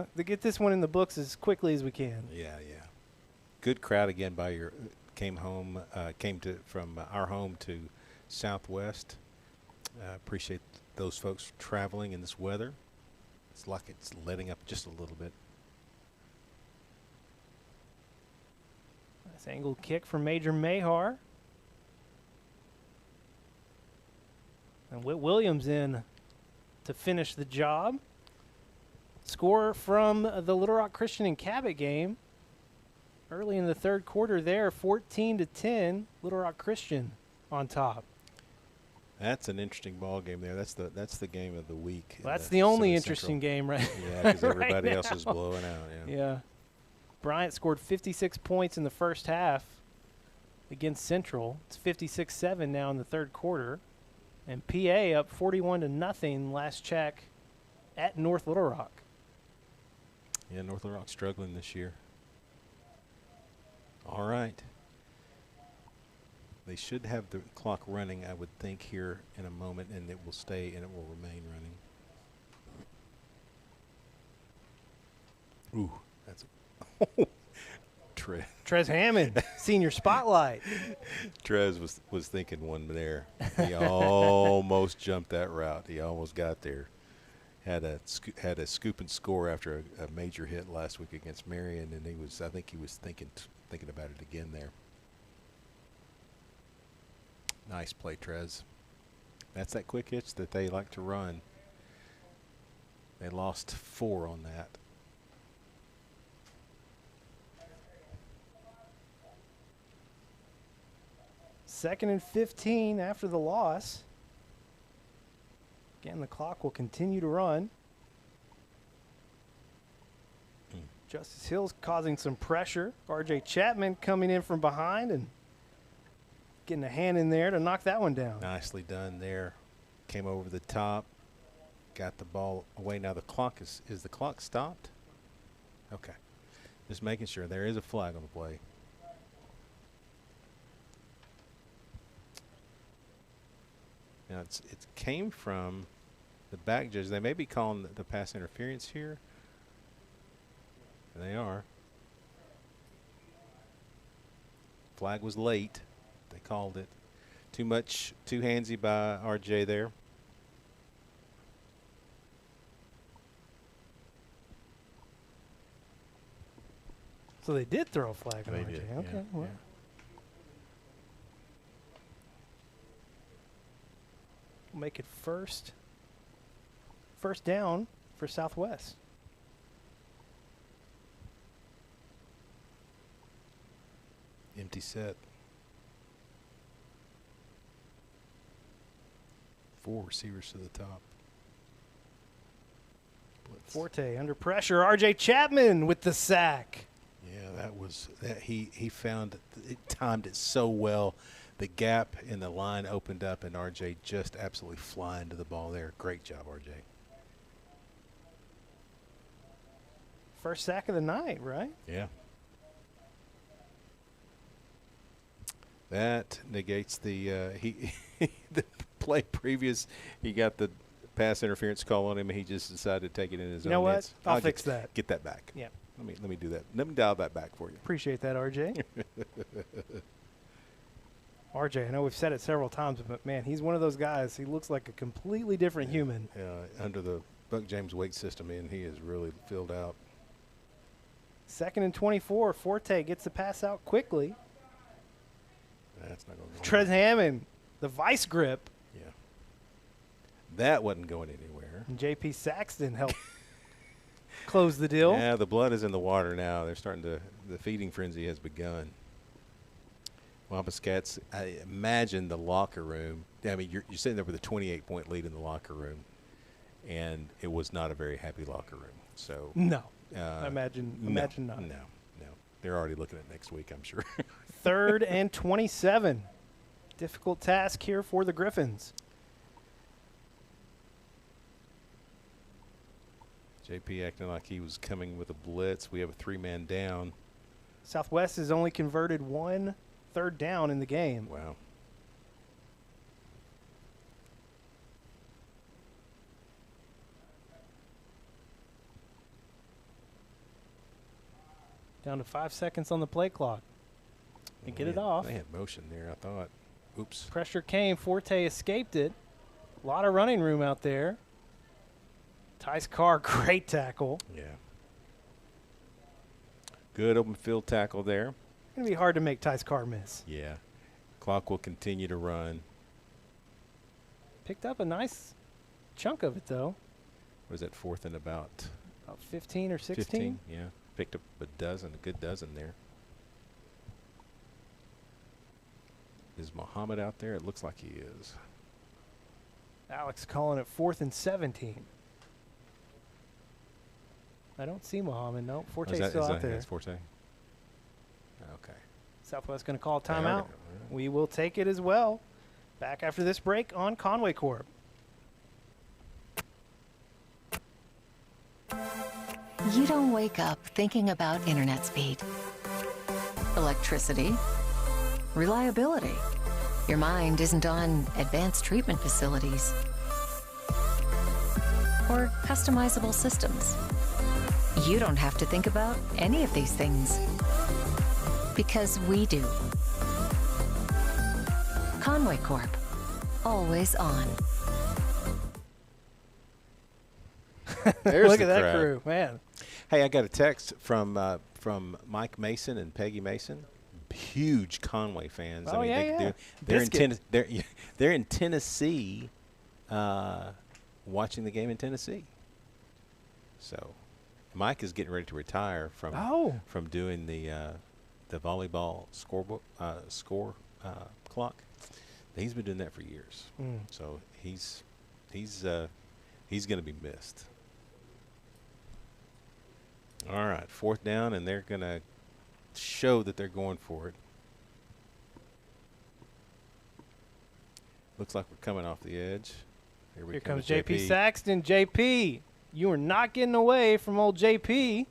one in the books as quickly as we can. Yeah. Good crowd again by your came from our home to Southwest. Appreciate those folks traveling in this weather. It's like it's letting up just a little bit. Nice angled kick from Major Mahar. And Whit Williams in to finish the job. Score from the Little Rock Christian and Cabot game. Early in the third quarter there, 14-10, Little Rock Christian on top. That's an interesting ball game there. That's the game of the week. Well, that's the only interesting game, right? Yeah, because right everybody now. else is blowing out. Yeah. Bryant scored 56 points in the first half against Central. It's 56-7 now in the third quarter. And PA up 41-0 last check at North Little Rock. Yeah, North Little Rock struggling this year. All right. They should have the clock running, I would think, here in a moment, and it will stay and it will remain running. Ooh, that's Trez Hammond, senior spotlight. Trez was thinking one there. He almost jumped that route. He almost got there. Had a scoop and score after a major hit last week against Marion, and I think he was thinking about it again there. Nice play, Trez. That's that quick hitch that they like to run. They lost 4 on that. Second and 15 after the loss. Again, the clock will continue to run. Justice Hill's causing some pressure. R.J. Chapman coming in from behind and getting a hand in there to knock that one down. Nicely done there. Came over the top. Got the ball away. Now the clock is the clock stopped? Okay. Just making sure there is a flag on the play. Now it came from the back judge. They may be calling the pass interference here. And they are. Flag was late. They called it. Too handsy by RJ there. So they did throw a flag on They RJ. did, Okay. yeah, Well. yeah. We'll make it first down for Southwest. Empty set. 4 receivers to the top. Blitz. Forte under pressure. RJ Chapman with the sack. Yeah, he found it, timed it so well. The gap in the line opened up, and RJ just absolutely flying to the ball there. Great job, RJ. First sack of the night, right? Yeah. That negates the the play previous. He got the pass interference call on him, and he just decided to take it in his own hands. You know what? I'll fix that. Get that back. Yeah. Let me do that. Let me dial that back for you. Appreciate that, RJ. RJ, I know we've said it several times, but man, he's one of those guys. He looks like a completely different human. Under the Buck James weight system he is really filled out. 2nd and 24. Forte gets the pass out quickly. That's not going to go Trez Hammond, the vice grip. Yeah. That wasn't going anywhere. And J.P. Saxton helped close the deal. Yeah, the blood is in the water now. They're starting to – the feeding frenzy has begun. Wampus Cats, I imagine the locker room. I mean, you're sitting there with a 28-point lead in the locker room, and it was not a very happy locker room. So no, imagine not. No. They're already looking at next week, I'm sure. 3rd and 27. Difficult task here for the Griffins. JP acting like he was coming with a blitz. We have a 3-man down. Southwest has only converted 1 third down in the game. Wow. Down to 5 seconds on the play clock. And get it off. They had motion there, I thought. Oops. Pressure came. Forte escaped it. A lot of running room out there. Tice Carr, great tackle. Yeah. Good open field tackle there. Going to be hard to make Ty's car miss. Yeah. Clock will continue to run. Picked up a nice chunk of it, though. Was that 4th and about 15 or 16? 15, yeah. Picked up a good dozen there. Is Muhammad out there? It looks like he is. Alex calling it 4th and 17. I don't see Muhammad. No, Forte's still out there. That's Forte? Okay. Southwest going to call a timeout. We will take it as well. Back after this break on Conway Corp. You don't wake up thinking about internet speed, electricity, reliability. Your mind isn't on advanced treatment facilities or customizable systems. You don't have to think about any of these things because we do. Conway Corp, always on. There's Look the at that crowd. crew, man. Hey, I got a text from Mike Mason and Peggy Mason. Huge Conway fans. Oh, They're in Tennessee, watching the game in Tennessee. So, Mike is getting ready to retire from doing the volleyball score clock. He's been doing that for years. So he's going to be missed. All right, 4th down, and they're going to show that they're going for it. Looks like we're coming off the edge. Here comes JP Saxton. JP, you are not getting away from old JP.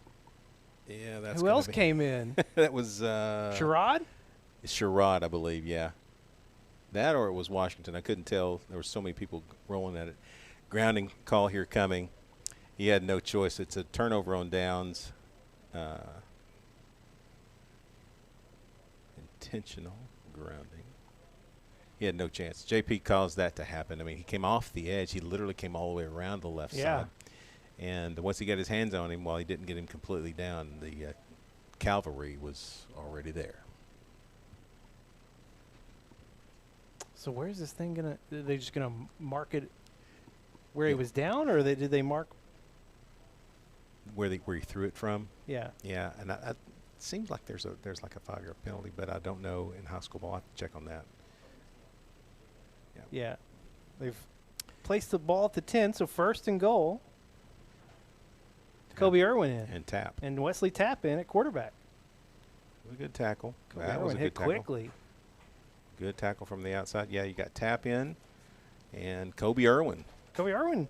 Yeah, that's who else came in? That was Sherrod? Sherrod, I believe, yeah. That or it was Washington. I couldn't tell. There were so many people rolling at it. Grounding call here coming. He had no choice. It's a turnover on downs. Intentional grounding. He had no chance. JP caused that to happen. I mean, he came off the edge. He literally came all the way around the left side. And once he got his hands on him, while he didn't get him completely down, the cavalry was already there. So where's this thing going to – are they just going to mark it where he was down, or did they mark – where he threw it from? Yeah. Yeah, and it seems like there's like a 5-yard penalty, but I don't know in high school ball. I have to check on that. Yeah. They've placed the ball at the 10, so 1st and goal. Kobe Irwin in. And Tapp. And Wesley Tapp in at quarterback. It was a good tackle. Kobe That Irwin was a hit good tackle. quickly. Good tackle from the outside. Yeah, you got Tapp in and Kobe Irwin. Kobe Irwin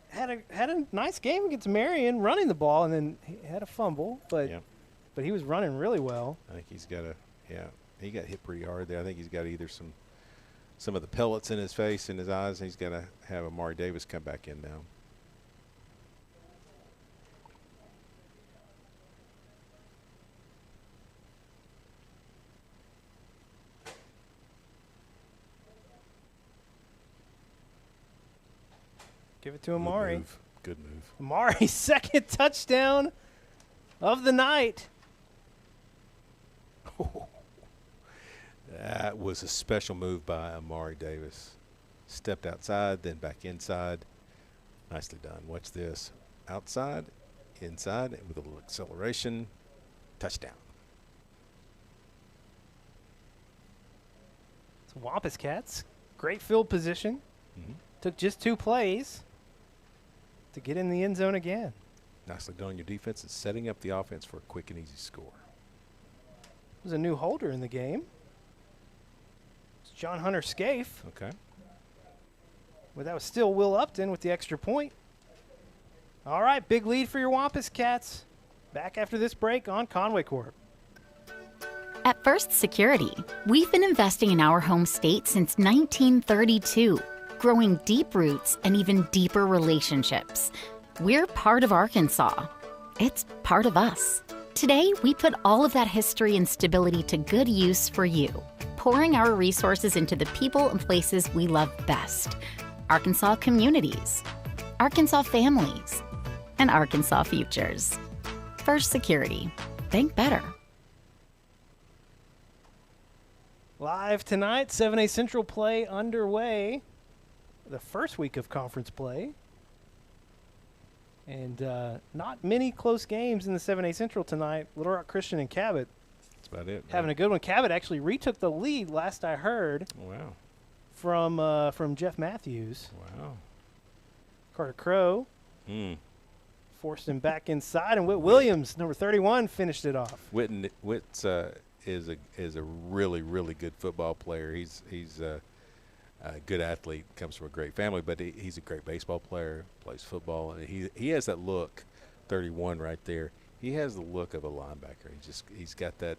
had a nice game against Marion, running the ball, and then he had a fumble, but he was running really well. I think he's got he got hit pretty hard there. I think he's got either some of the pellets in his face and his eyes, and he's got to have Amari Davis come back in now. Give it to Amari. Good move. Amari's second touchdown of the night. That was a special move by Amari Davis. Stepped outside, then back inside. Nicely done. Watch this. Outside, inside, with a little acceleration. Touchdown. So Wampus Cats, great field position. Took just 2 plays to get in the end zone again. Nicely done on your defense and setting up the offense for a quick and easy score. There's a new holder in the game. It's John Hunter Scaife. Okay. But that was still Will Upton with the extra point. All right, big lead for your Wampus Cats. Back after this break on Conway Corp. At First Security, we've been investing in our home state since 1932, growing deep roots and even deeper relationships. We're part of Arkansas. It's part of us. Today, we put all of that history and stability to good use for you, pouring our resources into the people and places we love best. Arkansas communities, Arkansas families, and Arkansas futures. First Security. Think better. Live tonight, 7A Central play underway. The first week of conference play. And not many close games in the 7A Central tonight. Little Rock Christian and Cabot. That's about it. Having a good one. Cabot actually retook the lead last I heard. Wow. From Jeff Matthews. Wow. Carter Crow. Hmm. Forced him back inside, and Whit Williams, number 31, finished it off. Whit's is a really, really good football player. He's a good athlete, comes from a great family, but he's a great baseball player, plays football, and he has that look, 31 right there. He has the look of a linebacker. He's got that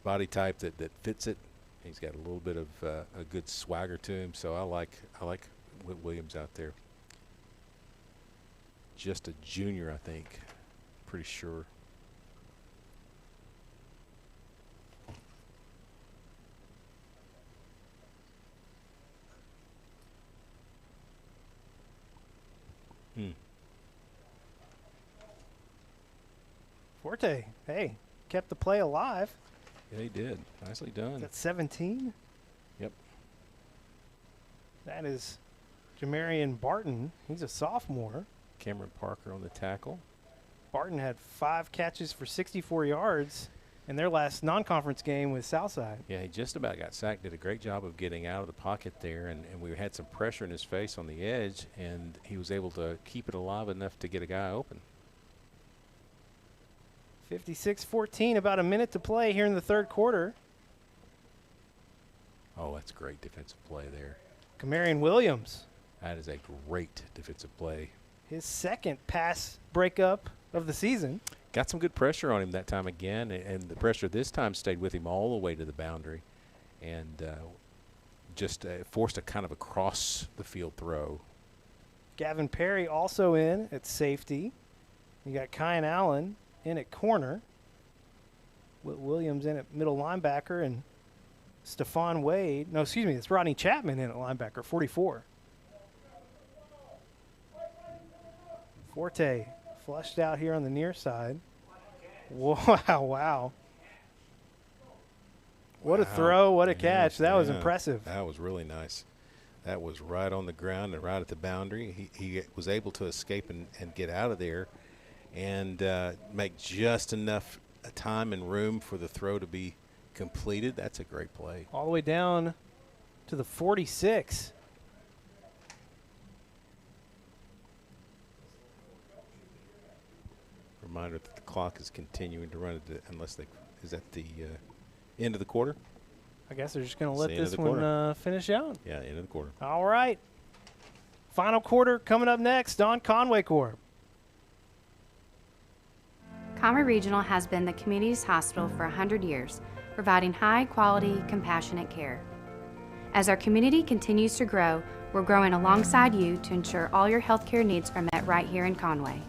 body type that fits it. He's got a little bit of a good swagger to him, so I like Whit Williams out there. Just a junior, I think. Pretty sure. Forte, hey, kept the play alive. Yeah, he did. Nicely done. That's 17. Yep. That is Jamarian Barton. He's a sophomore. Cameron Parker on the tackle. Barton had 5 catches for 64 yards in their last non-conference game with Southside. Yeah, he just about got sacked. Did a great job of getting out of the pocket there, and we had some pressure in his face on the edge, and he was able to keep it alive enough to get a guy open. 56-14, about a minute to play here in the third quarter. Oh, that's great defensive play there. Camarion Williams. That is a great defensive play. His second pass breakup of the season. Got some good pressure on him that time again, and the pressure this time stayed with him all the way to the boundary, and just forced a kind of a cross-the-field throw. Gavin Perry also in at safety. You got Kyan Allen in at corner. Whit Williams in at middle linebacker, and Stephon Wade. No, excuse me, it's Rodney Chapman in at linebacker, 44. Forte flushed out here on the near side. Wow. What a throw, what a catch. That was impressive. That was really nice. That was right on the ground and right at the boundary. He was able to escape and get out of there and make just enough time and room for the throw to be completed. That's a great play. All the way down to the 46. Reminder that the clock is continuing to run unless they is at the end of the quarter. I guess they're just going to let this one finish out. Yeah, end of the quarter. All right. Final quarter coming up next on Conway Corp. Conway Regional has been the community's hospital for 100 years, providing high-quality, compassionate care. As our community continues to grow, we're growing alongside you to ensure all your healthcare needs are met right here in Conway.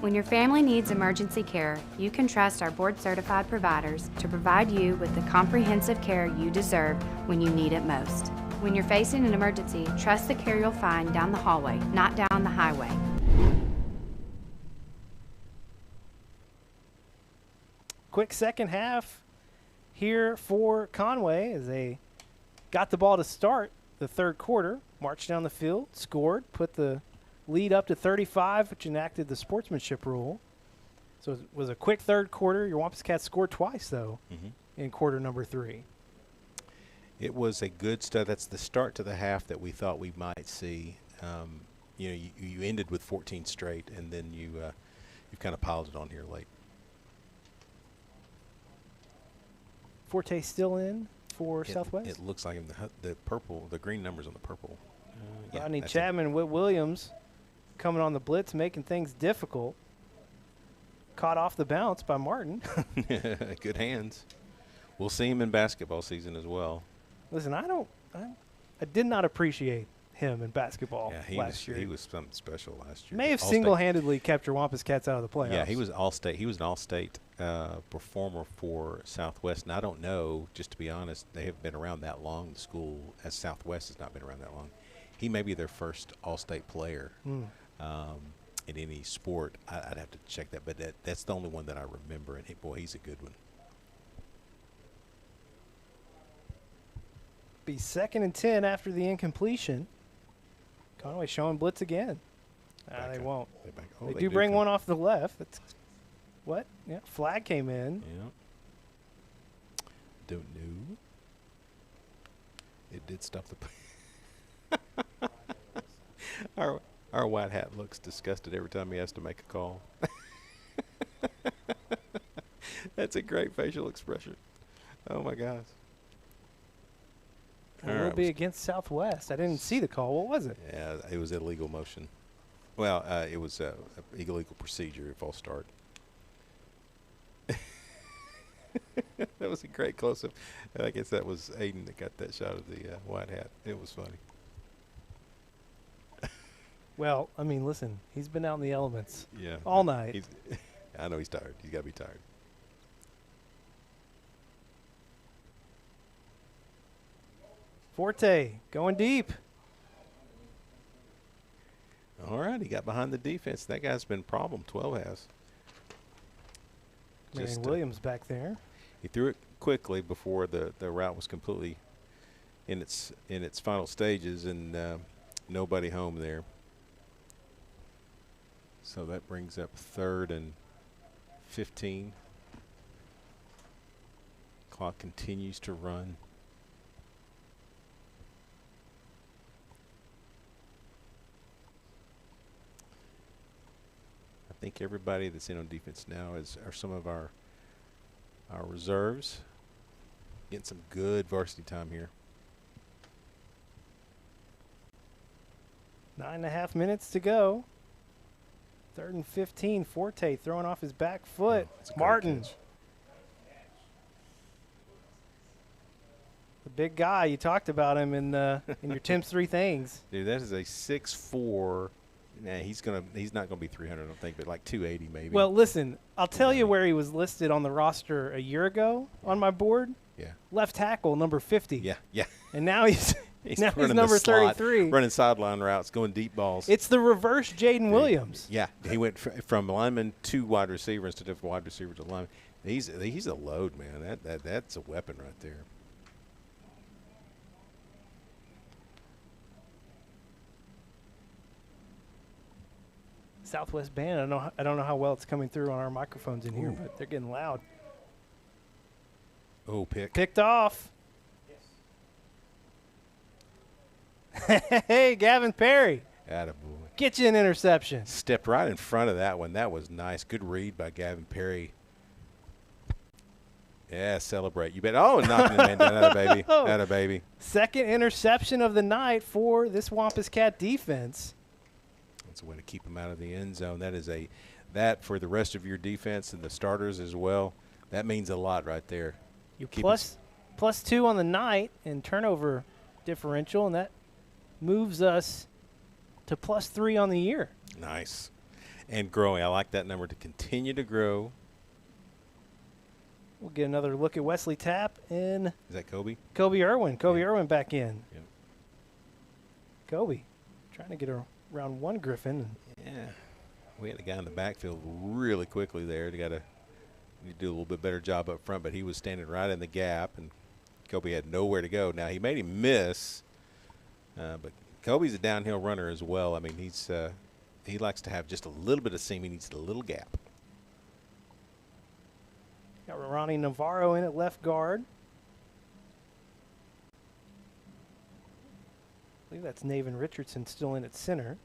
When your family needs emergency care, you can trust our board-certified providers to provide you with the comprehensive care you deserve when you need it most. When you're facing an emergency, trust the care you'll find down the hallway, not down the highway. Quick second half here for Conway as they got the ball to start the third quarter, marched down the field, scored, put the lead up to 35, which enacted the sportsmanship rule. So it was a quick third quarter. Your Wampus Cats scored twice, though, in quarter number 3. It was a good start. That's the start to the half that we thought we might see. You ended with 14 straight, and then you've kind of piled it on here late. Forte still in for Southwest? It looks like him. The green numbers on the purple. Rodney Chapman, Whit Williams coming on the blitz, making things difficult. Caught off the bounce by Martin. Good hands. We'll see him in basketball season as well. Listen, I did not appreciate him in basketball last year. He was something special last year. May have single-handedly kept your Wampus Cats out of the playoffs. Yeah, he was all-state. He was an all-state performer for Southwest. And I don't know, just to be honest, they haven't been around that long. The school, as Southwest, has not been around that long. He may be their first all-state player in any sport. I'd have to check that, but that's the only one that I remember. And boy, he's a good one. Be 2nd and 10 after the incompletion. Conway showing blitz again. They won't. They do bring one off the left. That's what? Yeah, flag came in. Yeah. Don't know. It did stop the. Our white hat looks disgusted every time he has to make a call. That's a great facial expression. Oh my gosh. It will be against Southwest. I didn't see the call. What was it? Yeah, it was illegal motion. Well, it was illegal procedure, a false start. That was a great close-up. I guess that was Aiden that got that shot of the white hat. It was funny. Well, I mean, listen, he's been out in the elements Yeah. all night. I know he's tired. He's got to be tired. Forte going deep. All right, he got behind the defense. That guy's been a problem. 12 has. Marion Williams back there. He threw it quickly before the route was completely in its final stages, and nobody home there. So that brings up 3rd and 15. Clock continues to run. I think everybody that's in on defense now are some of our reserves. Getting some good varsity time here. 9.5 minutes to go. 3rd and 15. Forte throwing off his back foot. Martin. The big guy. You talked about him in your Tim's 3 things. Dude, that is a 6'4". Nah, he's not gonna be 300, I don't think, but like 280 maybe. Well, listen, I'll tell you where he was listed on the roster a year ago on my board. Yeah. Left tackle, number 50. Yeah. And now he's running number the slot, 33. running sideline routes, going deep balls. It's the reverse Jaden Williams. Yeah, he went from lineman to wide receiver instead of wide receiver to lineman. He's a load, man. That's a weapon right there. Southwest band. I don't know how well it's coming through on our microphones in here, but they're getting loud. Oh, picked off. Hey, Gavin Perry. Attaboy. Get you an interception. Stepped right in front of that one. That was nice. Good read by Gavin Perry. Yeah, celebrate. You bet. Oh, knocking the man down. Atta baby. Atta baby. 2nd interception of the night for this Wampus Cat defense. That's a way to keep them out of the end zone. That for the rest of your defense and the starters as well. That means a lot right there. You plus 2 on the night in turnover differential, and that moves us to plus 3 on the year. Nice. And growing. I like that number to continue to grow. We'll get another look at Wesley Tapp in. Is that Kobe? Kobe Irwin. Kobe Irwin back in. Yep. Kobe trying to get around one Griffin. Yeah. We had a guy in the backfield really quickly there. They got to do a little bit better job up front, but he was standing right in the gap, and Kobe had nowhere to go. Now, he made him miss, but Kobe's a downhill runner as well. I mean, he likes to have just a little bit of seam. He needs a little gap. Got Ronnie Navarro in at left guard. I believe that's Naven Richardson still in at center.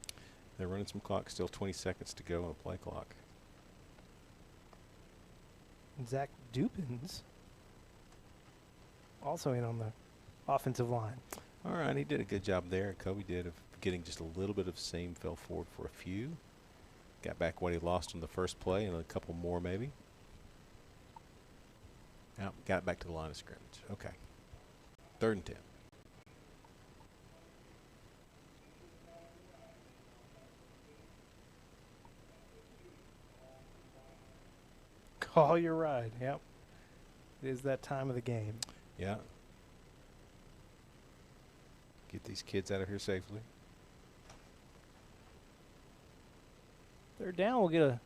They're running some clock, still 20 seconds to go on the play clock. And Zach Dupins also in on the offensive line. All right, he did a good job there. Kobe did of getting just a little bit of seam, fell forward for a few. Got back what he lost on the first play and a couple more maybe. Now got back to the line of scrimmage. Okay. 3rd and 10. Call your ride. Yep. It is that time of the game. Yeah. Get these kids out of here safely. 3rd down, we'll get a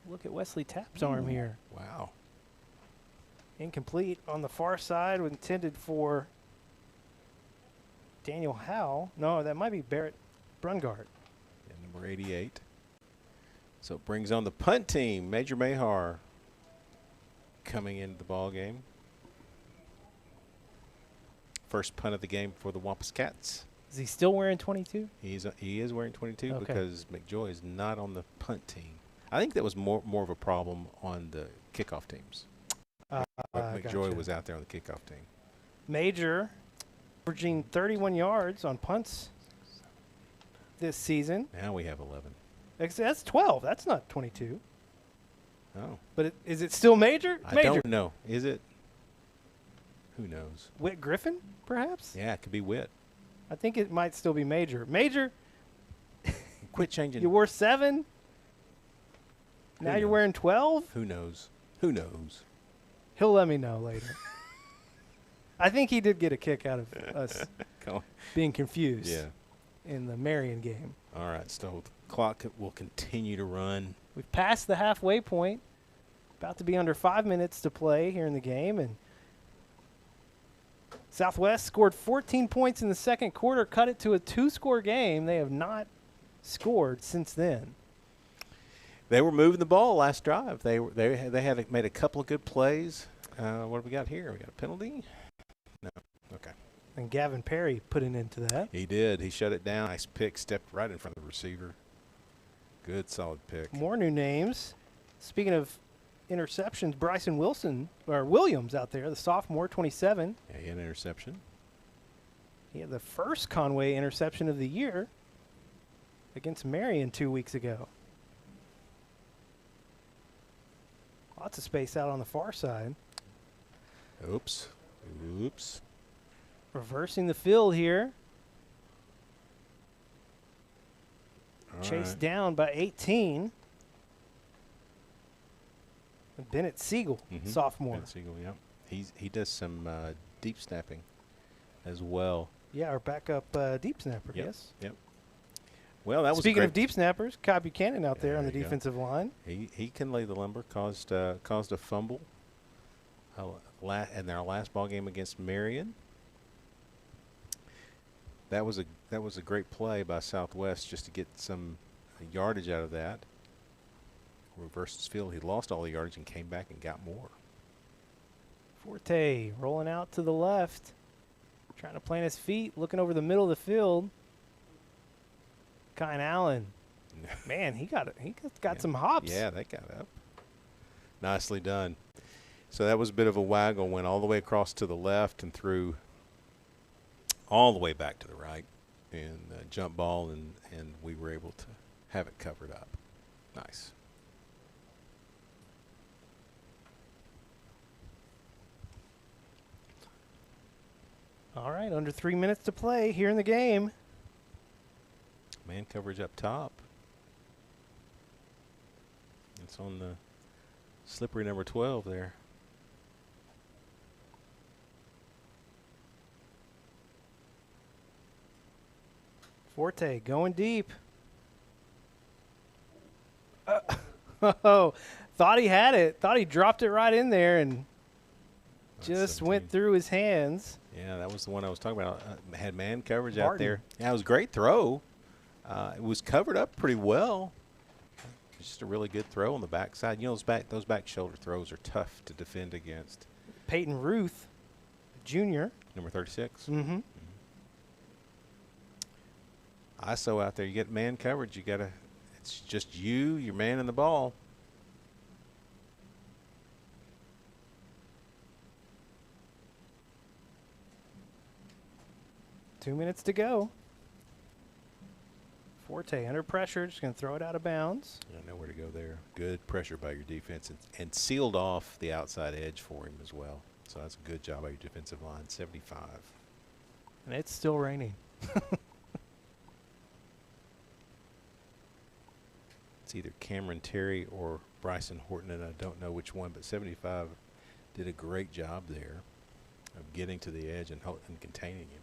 look at Wesley Tapp's arm here. Wow. Incomplete on the far side, intended for Daniel Howe. No, that might be Barrett Brungart. And number 88. So it brings on the punt team. Major Mahar coming into the ball game. First punt of the game for the Wampus Cats. Is he still wearing 22? He is wearing 22 Okay. because McJoy is not on the punt team. I think that was more of a problem on the kickoff teams. McJoy gotcha. was out there on the kickoff team. Major averaging 31 yards on punts this season. Now we have 11. That's 12. That's not 22. Oh. But is it still Major? I don't know. Is it? Who knows? Whit Griffin, perhaps? Yeah, it could be Whit. I think it might still be Major. Major, quit changing. you wore 7. Now you're wearing 12? Who knows? Who knows? He'll let me know later. I think he did get a kick out of us being confused in the Marion game. All right, so the clock will continue to run. We've passed the halfway point. About to be under 5 minutes to play here in the game. And Southwest scored 14 points in the second quarter, cut it to a 2-score game. They have not scored since then. They were moving the ball last drive. They had made a couple of good plays. What have we got here? We got a penalty? No. Okay. And Gavin Perry put an end to that. He did. He shut it down. Nice pick. Stepped right in front of the receiver. Good, solid pick. More new names. Speaking of interceptions, Bryson Williams out there, the sophomore, 27. Yeah, he had an interception. He had the first Conway interception of the year against Marion 2 weeks ago. Lots of space out on the far side. Oops. Reversing the field here. All Chased right. down by 18. And Bennett Siegel, sophomore. Bennett Siegel, yeah. He does some deep snapping as well. Yeah, our backup deep snapper, yes. Yep. Well, that was Speaking great. of deep snappers, Kai Buchanan out there on the There you go. defensive line. He can lay the lumber. Caused a fumble in our last ball game against Marion. That was a great play by Southwest just to get some yardage out of that. Reversed his field. He lost all the yardage and came back and got more. Forte rolling out to the left, trying to plant his feet, looking over the middle of the field. Kyan Allen, man, he got some hops. Yeah, they got up. Nicely done. So that was a bit of a waggle. Went all the way across to the left and threw all the way back to the right, and jump ball, and we were able to have it covered up. Nice. All right, under 3 minutes to play here in the game. Man coverage up top. It's on the slippery number 12 there. Forte going deep. Oh, thought he had it. Thought he dropped it right in there and just went through his hands. Yeah, that was the one I was talking about. Had man coverage out Barton. there. Yeah, it was a great throw. It was covered up pretty well. Just a really good throw on the backside. You know, those back shoulder throws are tough to defend against. Peyton Ruth, Jr. Number 36. Mm-hmm. ISO out there. You get man coverage. You gotta. It's just you, your man, and the ball. Two minutes to go. Forte under pressure, just going to throw it out of bounds. I know where to go there. Good pressure by your defense and sealed off the outside edge for him as well. So that's a good job by your defensive line. 75. And it's still raining. It's either Cameron Terry or Bryson Horton, and I don't know which one, but 75 did a great job there of getting to the edge and containing him.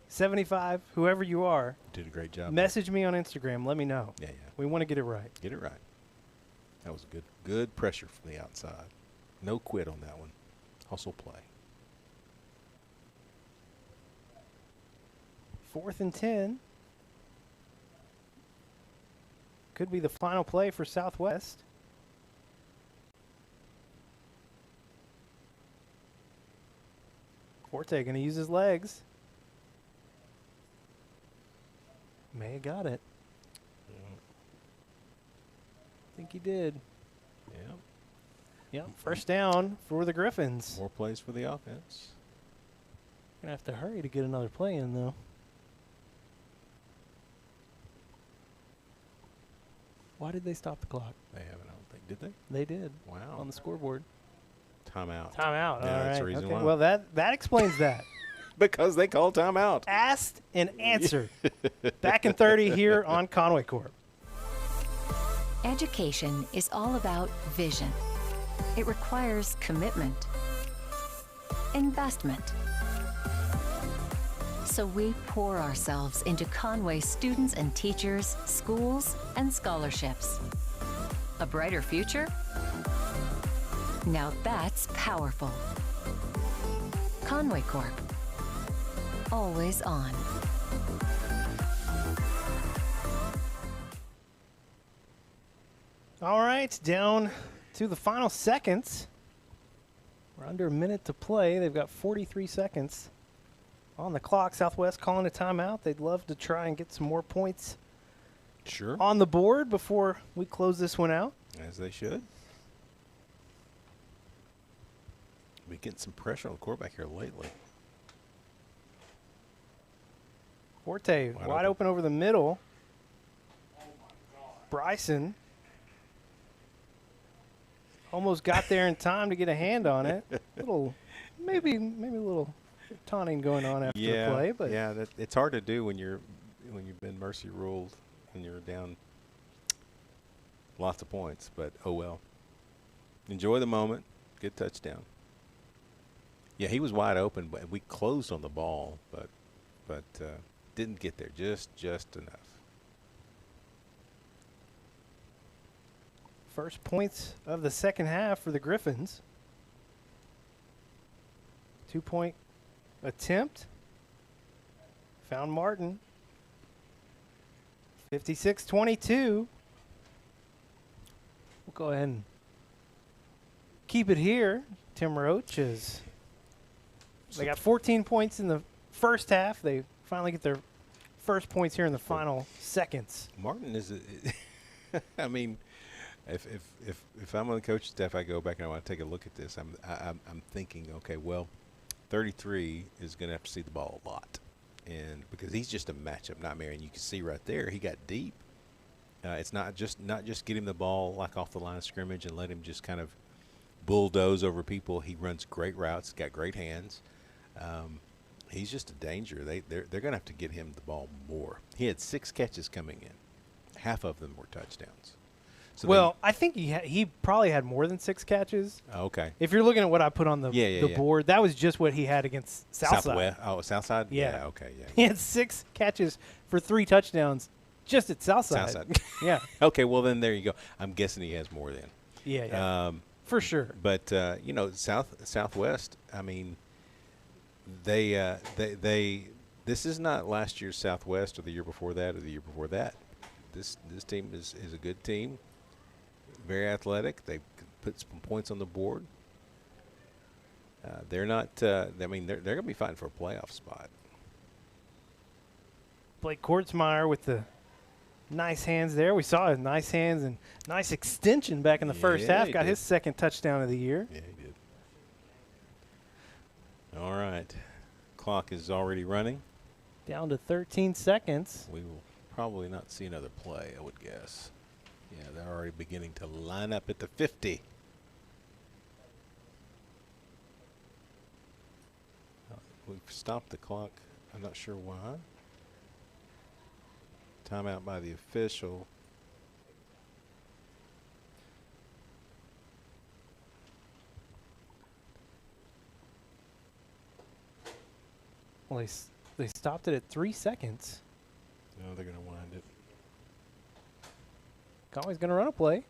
75, whoever you are. Did a great job. Message me on Instagram. Let me know. Yeah. We want to get it right. Get it right. That was good pressure from the outside. No quit on that one. Hustle play. 4th and 10. Could be the final play for Southwest. Forte going to use his legs. May have got it. I think he did. Yeah. Yep, first down for the Griffins. More plays for the offense. Gonna have to hurry to get another play in, though. Why did they stop the clock? They haven't, I don't think. Did they? They did. Wow. On the scoreboard. Timeout. Timeout. Yeah, all that's right. the reason Okay. why. Well, that explains that. Because they called timeout. Asked and answered. Back in 30 here on Conway Corp. Education is all about vision. It requires commitment, investment. So we pour ourselves into Conway students and teachers, schools, and scholarships. A brighter future? Now that's powerful. Conway Corp. Always on. All right, down to the final seconds. We're under a minute to play. They've got 43 seconds on the clock. Southwest calling a timeout. They'd love to try and get some more points on the board before we close this one out. As they should. We're getting some pressure on the quarterback here lately. Forte wide open over the middle. Bryson almost got there in time to get a hand on it. Maybe a little taunting going on after the play, but yeah, it's hard to do when you've been mercy ruled and you're down lots of points. But oh well. Enjoy the moment. Good touchdown. Yeah, he was wide open, but we closed on the ball, but didn't get there just enough. First points of the second half for the Griffins. 2-point attempt. Found Martin. 56-22. We'll go ahead and keep it here. Tim Roach is. They got 14 points in the first half. They finally get their first points here in the final seconds. Martin is, I mean, if I'm on the coaching staff, I go back and I want to take a look at this. I'm thinking, okay, well, 33 is going to have to see the ball a lot, and because he's just a matchup nightmare, and you can see right there he got deep. It's not just get him the ball like off the line of scrimmage and let him just kind of bulldoze over people. He runs great routes, got great hands. He's just a danger. They're going to have to get him the ball more. He had 6 catches coming in. Half of them were touchdowns. So well, I think he probably had more than 6 catches. Okay. If you're looking at what I put on the board, that was just what he had against Southside. Southwest. Oh, Southside? Yeah. Okay, yeah. He had 6 catches for 3 touchdowns just at Southside. Southside. Yeah. Okay, well, then there you go. I'm guessing he has more then. Yeah. For sure. But, Southwest, I mean, they this is not last year's Southwest or the year before that or the year before that. This team is a good team, very athletic. They put some points on the board. They're not. I mean, they're going to be fighting for a playoff spot. Blake Kortzmeyer with the nice hands there. We saw his nice hands and nice extension back in the first half. Got his second touchdown of the year. Yeah, he did. All right. Clock is already running. Down to 13 seconds. We will probably not see another play, I would guess. Yeah, they're already beginning to line up at the 50. We've stopped the clock. I'm not sure why. Timeout by the official. Well, they stopped it at 3 seconds. No, they're going to wind it. Conway's going to run a play.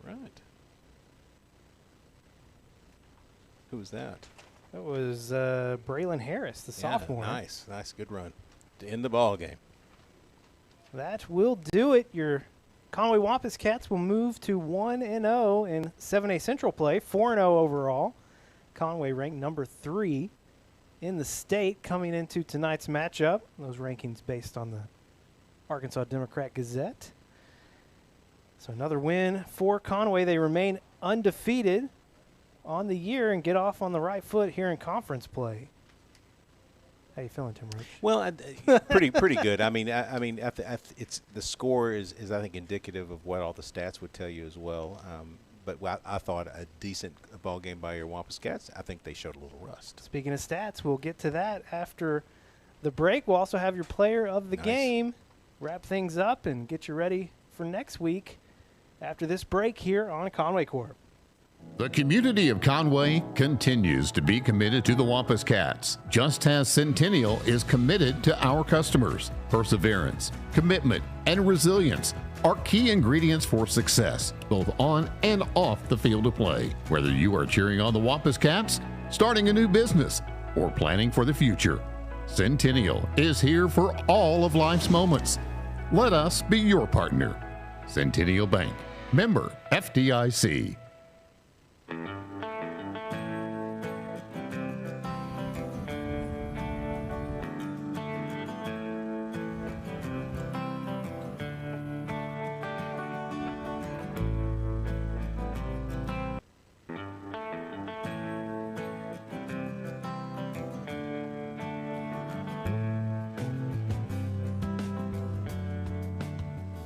Right. Who was that? That was Braylon Harris, the sophomore. Nice, good run. to end the ball game. That will do it. Your Conway Wampus Cats will move to 1-0 in 7A Central play, 4-0 overall. Conway ranked number 3 in the state coming into tonight's matchup. Those rankings based on the Arkansas Democrat Gazette. So another win for Conway. They remain undefeated on the year and get off on the right foot here in conference play. How you feeling, Tim Roach? Well, pretty good. It's the score is I think indicative of what all the stats would tell you as well. But I thought a decent ball game by your Wampus Cats. I think they showed a little rust. Speaking of stats, we'll get to that after the break. We'll also have your player of the game, wrap things up, and get you ready for next week after this break here on Conway Corp. The community of Conway continues to be committed to the Wampus Cats, just as Centennial is committed to our customers. Perseverance, commitment, and resilience are key ingredients for success, both on and off the field of play. Whether you are cheering on the Wampus Cats, starting a new business, or planning for the future, Centennial is here for all of life's moments. Let us be your partner. Centennial Bank, member FDIC.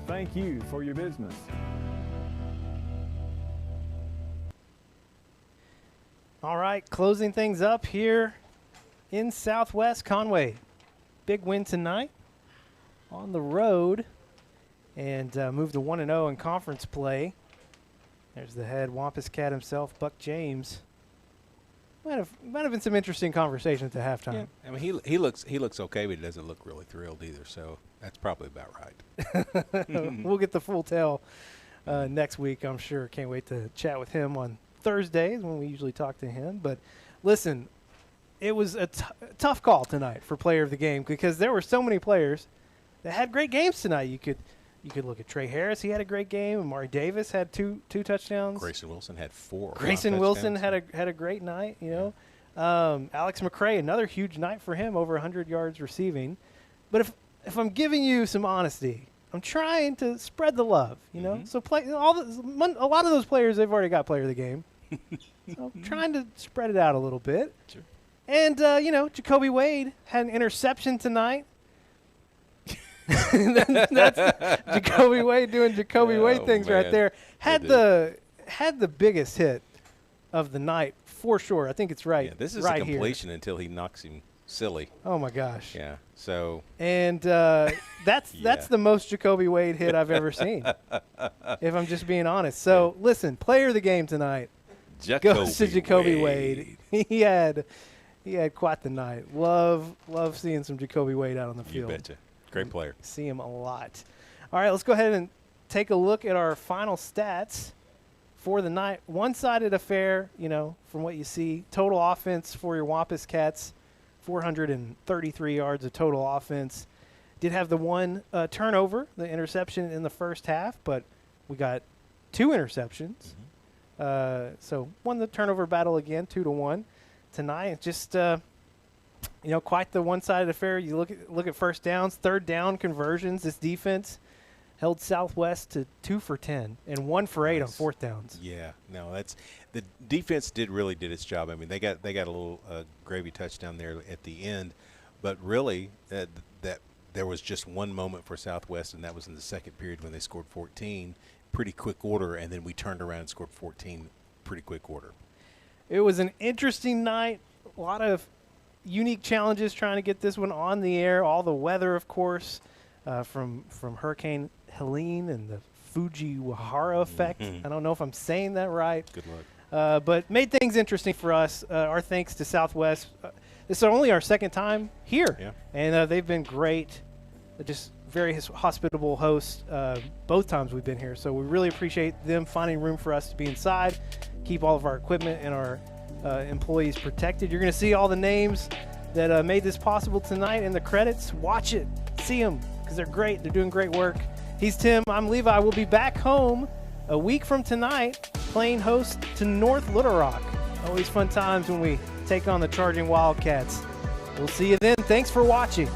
Thank you for your business. All right, closing things up here in Southwest Conway. Big win tonight on the road and moved to 1-0 in conference play. There's the head Wampus Cat himself, Buck James. Might have been some interesting conversations at halftime. Yeah. I mean, he looks okay, but he doesn't look really thrilled either. So that's probably about right. We'll get the full tale next week, I'm sure. Can't wait to chat with him on Thursdays when we usually talk to him. But listen, it was a tough call tonight for player of the game because there were so many players that had great games tonight. You could look at Trey Harris. He had a great game. Amari Davis had two touchdowns. Grayson Wilson had 4. Grayson Wilson had a great night. You know, Alex McCray, another huge night for him, over 100 yards receiving. But if I'm giving you some honesty, I'm trying to spread the love. You know, so a lot of those players, they've already got player of the game. So I'm trying to spread it out a little bit. Sure. And Jacoby Wade had an interception tonight. That's Jacoby Wade doing Jacoby Wade things right there. Had the biggest hit of the night for sure. I think it's right. Yeah, this is right a completion here. Until he knocks him silly. Oh my gosh. Yeah. So. And that's the most Jacoby Wade hit I've ever seen. If I'm just being honest. So listen, player of the game tonight goes to Jacoby Wade. He had quite the night. Love seeing some Jacoby Wade out on the field. You betcha. Great player. See him a lot. All right, let's go ahead and take a look at our final stats for the night. One-sided affair, from what you see. Total offense for your Wampus Cats, 433 yards of total offense. Did have the one turnover, the interception in the first half, but we got 2 interceptions. So won the turnover battle again, 2-1 tonight. Just quite the one-sided affair. You look at first downs, third down conversions. This defense held Southwest to 2 for 10 and 1 for 8 on fourth downs. Yeah, no, that's the defense did its job. I mean, they got a little gravy touchdown there at the end, but really that there was just one moment for Southwest, and that was in the second period when they scored 14, pretty quick order, and then we turned around and scored 14, pretty quick order. It was an interesting night. A lot of unique challenges trying to get this one on the air. All the weather, of course, from Hurricane Helene and the Fujiwara effect. I don't know if I'm saying that right. Good luck. But made things interesting for us. Our thanks to Southwest. This is only our second time here, and they've been great. Just very hospitable hosts both times we've been here. So we really appreciate them finding room for us to be inside, keep all of our equipment and our employees protected. You're going to see all the names that made this possible tonight in the credits. Watch it. See them because they're great. They're doing great work. He's Tim. I'm Levi. We'll be back home a week from tonight playing host to North Little Rock. Always fun times when we take on the Charging Wildcats. We'll see you then. Thanks for watching.